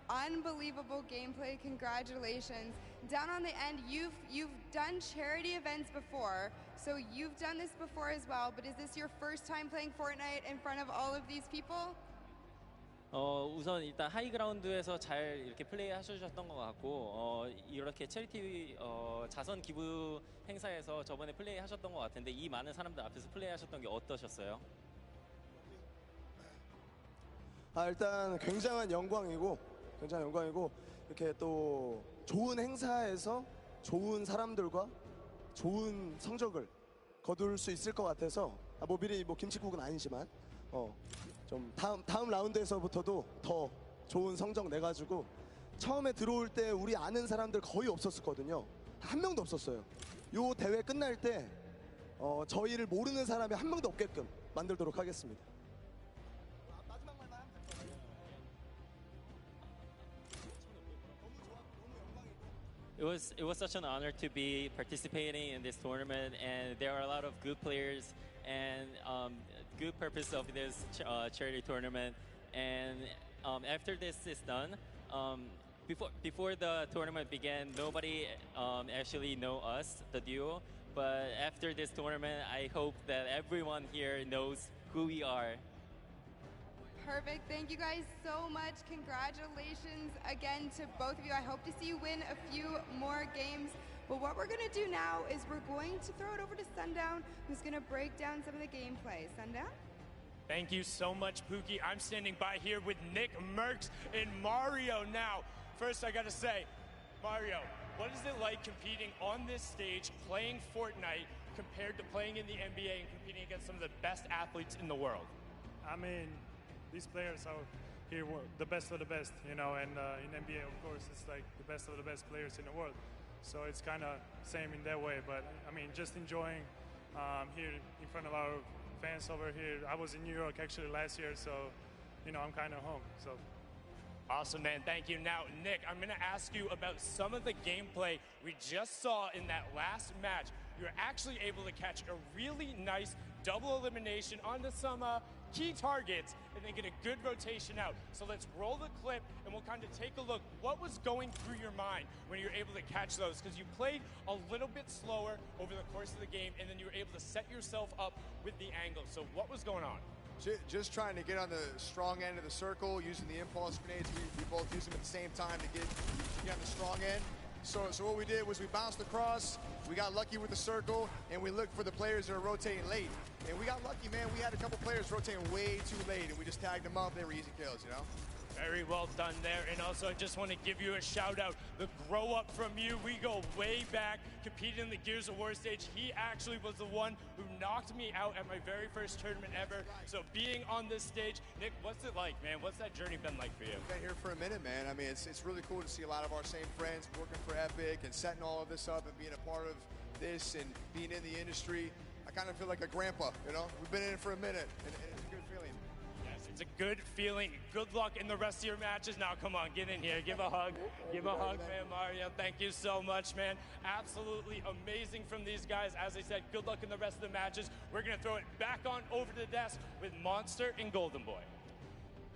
unbelievable gameplay. Congratulations. Down on the end, you've done charity events before, so you've done this before as well, but is this your first time playing Fortnite in front of all of these people? 우선 일단 하이그라운드에서 잘 이렇게 플레이 하셨던 것 같고 이렇게 체리티 자선 기부 행사에서 저번에 플레이 하셨던 것 같은데 이 많은 사람들 앞에서 플레이 하셨던 게 어떠셨어요? 일단 굉장한 영광이고 이렇게 또 좋은 행사에서 좋은 사람들과 좋은 성적을 거둘 수 있을 것 같아서 뭐 미리 뭐 김칫국은 아니지만 좀 다음 라운드에서부터도 더 좋은 성적 내가지고 처음에 들어올 때 우리 아는 사람들 거의 없었거든요. 한 명도 없었어요. 요 대회 끝날 때 저희를 모르는 사람이 한 명도 없게끔 만들도록 하겠습니다. It was such an honor to be participating in this tournament, and there are a lot of good players and good purpose of this charity tournament. And after this is done, before the tournament began, nobody actually know us, the duo. But after this tournament, I hope that everyone here knows who we are. Perfect. Thank you guys so much. Congratulations again to both of you. I hope to see you win a few more games. But what we're going to do now is we're going to throw it over to Sundown, who's going to break down some of the gameplay. Sundown? Thank you so much, Pookie. I'm standing by here with Nick Merckx and Mario now. First, I got to say, Mario, what is it like competing on this stage, playing Fortnite, compared to playing in the NBA and competing against some of the best athletes in the world? I mean, these players are here the best of the best, you know, and in NBA, of course, it's like the best of the best players in the world. So it's kind of same in that way, but I mean, just enjoying here in front of our fans over here. I was in New York actually last year, so, you know, I'm kind of home, so. Awesome, man. Thank you. Now, Nick, I'm going to ask you about some of the gameplay we just saw in that last match. You were actually able to catch a really nice double elimination onto some key targets and then get a good rotation out. So let's roll the clip and we'll kind of take a look. What was going through your mind when you were able to catch those? Because you played a little bit slower over the course of the game and then you were able to set yourself up with the angle. So what was going on? Just trying to get on the strong end of the circle, using the impulse grenades. We both use them at the same time to get on the strong end. So what we did was we bounced across, we got lucky with the circle, and we looked for the players that are rotating late. And we got lucky, man. We had a couple players rotating way too late, and we just tagged them up. They were easy kills, you know? Very well done there. And also, I just want to give you a shout out. The grow up from you. We go way back, competed in the Gears of War stage. He actually was the one who knocked me out at my very first tournament ever. So being on this stage, Nick, what's it like, man? What's that journey been like for you? I've been here for a minute, man. I mean, it's really cool to see a lot of our same friends working for Epic and setting all of this up and being a part of this and being in the industry. I kind of feel like a grandpa, you know? We've been in it for a minute, and it's a good feeling. It's a good feeling. Good luck in the rest of your matches. Now, come on, get in here. Give a hug. Give a hug, man, Mario. Thank you so much, man. Absolutely amazing from these guys. As I said, good luck in the rest of the matches. We're going to throw it back on over to the desk with Monster and Golden Boy.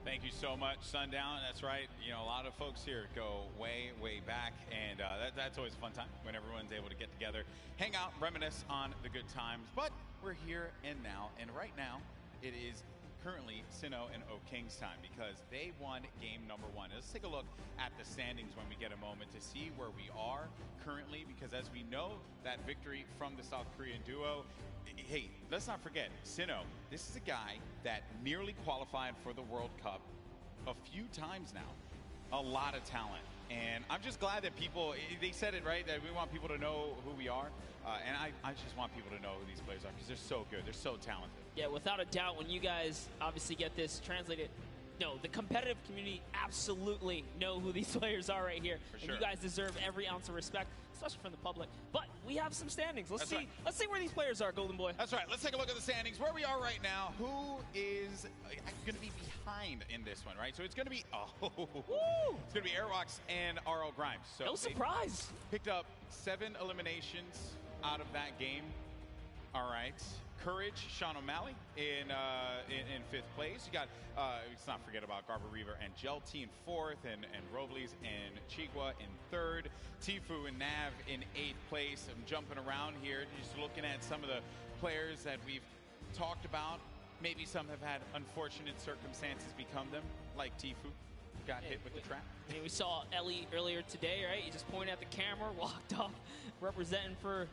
Thank you so much, Sundown. That's right. You know, a lot of folks here go way, way back, and that's always a fun time when everyone's able to get together, hang out, reminisce on the good times. But we're here and now, and right now it is currently Sinnoh and O King's time because they won game number one. Let's take a look at the standings when we get a moment to see where we are currently, because as we know, that victory from the South Korean duo, hey, let's not forget, Sinnoh, this is a guy that nearly qualified for the World Cup a few times now. A lot of talent. And I'm just glad that people, they said it right, that we want people to know who we are. And I just want people to know who these players are because they're so good. They're so talented. Yeah, without a doubt, when you guys obviously get this translated, no, the competitive community absolutely know who these players are right here. For and sure. you guys deserve every ounce of respect, especially from the public. But we have some standings. Let's That's see. right. Let's see where these players are, Golden Boy. That's right. Let's take a look at the standings. Where we are right now. Who is going to be behind in this one, right? So it's going to be, it's going to be Airwalks and RL Grimes. So no surprise. Picked up 7 eliminations out of that game. All right. Courage, Sean O'Malley in 5th place. You got, let's not forget about Garber Reaver and Gelty in 4th, and Robles and Chigua in 3rd. Tifu and Nav in 8th place. I'm jumping around here, just looking at some of the players that we've talked about. Maybe some have had unfortunate circumstances become them, like Tifu. Got hit with the trap. I mean, we saw Ellie earlier today, right? He just pointed at the camera, walked off, representing for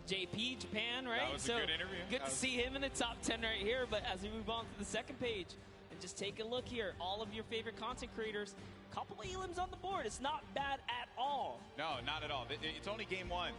JP, Japan, right? That was a good interview. Good to see him in the top 10 right here. But as we move on to the second page, and just take a look here, all of your favorite content creators, couple of elims on the board. It's not bad at all. No, not at all. It's only game 1.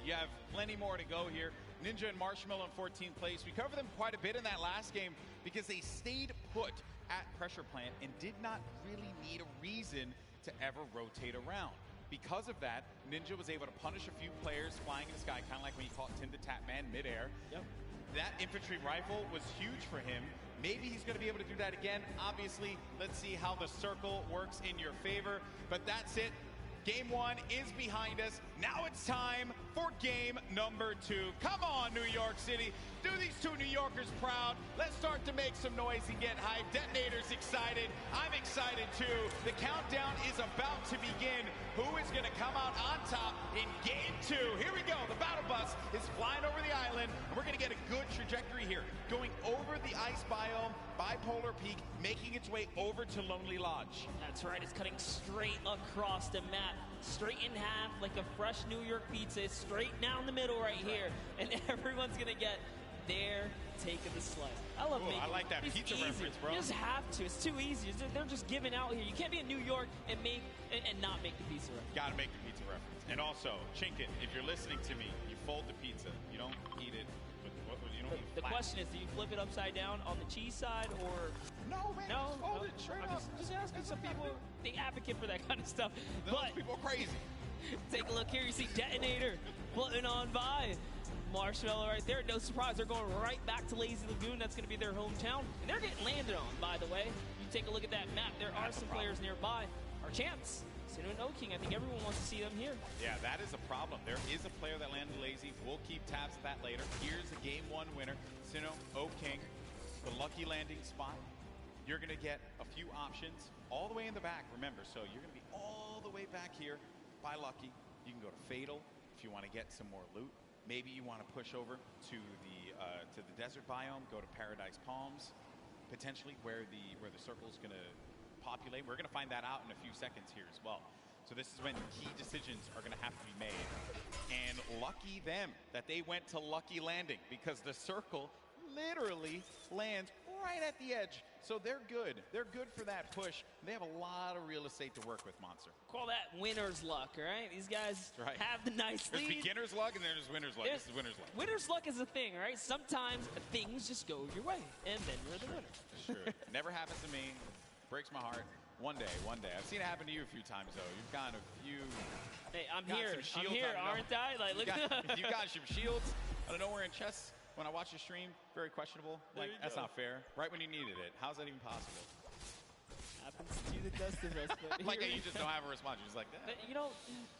You have plenty more to go here. Ninja and Marshmallow in 14th place. We covered them quite a bit in that last game because they stayed put at pressure plant and did not really need a reason to ever rotate around. Because of that, Ninja was able to punish a few players flying in the sky, kind of like when he caught Tim the Tap Man midair. Yep. That infantry rifle was huge for him. Maybe he's going to be able to do that again. Obviously, let's see how the circle works in your favor. But that's it. Game 1 is behind us. Now it's time for game number 2. Come on, New York City. Do these 2 New Yorkers proud. Let's start to make some noise and get hyped. Detonator's excited. I'm excited too. The countdown is about to begin. Who is going to come out on top in game 2? Here we go. The battle bus is flying over the island, and we're going to get a good trajectory here. Going over the ice biome, Bipolar Peak, making its way over to Lonely Lodge. That's right. It's cutting straight across the map, straight in half like a fresh New York pizza. It's straight down the middle right here, and everyone's going to get their take of the slice. I love making I like that pizza reference, bro. You just have to. It's too easy. They're just giving out here. You can't be in New York and not make the pizza reference. Got to make the pizza reference. And also, Chinkin, if you're listening to me, you fold the pizza. You don't eat it. The question is, do you flip it upside down on the cheese side or? No, man. No, just fold it straight up. Just asking. Some people, they advocate for that kind of stuff. Those people are crazy. Take a look here. You see Detonator floating on by. Marshmallow right there. No surprise. They're going right back to Lazy Lagoon. That's going to be their hometown. And they're getting landed on, by the way. You take a look at that map. There are some players nearby. Our champs, Sinu and O-King. I think everyone wants to see them here. Yeah, that is a problem. There is a player that landed lazy. We'll keep tabs at that later. Here's the game 1 winner. Sinu, O-King, the lucky landing spot. You're going to get a few options all the way in the back, remember. So you're going to be all the way back here by Lucky. You can go to Fatal if you want to get some more loot. Maybe you want to push over to the desert biome, go to Paradise Palms, potentially where the circle is going to populate. We're going to find that out in a few seconds here as well. So this is when key decisions are going to have to be made. And lucky them that they went to Lucky Landing because the circle literally lands right at the edge. So they're good. They're good for that push. They have a lot of real estate to work with, Monster. Call that winner's luck, all right? These guys have the nice lead. There's beginner's luck and then there's winner's luck. This is winner's luck. Winner's luck is a thing, right? Sometimes things just go your way, and then you're the winner. Sure. Never happens to me. Breaks my heart. One day. I've seen it happen to you a few times, though. You've gotten a few... Hey, I'm here, aren't I? Like, look you've got some shields out of nowhere in chests. When I watch your stream, very questionable. Like, that's not fair. Right when you needed it. How's that even possible? Happens to the best of us. But like, you just don't have a response. You're just like that. You know,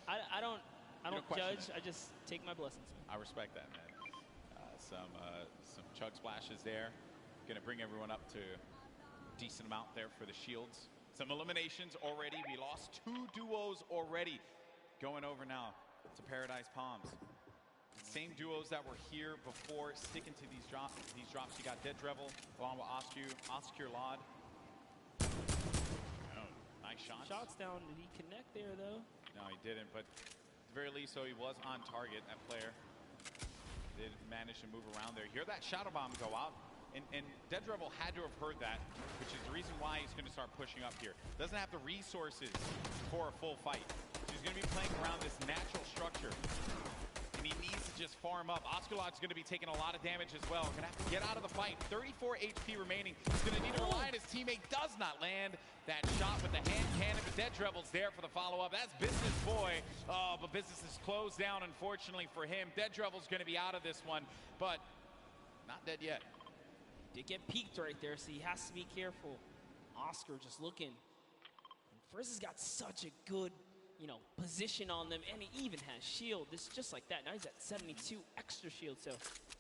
I don't judge. I just take my blessings. I respect that, man. Some chug splashes there. Going to bring everyone up to a decent amount there for the shields. Some eliminations already. We lost 2 duos already. Going over now to Paradise Palms. Same duos that were here before, sticking to these drops. You got Dead Drevel along with Oscure Lod. Oh, nice shots. Shots down. Did he connect there, though? No, he didn't, but at the very least, so he was on target, that player. Did manage to move around there. Hear that Shadow Bomb go out, And Dead Rebel had to have heard that, which is the reason why he's going to start pushing up here. Doesn't have the resources for a full fight. So he's going to be playing around this natural structure. And he needs to just farm up. Osculot's going to be taking a lot of damage as well. Going to have to get out of the fight. 34 HP remaining. He's going to need to rely on his teammate. Does not land that shot with the hand cannon. The Dead Rebel's there for the follow-up. That's Business Boy. Oh, but Business is closed down, unfortunately for him. Dead Rebel's going to be out of this one, but not dead yet. Did get peeked right there, so he has to be careful. Oscar just looking. Frizz has got such a good, position on them, and he even has shield. This just like that. Now he's at 72 extra shield, so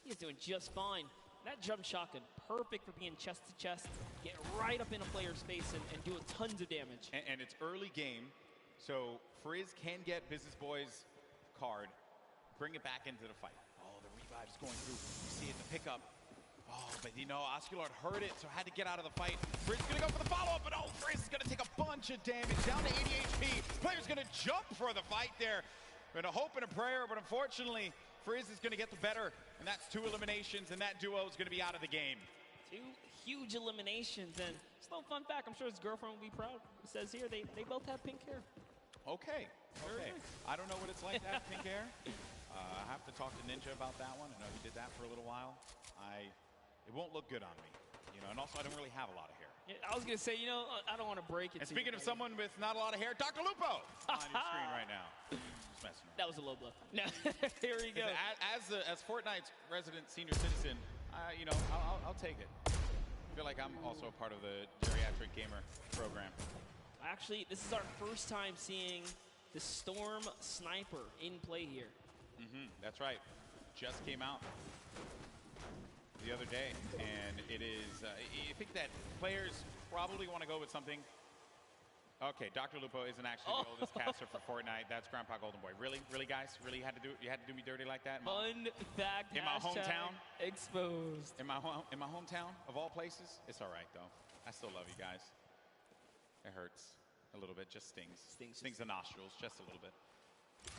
he's doing just fine. That jump shotgun, perfect for being chest to chest, get right up in a player's face and do tons of damage. And it's early game, so Frizz can get Business Boy's card, bring it back into the fight. Oh, the revive's going through. You see it, the pickup. Oh, but Osculot heard it, so had to get out of the fight. Frizz is going to go for the follow-up, but Frizz is going to take a bunch of damage, down to 80 HP. Player's going to jump for the fight there. And a hope and a prayer, but unfortunately, Frizz is going to get the better, and that's 2 eliminations, and that duo is going to be out of the game. 2 huge eliminations, and just a little fun fact, I'm sure his girlfriend will be proud. It says here, they both have pink hair. Okay. I don't know what it's like to have pink hair. I have to talk to Ninja about that one. I know he did that for a little while. It won't look good on me, and also I don't really have a lot of hair. Yeah, I was going to say, I don't want to break it. And speaking of someone with not a lot of hair, Dr. Lupo on your screen right now. Just messing around. That was a low blow. No, here we go. As Fortnite's resident senior citizen, I'll take it. I feel like I'm also a part of the geriatric gamer program. Actually, this is our first time seeing the Storm Sniper in play here. That's right. Just came out the other day, and it is, I think that players probably want to go with something. Okay, Dr. Lupo isn't actually the oldest caster for Fortnite. That's Grandpa Golden Boy. Really, guys? Really you had to do me dirty like that? Fun fact, in my hometown? Exposed. In my hometown, of all places? It's all right, though. I still love you guys. It hurts a little bit, just stings. Stings the nostrils, just a little bit.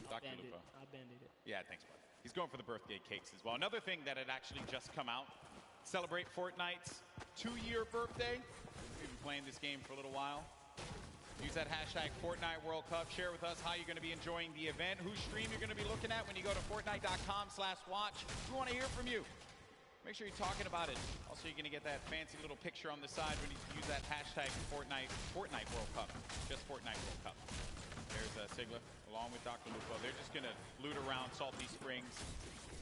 Dr. Lupo. I banded it. Yeah, thanks, bud. He's going for the birthday cakes as well. Another thing that had actually just come out, celebrate Fortnite's 2-year birthday. We've been playing this game for a little while. Use that hashtag Fortnite World Cup. Share with us how you're going to be enjoying the event, whose stream you're going to be looking at when you go to Fortnite.com/watch. We want to hear from you. Make sure you're talking about it. Also, you're going to get that fancy little picture on the side when you use that hashtag Fortnite World Cup. Just Fortnite World Cup. There's Sigla, along with Dr. Lupo. They're just going to loot around Salty Springs.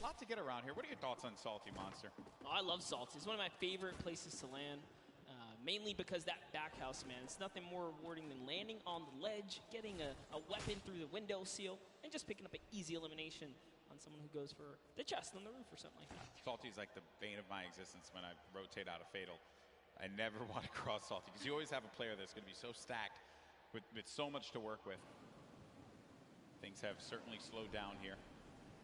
A lot to get around here. What are your thoughts on Salty, Monster? Oh, I love Salty. It's one of my favorite places to land, mainly because that back house, man. It's nothing more rewarding than landing on the ledge, getting a weapon through the window seal, and just picking up an easy elimination on someone who goes for the chest on the roof or something like that. Salty's like the bane of my existence when I rotate out of Fatal. I never want to cross Salty, because you always have a player that's going to be so stacked with so much to work with. Things have certainly slowed down here.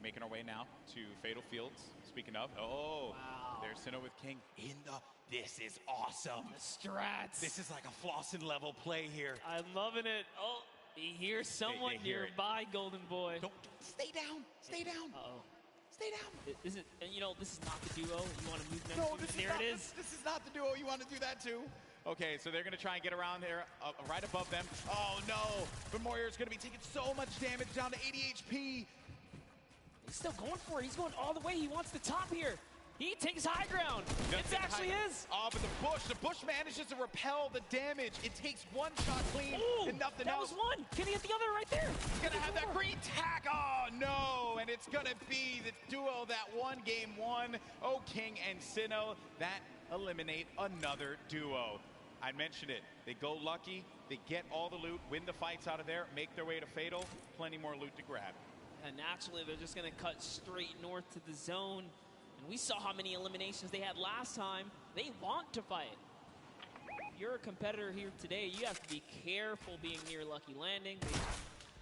Making our way now to Fatal Fields. Speaking of, wow. There's Sinnoh with King in the. This is awesome. The strats. This is like a Flossin level play here. I'm loving it. Oh, he hears someone they hear nearby, Golden Boy. Don't stay down. Stay down. Uh-oh. Stay down. This is not the duo you want to move next to. There it is. This is not the duo you want to do that to. Okay, so they're going to try and get around there, right above them. Oh, no. But Moyer's going to be taking so much damage, down to 80 HP. He's still going for it. He's going all the way. He wants the top here. He takes high ground. It actually is. Oh, but the bush manages to repel the damage. It takes one shot clean and nothing else. That was one. Can he hit the other right there? He's going to have that green tack. Oh, no. And it's going to be the duo that won game 1. Oh, King and Sinnoh. That eliminate another duo. I mentioned it. They go lucky. They get all the loot, win the fights out of there, make their way to Fatal. Plenty more loot to grab. And naturally, they're just going to cut straight north to the zone. And we saw how many eliminations they had last time. They want to fight. If you're a competitor here today, you have to be careful being near Lucky Landing.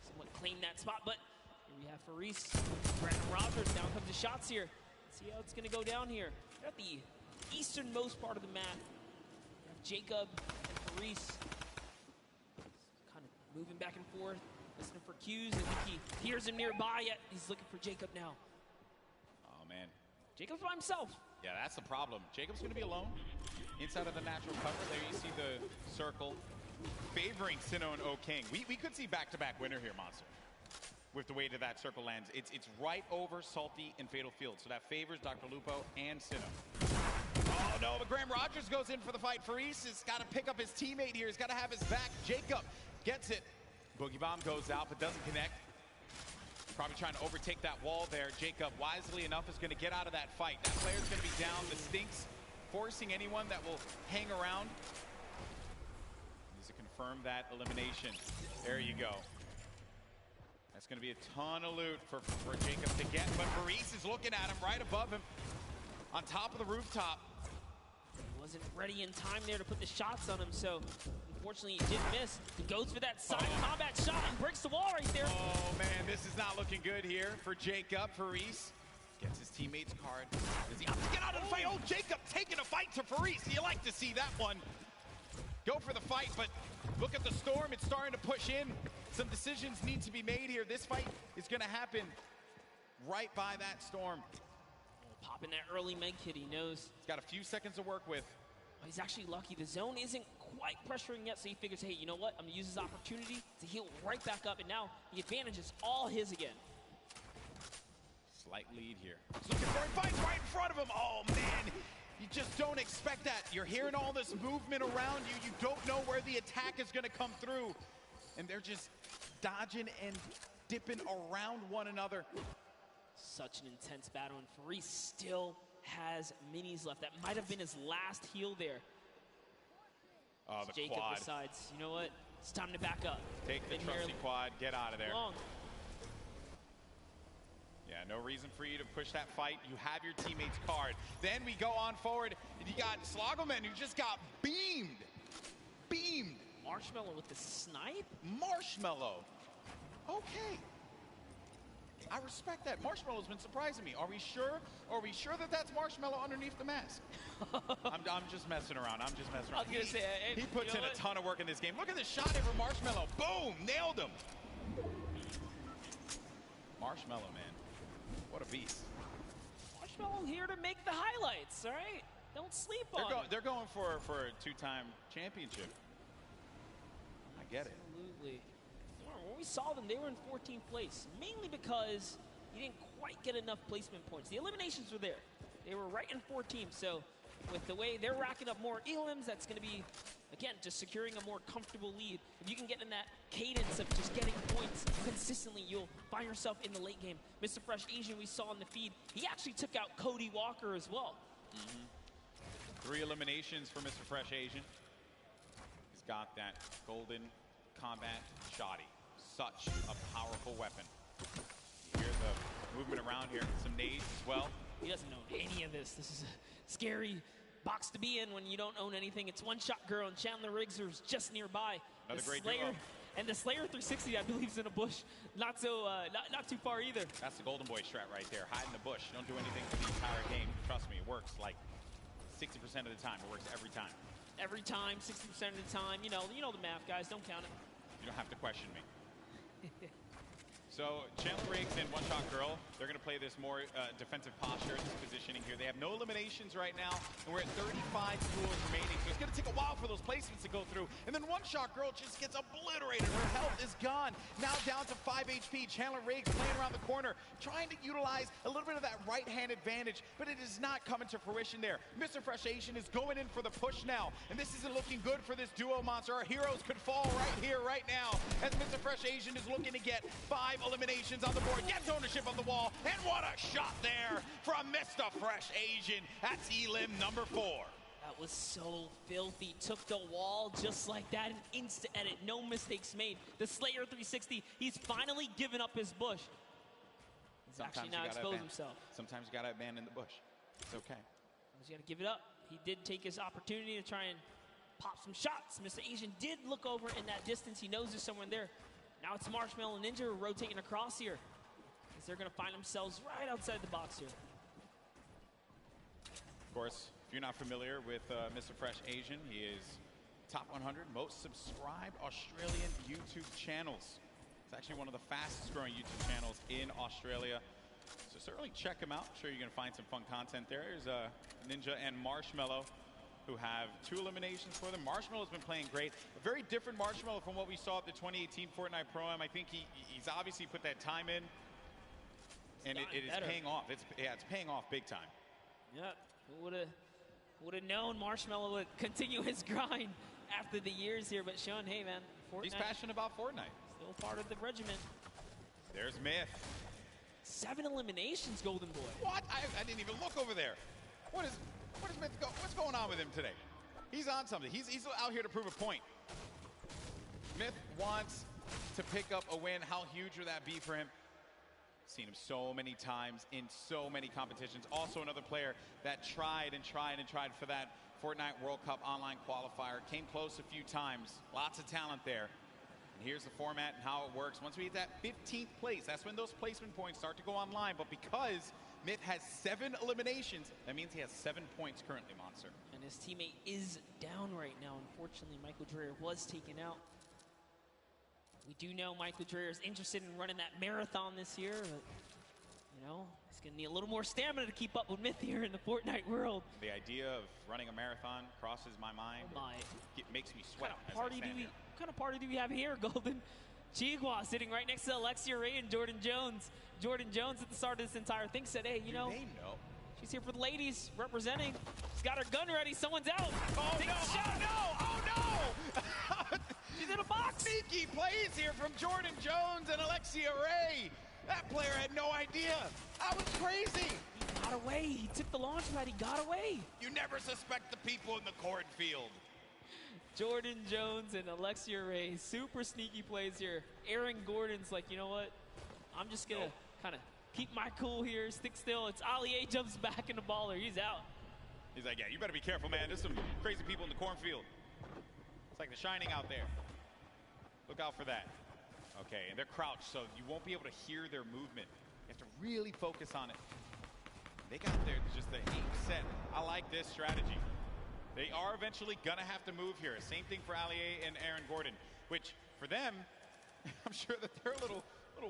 Someone claimed that spot, but here we have Faris. Brandon Rogers, down comes the shots here. Let's see how it's going to go down here. They're at the easternmost part of the map. We have Jacob and Faris kind of moving back and forth, listening for cues. I think he hears him nearby, yet he's looking for Jacob now. Oh, man. Jacob's by himself. Yeah, that's the problem. Jacob's going to be alone inside of the natural cover. There you see the circle favoring Sinnoh and O-King. We could see back-to-back winner here, Monster, with the way that circle lands. It's right over Salty and Fatal Field, so that favors Dr. Lupo and Sinnoh. Oh no, but Graham Rogers goes in for the fight. Faris has got to pick up his teammate here. He's got to have his back. Jacob gets it. Boogie Bomb goes out, but doesn't connect. Probably trying to overtake that wall there. Jacob, wisely enough, is going to get out of that fight. That player's going to be down. The Stinks forcing anyone that will hang around. Needs to confirm that elimination. There you go. That's going to be a ton of loot for Jacob to get, but Faris is looking at him right above him on top of the rooftop. He wasn't ready in time there to put the shots on him, so unfortunately he did miss. He goes for that side combat shot and breaks the wall right there. Oh man, this is not looking good here for Jacob. Faris gets his teammate's card. Does he have to get out of the fight? Oh, Jacob taking a fight to Faris. You like to see that one. Go for the fight, but look at the storm. It's starting to push in. Some decisions need to be made here. This fight is going to happen right by that storm. Popping that early med kit, he knows. He's got a few seconds to work with. He's actually lucky. The zone isn't quite pressuring yet, so he figures, hey, you know what? I'm going to use this opportunity to heal right back up, and now the advantage is all his again. Slight lead here. He's looking for a fight right in front of him. Oh, man. You just don't expect that. You're hearing all this movement around you. You don't know where the attack is going to come through. And they're just dodging and dipping around one another. Such an intense battle, and Faris still has minis left. That might have been his last heal there. Oh, the Jacob quad. decides, you know what? It's time to back up. Take the trusty quad, get out of there. Long. Yeah, no reason for you to push that fight. You have your teammate's card. Then we go on forward, and you got Slogoman, who just got beamed. Beamed. Marshmallow with the snipe? Marshmallow. Okay. I respect that. Marshmallow's been surprising me. Are we sure? Are we sure that that's Marshmallow underneath the mask? I'm just messing around. I'm just messing around. I was gonna say, he puts in a ton of work in this game. Look at this shot here for Marshmallow. Boom! Nailed him. Marshmallow, man. What a beast. Marshmallow here to make the highlights, all right? Don't sleep on it. They're going for a two-time championship. I get it. Absolutely. When we saw them, they were in 14th place, mainly because you didn't quite get enough placement points. The eliminations were there. They were right in 14th, so with the way they're racking up more elims, that's going to be, again, just securing a more comfortable lead. If you can get in that cadence of just getting points consistently, you'll find yourself in the late game. Mr. Fresh Asian, we saw in the feed, he actually took out Cody Walker as well. 3 eliminations for Mr. Fresh Asian. He's got that golden combat shoddy. Such a powerful weapon. You hear the movement around here. Some nades as well. He doesn't know any of this. This is a scary box to be in when you don't own anything. It's One Shot Girl and Chandler Riggs, who's just nearby. Another great Slayer, duo. and the Slayer 360, I believe, is in a bush. Not too far either. That's the Golden Boy strat right there. Hide in the bush. Don't do anything for the entire game. Trust me, it works like 60% of the time. It works every time. Every time, 60% of the time. You know the math, guys. Don't count it. You don't have to question me. So Chandler Riggs and One Shot Girl, they're going to play this more defensive posture, this positioning here. They have no eliminations right now, and we're at 35 duels remaining. So it's going to take a while for those placements to go through. And then One Shot Girl just gets obliterated. Her health is gone. Now down to 5 HP. Chandler Riggs playing around the corner, trying to utilize a little bit of that right-hand advantage, but it is not coming to fruition there. Mr. Fresh Asian is going in for the push now, and this isn't looking good for this duo, Monster. Our heroes could fall right here, right now, as Mr. Fresh Asian is looking to get 5 eliminations on the board, gets ownership of the wall, and what a shot there from Mr. Fresh Asian. That's elim number 4. That was so filthy. Took the wall just like that, an instant edit, no mistakes made. The Slayer 360, he's finally given up his bush. He's actually now exposed himself. Sometimes you gotta abandon the bush. It's okay. He's gotta give it up. He did take his opportunity to try and pop some shots. Mr. Asian did look over in that distance. He knows there's someone there. Now it's Marshmallow and Ninja rotating across here, as they're gonna find themselves right outside the box here. Of course, if you're not familiar with Mr. Fresh Asian, he is top 100 most subscribed Australian YouTube channels. It's actually one of the fastest growing YouTube channels in Australia. So certainly check him out. I'm sure you're going to find some fun content there. There's Ninja and Marshmello, who have 2 eliminations for them. Marshmello's been playing great. A very different Marshmello from what we saw at the 2018 Fortnite Pro-Am. I think he's obviously put that time in, and it is paying off. It's paying off big time. Yeah, would have known Marshmello would continue his grind after the years here, but Sean, hey man, Fortnite. He's passionate about Fortnite. Still part of the regiment. There's Myth. 7 eliminations, Golden Boy. What? I didn't even look over there. What is Myth what's going on with him today? He's on something. He's out here to prove a point. Myth wants to pick up a win. How huge would that be for him? Seen him so many times in so many competitions. Also another player that tried for that Fortnite World Cup online qualifier. Came close a few times. Lots of talent there. And here's the format and how it works. Once we hit that 15th place, that's when those placement points start to go online. But because Myth has 7 eliminations, that means he has 7 points currently, Monster. And his teammate is down right now. Unfortunately, Michael Dreyer was taken out. We do know Michael Dreyer is interested in running that marathon this year, but, you know, he's going to need a little more stamina to keep up with Myth here in the Fortnite world. The idea of running a marathon crosses my mind. Oh my. It makes me sweat. What kind of party do we have here, Golden? Chigua sitting right next to Alexia Ray and Jordan Jones. Jordan Jones at the start of this entire thing said, hey, you know, she's here for the ladies representing. She's got her gun ready. Someone's out. Oh, no. Oh, no. She's in a box. Sneaky plays here from Jordan Jones and Alexia Ray. That player had no idea. I was crazy. He got away. He took the launch pad. He got away. You never suspect the people in the cornfield. Jordan Jones and Alexia Ray, super sneaky plays here. Aaron Gordon's like, you know what? I'm just going to kind of keep my cool here, stick still. It's Ali A jumps back in the baller. He's out. He's like, yeah, you better be careful, man. There's some crazy people in the cornfield. It's like The Shining out there. Look out for that. Okay, and they're crouched, so you won't be able to hear their movement. You have to really focus on it. They got just the aim set. I like this strategy. They are eventually going to have to move here. Same thing for Ali and Aaron Gordon, which for them, I'm sure that they're a little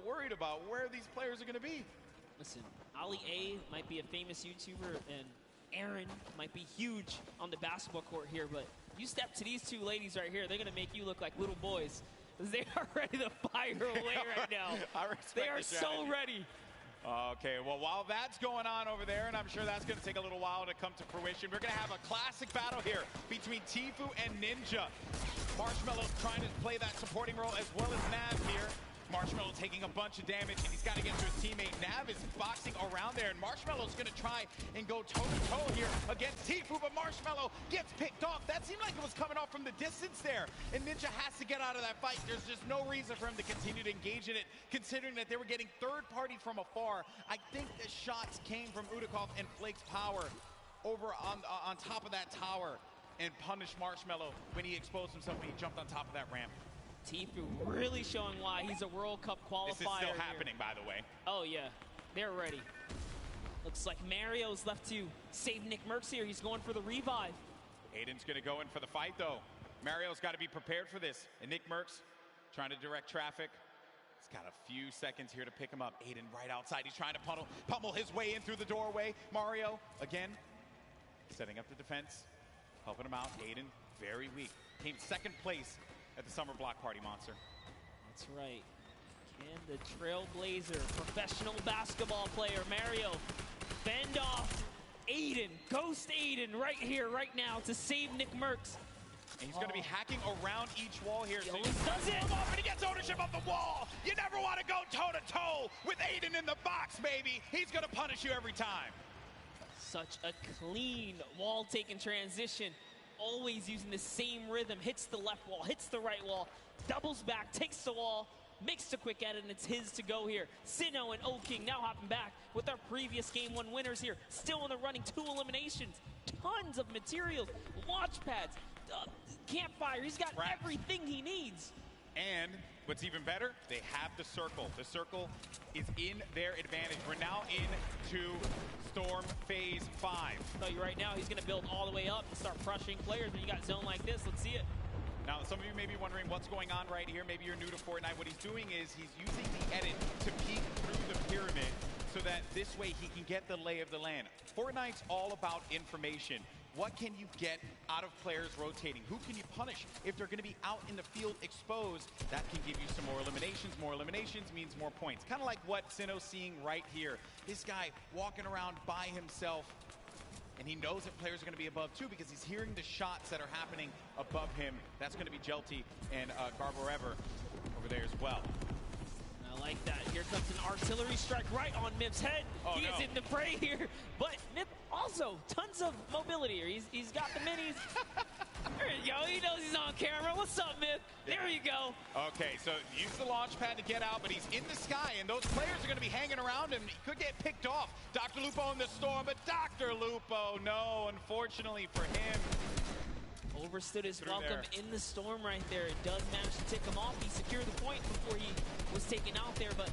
worried about where these players are going to be. Listen, Ali A might be a famous YouTuber, and Aaron might be huge on the basketball court here, but you step to these 2 ladies right here, they're going to make you look like little boys. They are ready to fire away right now. They are so ready. Okay, well, while that's going on over there, and I'm sure that's going to take a little while to come to fruition, we're going to have a classic battle here between Tfue and Ninja. Marshmello's trying to play that supporting role as well as Nav here. Marshmello taking a bunch of damage, and he's got to get to his teammate. Nav is boxing around there, and Marshmello's going to try and go toe-to-toe here against Tfue, but Marshmello gets picked off. That seemed like it was coming off from the distance there, and Ninja has to get out of that fight. There's just no reason for him to continue to engage in it, considering that they were getting third-party from afar. I think the shots came from Udakov and Flake's power over on top of that tower and punished Marshmello when he exposed himself when he jumped on top of that ramp. Tfue really showing why he's a World Cup qualifier. This is still happening, by the way. Oh, yeah. They're ready. Looks like Mario's left to save Nick Merckx here. He's going for the revive. Aiden's going to go in for the fight, though. Mario's got to be prepared for this. And Nick Merckx trying to direct traffic. He's got a few seconds here to pick him up. Aiden right outside. He's trying to pummel his way in through the doorway. Mario, again, setting up the defense, helping him out. Aiden, very weak. Came second place at the Summer Block Party, Monster. That's right. Can the Trailblazer, professional basketball player, Mario, fend off Aiden, ghost Aiden right here, right now to save Nick Merckx. And he's going to be hacking around each wall here. He always does it. And he gets ownership of the wall. You never want to go toe-to-toe with Aiden in the box, baby. He's going to punish you every time. Such a clean wall-taking transition. Always using the same rhythm. Hits the left wall, hits the right wall, doubles back, takes the wall, makes the quick edit, and it's his to go here. Sinnoh and O-King now hopping back with our previous Game 1 winners here. Still in the running, 2 eliminations. Tons of materials, launch pads, campfire. He's got everything he needs. And what's even better, they have the circle. The circle is in their advantage. We're now into Storm Phase 5. No, you're right now. He's going to build all the way up and start crushing players. When you got zone like this, let's see it. Now, some of you may be wondering what's going on right here. Maybe you're new to Fortnite. What he's doing is he's using the edit to peek through the pyramid so that this way he can get the lay of the land. Fortnite's all about information. What can you get out of players rotating? Who can you punish? If they're going to be out in the field exposed, that can give you some more eliminations. More eliminations means more points. Kind of like what Sinnoh's seeing right here. This guy walking around by himself, and he knows that players are going to be above too because he's hearing the shots that are happening above him. That's going to be Jelty and Garborever over there as well. I like that. Here comes an artillery strike right on Mip's head. He is in the fray here. But Mip also, tons of mobility here. He's got the minis. There you go. He knows he's on camera. What's up, Mip? There you go. Okay, so use the launch pad to get out, but he's in the sky, and those players are going to be hanging around him. He could get picked off. Dr. Lupo in the storm, but Dr. Lupo, no, unfortunately for him. Overstood his welcome in the storm right there. It does manage to tick him off. He secured the point before he was taken out there, but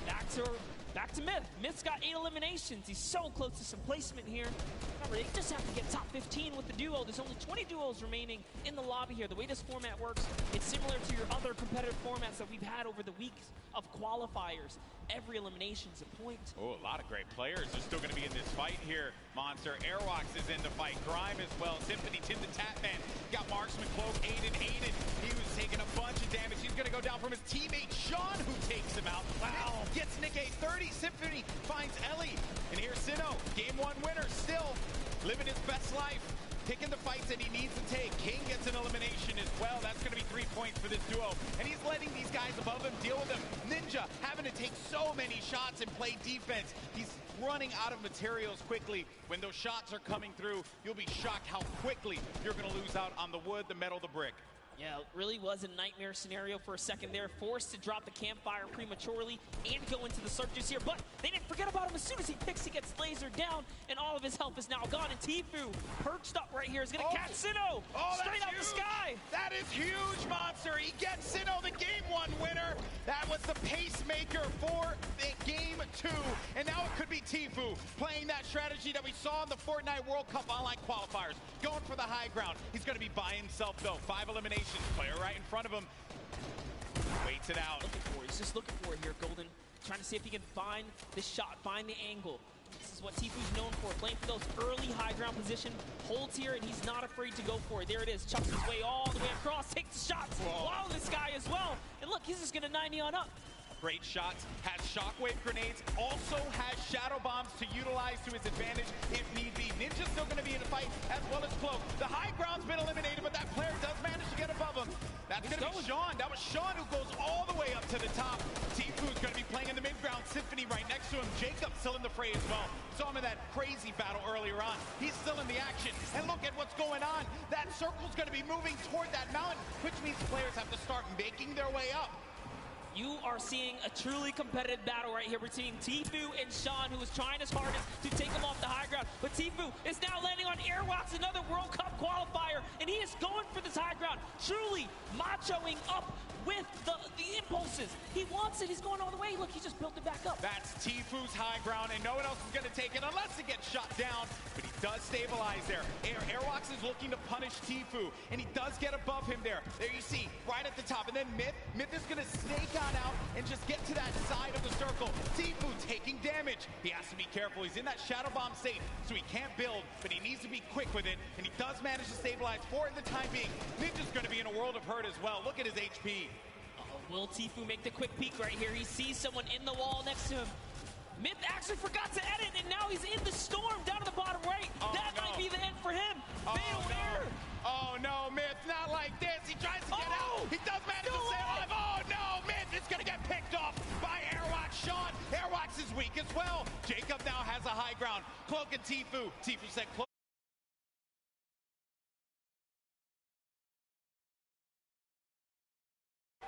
back to Myth. Myth's got 8 eliminations. He's so close to some placement here. Remember, they just have to get top 15 with the duo. There's only 20 duos remaining in the lobby here. The way this format works, it's similar to your other competitive formats that we've had over the weeks of qualifiers. Every elimination's a point. Oh, a lot of great players are still going to be in this fight here. Monster Airwalks is in the fight. Grime as well. Symphony, Tim the Tatman. Got Marksman, Cloak, Aiden. He was taking a bunch of damage. He's going to go down from his teammate, Sean, who takes him out. Wow. Gets Nick a 30. Symphony finds Ellie. And here's Sinnoh, game 1 winner, still living his best life. Picking the fights that he needs to take. King gets an elimination as well. That's going to be 3 points for this duo. And he's letting these guys above him deal with him. Ninja having to take so many shots and play defense. He's running out of materials quickly. When those shots are coming through, you'll be shocked how quickly you're going to lose out on the wood, the metal, the brick. Yeah, it really was a nightmare scenario for a second there. Forced to drop the campfire prematurely and go into the circus here. But they didn't forget about him. As soon as he picks, he gets lasered down, and all of his health is now gone. And Tfue, perched up right here, is going to catch Sinnoh straight out the sky. That is huge, Monster. He gets Sinnoh, the game 1 winner. That was the pacemaker for the game 2. And now it could be Tfue playing that strategy that we saw in the Fortnite World Cup online qualifiers. Going for the high ground. He's going to be by himself, though. 5 eliminations. Player right in front of him. Waits it out. He's just looking for it here, Golden. Trying to see if he can find the shot, find the angle. This is what Tfue's known for, playing for those early high ground position. Holds here, and he's not afraid to go for it. There it is. Chucks his way all the way across, takes the shots. Wow, this guy as well. And look, he's just going to 90 on up. Great shots, has shockwave grenades, also has shadow bombs to utilize to his advantage if need be. Ninja's still going to be in the fight, as well as Cloak. The high ground's been eliminated, but that player does manage to get above him. That's going to be Sean. That was Sean who goes all the way up to the top. Tfue's going to be playing in the mid-ground. Symphony right next to him. Jacob still in the fray as well. Saw him in that crazy battle earlier on. He's still in the action. And look at what's going on. That circle's going to be moving toward that mountain, which means players have to start making their way up. You are seeing a truly competitive battle right here between Tfue and Sean, who is trying his hardest to take him off the high ground. But Tfue is now landing on Airwalks, another World Cup qualifier, and he is going for this high ground, truly machoing up with the impulses. He wants it. He's going all the way. Look, he just built it back up. That's Tfue's high ground, and no one else is going to take it unless it gets shot down. But he does stabilize there. Airwalks is looking to punish Tfue, and he does get above him there. There you see, right at the top. And then Myth is going to snake on out and just get to that side of the circle. Tfue taking damage. He has to be careful. He's in that shadow bomb safe, so he can't build, but he needs to be quick with it, and he does manage to stabilize for the time being. Ninja's going to be in a world of hurt as well. Look at his HP. Will Tfue make the quick peek right here? He sees someone in the wall next to him. Myth actually forgot to edit, and now he's in the storm down to the bottom right. That might be the end for him. Fatal error. Oh no, Myth, not like this. He tries to get out. He does manage to stay alive. Oh no, Myth is going to get picked off by Airwalks. Sean, Airwalks is weak as well. Jacob now has a high ground. Cloak and Tfue. Tfue said Cloak.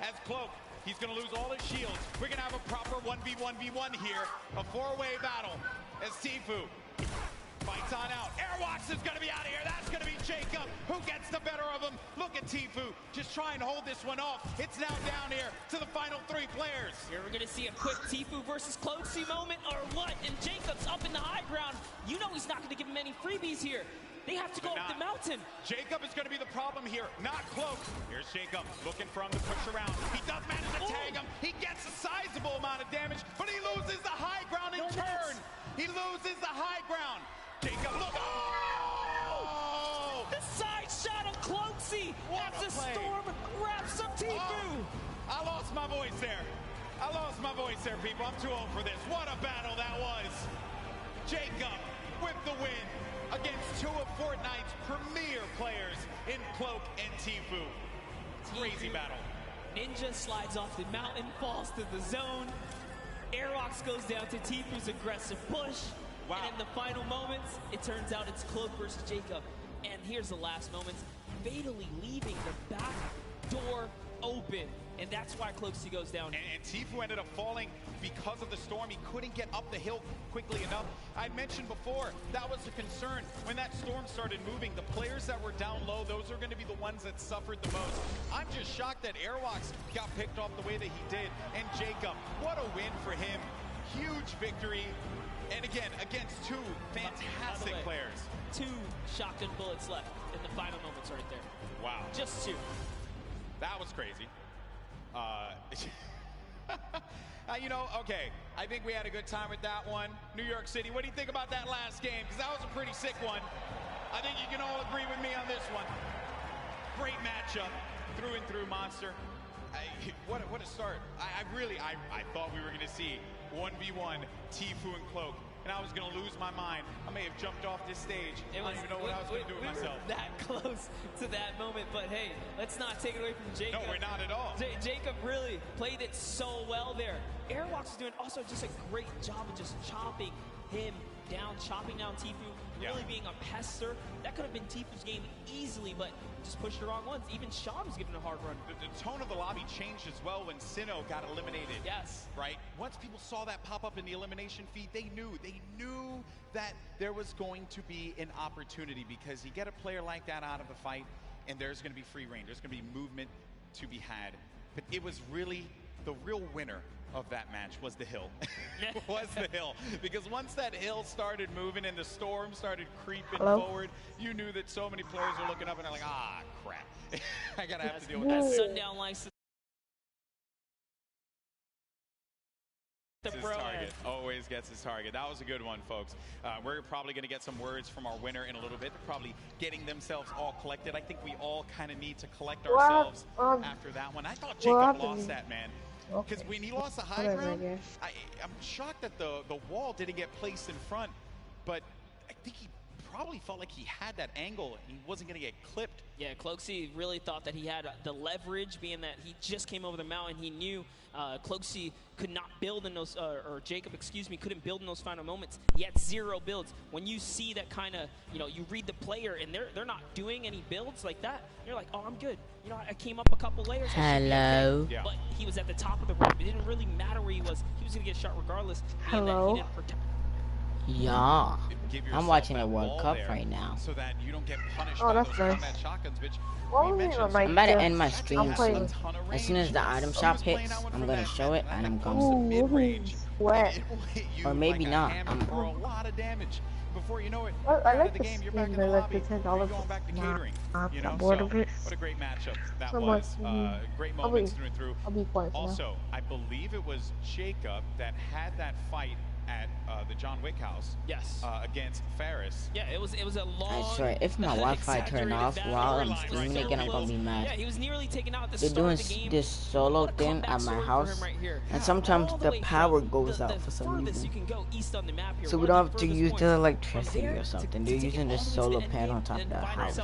As Cloak, he's going to lose all his shields. We're going to have a proper 1v1v1 here. A 4-way battle as Tfue fights on out. Airwalks is going to be out of here. That's going to be Jacob, Who gets the better of him? Look at Tfue just trying to hold this one off. It's now down here to the final 3 players. Here we're going to see a quick Tfue versus Cloaksy moment, or what? And Jacob's up in the high ground. You know he's not going to give him any freebies here. They have to go up the mountain. Jacob is going to be the problem here, not Cloak. Here's Jacob looking for him to push around. He does manage to tag him. He gets a sizable amount of damage, but he loses the high ground in turn. He loses the high ground. Jacob, look. Oh! The side shot of Cloaksy as the Storm wraps up Tfue. I lost my voice there. People. I'm too old for this. What a battle that was. Jacob with the win against 2 of Fortnite's premier players in Cloak and Tfue. Crazy battle. Ninja slides off the mountain, falls to the zone. Aerox goes down to Tfue's aggressive push. Wow. And in the final moments, it turns out it's Cloak versus Jacob. And here's the last moments, fatally leaving the back door open. And that's why Cloaksy goes down. And Tfue ended up falling because of the storm. He couldn't get up the hill quickly enough. I mentioned before, that was a concern. When that storm started moving, the players that were down low, those are going to be the ones that suffered the most. I'm just shocked that Airwalks got picked off the way that he did. And Jacob, what a win for him. Huge victory. And again, against 2 fantastic players. 2 shotgun bullets left in the final moments right there. Wow. Just 2. That was crazy. You know, okay, I think we had a good time with that one. New York City, what do you think about that last game? Because that was a pretty sick one. I think you can all agree with me on this one. Great matchup, through and through, Monster. What a start. I thought we were going to see 1v1 Tfue and Cloak, and I was going to lose my mind. I may have jumped off this stage. I don't even know what I was going to do with myself. We were that close to that moment, but hey, let's not take it away from Jacob. No, we're not at all. Jacob really played it so well there. Airwalks is doing also just a great job of just chopping him down, chopping down Tfue, really being a pester. That could have been Tfue's game easily, but just pushed the wrong ones. Even Sean was giving a hard run. The tone of the lobby changed as well when Sinnoh got eliminated. Yes. Right? Once people saw that pop up in the elimination feed, they knew that there was going to be an opportunity, because you get a player like that out of the fight, and there's going to be free reign. There's going to be movement to be had. But it was really the real winner of that match was the hill. Was the hill. Because once that hill started moving and the storm started creeping forward, you knew that so many players were looking up and they're like, ah, crap. I gotta have to deal with that. Sundown likes His target. Always gets his target. That was a good one, folks. We're probably going to get some words from our winner in a little bit. They're probably getting themselves all collected. I think we all kind of need to collect ourselves after that one. I thought Jacob lost that, man. Because when he lost the high ground, I'm shocked that the wall didn't get placed in front, but I think he probably felt like he had that angle and he wasn't going to get clipped. Yeah, Cloaksy really thought that he had the leverage, being that he just came over the mountain. He knew Cloaksy could not build in those, or Jacob, excuse me, couldn't build in those final moments. He had 0 builds. When you see that kind of, you read the player and they're not doing any builds like that, you're like, oh, I'm good. I came up a couple layers. Hello. Okay. But he was at the top of the rope. It didn't really matter where he was. He was going to get shot regardless. Hello. Yeah. I'm watching a World Cup right now. So that you don't get punished by those combat shotguns, which I'm about to end my stream soon. As soon as the item shop hits, I'm going to show it and I'm going to sweat. Or maybe not. For a lot of damage. Before you know it, I like the this game, you're game, back in the lobby, you're going back to catering. I'm So, bored of it. what a great matchup that So was. much. Great moments through and through. I'll be quiet now. Also, I believe it was Jacob that had that fight at the John Wick house. Yes. Against Ferris. Yeah, it was a long. I swear, if my Wi-Fi turned off while I'm streaming again, I'm gonna be mad. Yeah, he was nearly taken out at the They're start doing of the game. this solo thing at my house, and sometimes the power goes out for some reason. So we don't have to use the electricity or something. They're using this solar panel on top of the house.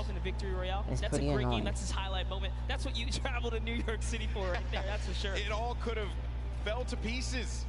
It's pretty annoying. That's his highlight moment. That's what you travel to New York City for right there. That's for sure. It all could have fell to pieces